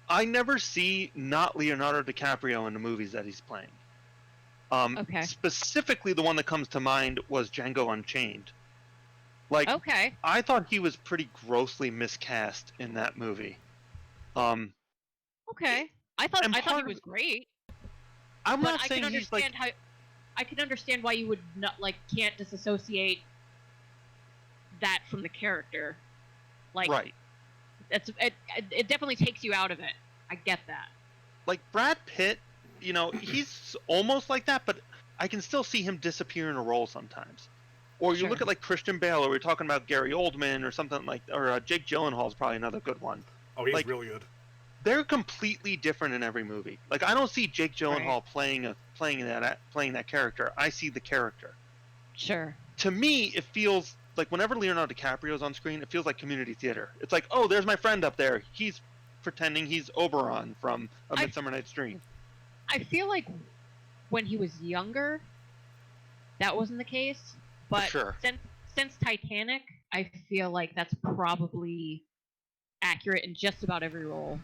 I never see not Leonardo DiCaprio in the movies that he's playing. Okay. Specifically, the one that comes to mind was Django Unchained. Like, Okay. I thought he was pretty grossly miscast in that movie. Okay. I thought and he part of was great. I'm But not I saying can he's like. understand how. I can understand why you would not can't disassociate that from the character. Like, Right. it definitely takes you out of it. I get that. Like Brad Pitt, he's almost like that, but I can still see him disappear in a role sometimes. Or you Sure. look at like Christian Bale, or we're talking about Gary Oldman, or something like, or Jake Gyllenhaal is probably another good one. Oh, he's Like- really good. They're completely different in every movie. Like I don't see Jake Gyllenhaal playing that character. I see the character. Sure. To me, it feels like whenever Leonardo DiCaprio's on screen, it feels like community theater. It's like, oh, there's my friend up there. He's pretending he's Oberon from A Midsummer Night's Dream. I feel like when he was younger, that wasn't the case. But sure. since Titanic, I feel like that's probably accurate in just about every role.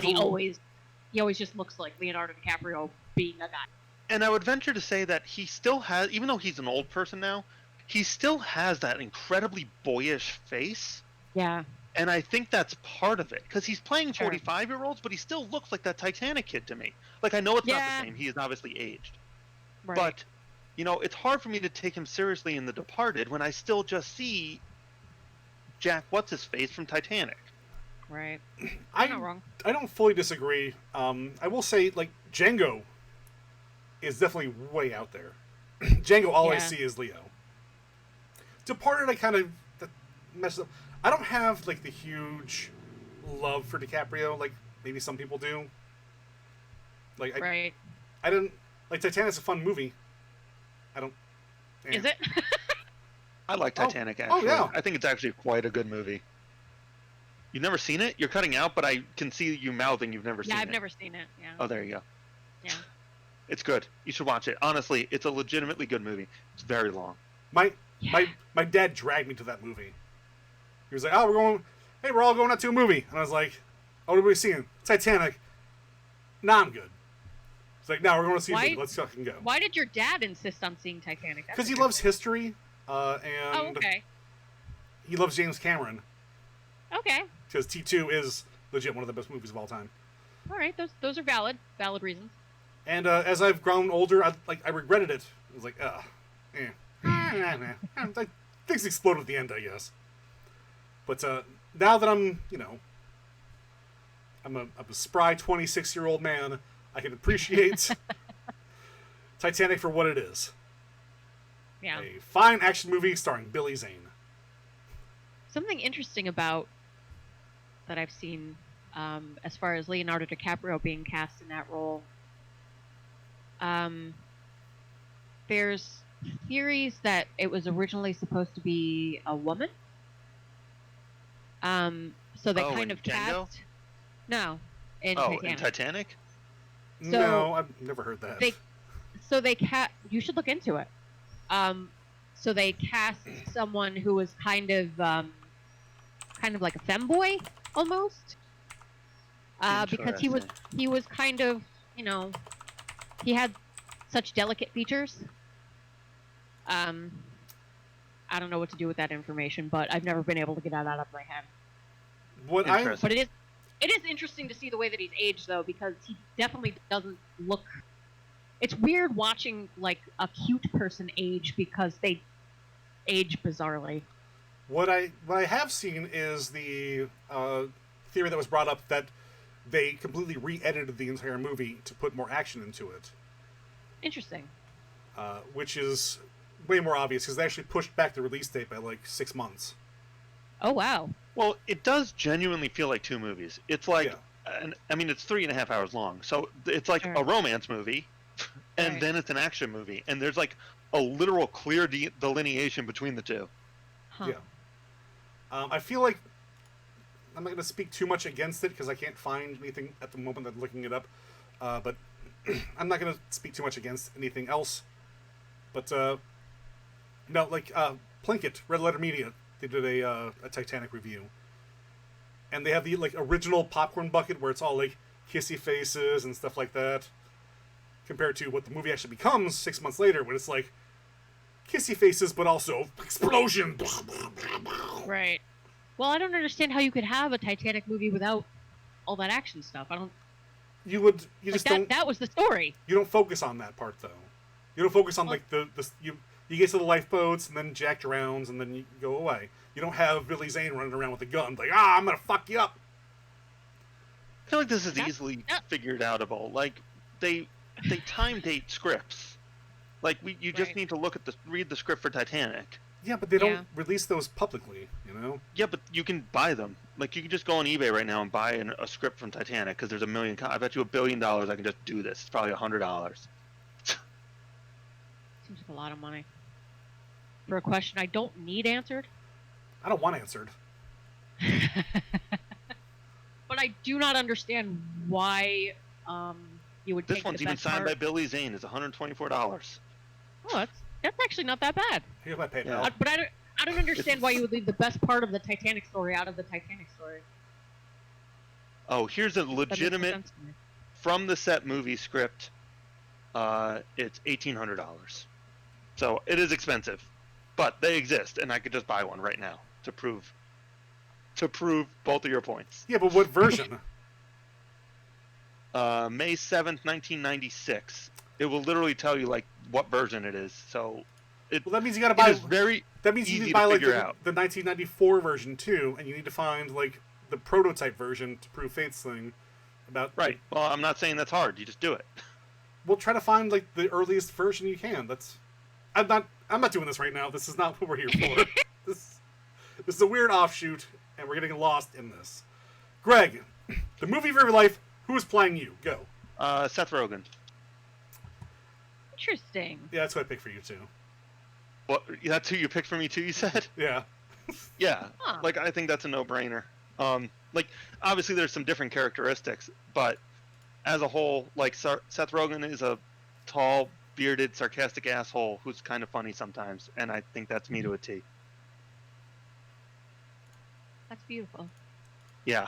He always just looks like Leonardo DiCaprio being a guy. And I would venture to say that he still has, even though he's an old person now, he still has that incredibly boyish face. Yeah. And I think that's part of it. Because he's playing Sure. 45-year-olds, but he still looks like that Titanic kid to me. Like, I know it's not Yeah. the same. He is obviously aged. Right. But, it's hard for me to take him seriously in The Departed when I still just see Jack What's-His-Face from Titanic. Right. I'm not wrong. I don't fully disagree. I will say, like, Django is definitely way out there. Django, all I Yeah. see is Leo. Departed, I kind of messed up. I don't have, like, the huge love for DiCaprio, like maybe some people do. Like, Right. I didn't... Like, Titanic's a fun movie. I don't... eh. Is it? I like Oh. Titanic, Oh, actually. yeah. I think it's actually quite a good movie. You've never seen it? You're cutting out, but I can see you mouthing you've never seen Yeah, it. I've never seen it. Yeah. Oh, there you go. Yeah. It's good. You should watch it. Honestly, it's a legitimately good movie. It's very long. My Yeah. my dad dragged me to that movie. He was like, "Oh, we're all going out to a movie," and I was like, "Oh, what are we seeing? Titanic." Nah, I'm good. It's like, "No, we're going to see a Why- movie. Let's fucking go." Why did your dad insist on seeing Titanic? That's Because he weird. loves history, and Oh, okay. he loves James Cameron. Okay. Because T2 is legit one of the best movies of all time. All right. Those are valid reasons. And as I've grown older, I regretted it. I was like, Things explode at the end, I guess. But now that I'm, I'm a spry 26-year-old man, I can appreciate Titanic for what it is. Yeah. A fine action movie starring Billy Zane. Something interesting about that I've seen as far as Leonardo DiCaprio being cast in that role. There's theories that it was originally supposed to be a woman. So they kind of Django? cast. No, in Oh, Titanic. in Titanic? So No, I've never heard that. You should look into it. So they cast someone who was kind of like a femboy almost, because he was kind of, he had such delicate features. I don't know what to do with that information, but I've never been able to get that out of my head. But it is interesting to see the way that he's aged, though, because he definitely doesn't look. It's weird watching like a cute person age because they age bizarrely. What I have seen is the theory that was brought up that they completely re-edited the entire movie to put more action into it. Interesting. Which is way more obvious because they actually pushed back the release date by like 6 months. Oh, wow. Well, it does genuinely feel like two movies. It's like, it's 3.5 hours long. So it's like a romance movie, and then it's an action movie. And there's like a literal clear delineation between the two. Huh. Yeah. I feel like I'm not going to speak too much against it because I can't find anything at the moment. I'm looking it up. But I'm not going to speak too much against anything else. But, Plinkett, Red Letter Media, they did a Titanic review. And they have the, original popcorn bucket where it's all, kissy faces and stuff like that. Compared to what the movie actually becomes 6 months later, when it's, kissy faces, but also explosion! Right. Well, I don't understand how you could have a Titanic movie without all that action stuff. I don't... You just don't... That was the story. You don't focus on that part, though. You don't focus on, you get to the lifeboats, and then Jack drowns, and then you go away. You don't have Billy Zane running around with a gun, I'm gonna fuck you up! I feel like this is easily figured outable. They time date scripts. You just need to read the script for Titanic. Yeah, but they don't release those publicly, Yeah, but you can buy them. You can just go on eBay right now and buy a script from Titanic, because there's a million... I bet you $1 billion I can just do this. It's probably $100. Seems like a lot of money. For a question I don't need answered. I don't want answered. But I do not understand why you would take this one's even signed by Billy Zane. It's $124. Oh, that's actually not that bad. Here's my PayPal. Yeah. But I don't understand why you would leave the best part of the Titanic story out of the Titanic story. Oh, here's a legitimate from the set movie script. It's $1,800. So it is expensive, but they exist, and I could just buy one right now to prove both of your points. Yeah, but what version? May 7th, 1996. It will literally tell you what version it is. So that means you got to buy. That means you need to buy to the 1994 version too, and you need to find the prototype version to prove Faith's thing about. Right. Well, I'm not saying that's hard. You just do it. We'll try to find the earliest version you can. I'm not doing this right now. This is not what we're here for. This is a weird offshoot, and we're getting lost in this. Greg, the movie of your life. Who is playing you? Go. Seth Rogen. Interesting. Yeah, that's who I picked for you too. What? That's who you picked for me too? You said. Yeah. Yeah. Huh. I think that's a no-brainer. Obviously there's some different characteristics, but as a whole, Seth Rogen is a tall, bearded, sarcastic asshole who's kind of funny sometimes, and I think that's me to a T. That's beautiful. Yeah.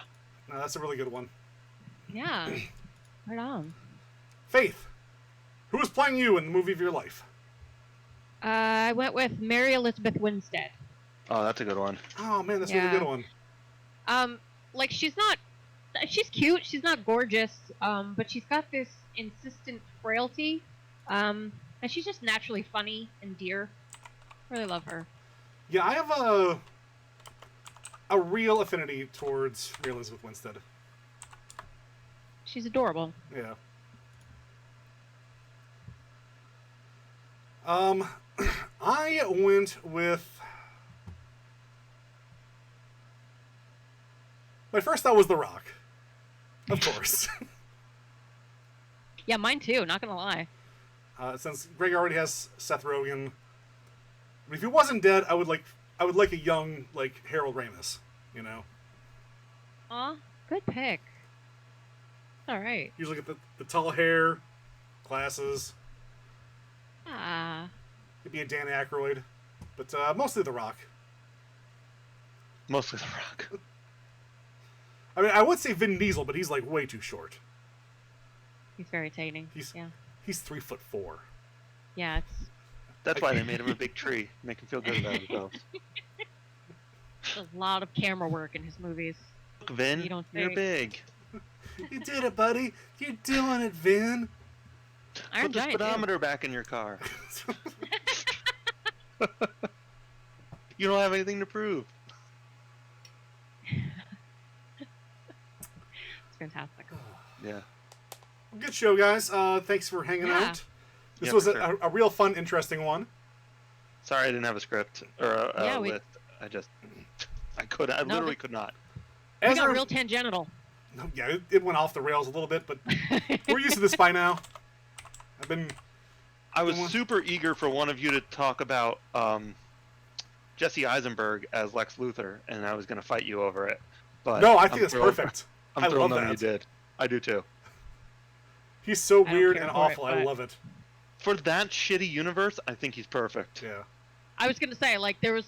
No, that's a really good one. Yeah. Right on. Faith, who is playing you in the movie of your life? I went with Mary Elizabeth Winstead. Oh, that's a good one. Oh man, that's a really good one. She's cute, she's not gorgeous, but she's got this insistent frailty, and she's just naturally funny and dear. Really love her. Yeah, I have a real affinity towards Mary Elizabeth Winstead. She's adorable. Yeah. I went with... My first thought was The Rock. Of course. Yeah, mine too, not gonna lie. Since Greg already has Seth Rogen, I mean, if he wasn't dead, I would like a young, like, Harold Ramis, you know? Aw, good pick. Alright. Usually get the tall hair, glasses. Ah. Could be a Dan Aykroyd, but mostly The Rock. Mostly The Rock. I mean, I would say Vin Diesel, but he's like way too short. He's very entertaining. He's Yeah. 3'4". Yeah, it's That's why they made him a big tree. Make him feel good about himself. a lot of camera work in his movies. Look, Vin, You don't you're say. big. You did it, buddy. You're doing it, Vin. Iron Put the Giant, too. speedometer back in your car. You don't have anything to prove. It's fantastic. Yeah. Good show, guys. Thanks for hanging Yeah. out. This Yeah, was for sure. a real fun, interesting one. Sorry, I didn't have a script or a Yeah, we- list. I No, literally could not. We got Ezra- real tangential. Yeah, it went off the rails a little bit, but we're used to this by now. I was Well- super eager for one of you to talk about Jesse Eisenberg as Lex Luthor, and I was going to fight you over it. But No, I think I'm that's thrilled- perfect. I'm I thrilled love none of you that. did. I do too. He's so I don't weird care and for it, awful. I but- love it. For that shitty universe, I think he's perfect. Yeah. I was gonna say, like, there was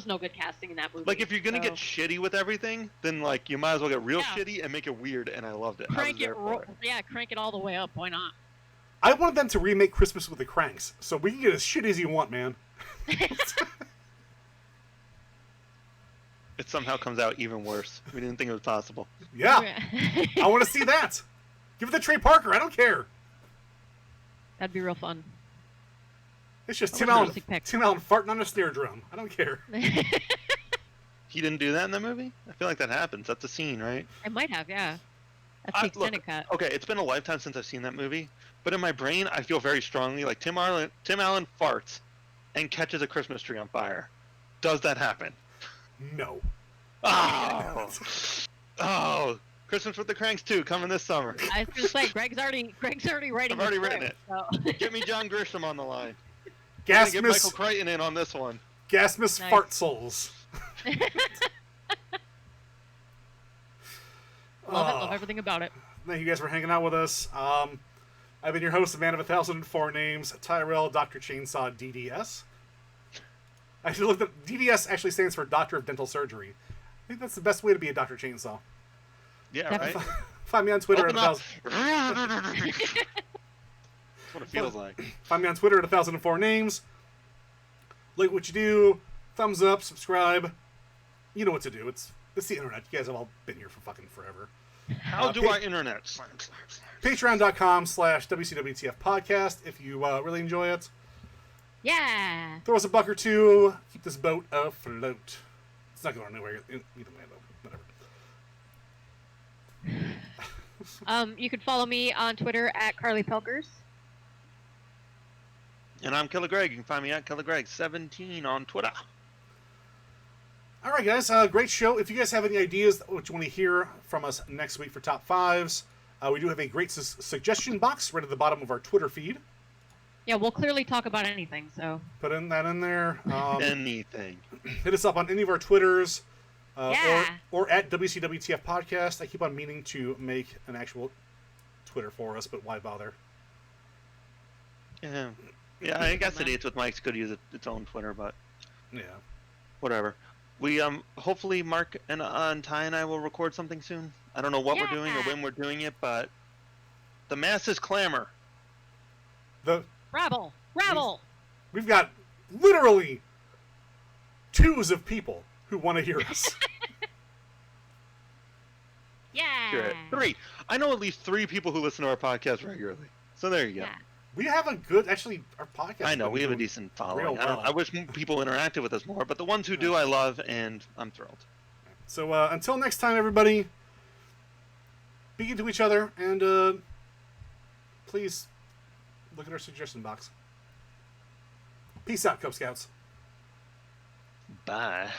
no good casting in that movie. Like, if you're gonna so get shitty with everything, then like you might as well get real Yeah. shitty and make it weird. And I loved it. I was crank there it, for it. yeah, crank it all the way up. Why not? I wanted them to remake Christmas with the Cranks, so we can get as shitty as you want, man. It somehow comes out even worse. We didn't think it was possible. Yeah, I want to see that. Give it to Trey Parker. I don't care. That'd be real fun. It's just I Tim want Allen, a music pick. Tim Allen farting on a snare drum. I don't care. He didn't do that in the movie. I feel like that happens. That's a scene, right? I might have, yeah. That's the Look, extended cut. okay, it's been a lifetime since I've seen that movie, but in my brain, I feel very strongly like Tim Allen farts and catches a Christmas tree on fire. Does that happen? No. Oh, oh, Christmas with the Cranks 2 coming this summer. I was gonna say, Greg's already writing. I've already the written script, So. Get me John Grisham on the line. Get Michael Gasmus, Crichton in on this one. Gasmus Nice. Fart Souls. Love everything about it. Thank you guys for hanging out with us. I've been your host, the man of 1,004 names, Tyrell Dr. Chainsaw DDS. I should look at DDS actually stands for Doctor of Dental Surgery. I think that's the best way to be a Dr. Chainsaw. Yeah, right? Find me on Twitter Open at up. That's what it feels like. Find me on Twitter at 1,004 names. Like what you do, thumbs up, subscribe. You know what to do. It's the internet. You guys have all been here for fucking forever. How do our internet? Slam, slam, slam. Patreon.com/WCWTF podcast if you really enjoy it. Yeah. Throw us a buck or two. Keep this boat afloat. It's not going anywhere either way, though. Whatever. You can follow me on Twitter at Carly Pelkers. And I'm Killer Greg. You can find me at KillerGreg17 on Twitter. All right, guys. Great show. If you guys have any ideas what you want to hear from us next week for top fives, we do have a great suggestion box right at the bottom of our Twitter feed. Yeah, we'll clearly talk about anything. So. Put that in there. Anything. Hit us up on any of our Twitters. Yeah. Or at WCWTF podcast. I keep on meaning to make an actual Twitter for us, but why bother? Yeah. Yeah, I guess Idiots with Mics could use its own Twitter, but Yeah. whatever. We hopefully Mark and Ty and I will record something soon. I don't know what we're doing or when we're doing it, but the masses clamor. Rabble. We've got literally twos of people who want to hear us. Yeah. Sure. 3. I know at least 3 people who listen to our podcast regularly. So there you go. Yeah. We have a good, actually, our podcast. I know has we been have a doing decent following. real well. I wish people interacted with us more, but the ones who do, I love, and I'm thrilled. So until next time, everybody, be good to each other, and please look at our suggestion box. Peace out, Cub Scouts. Bye.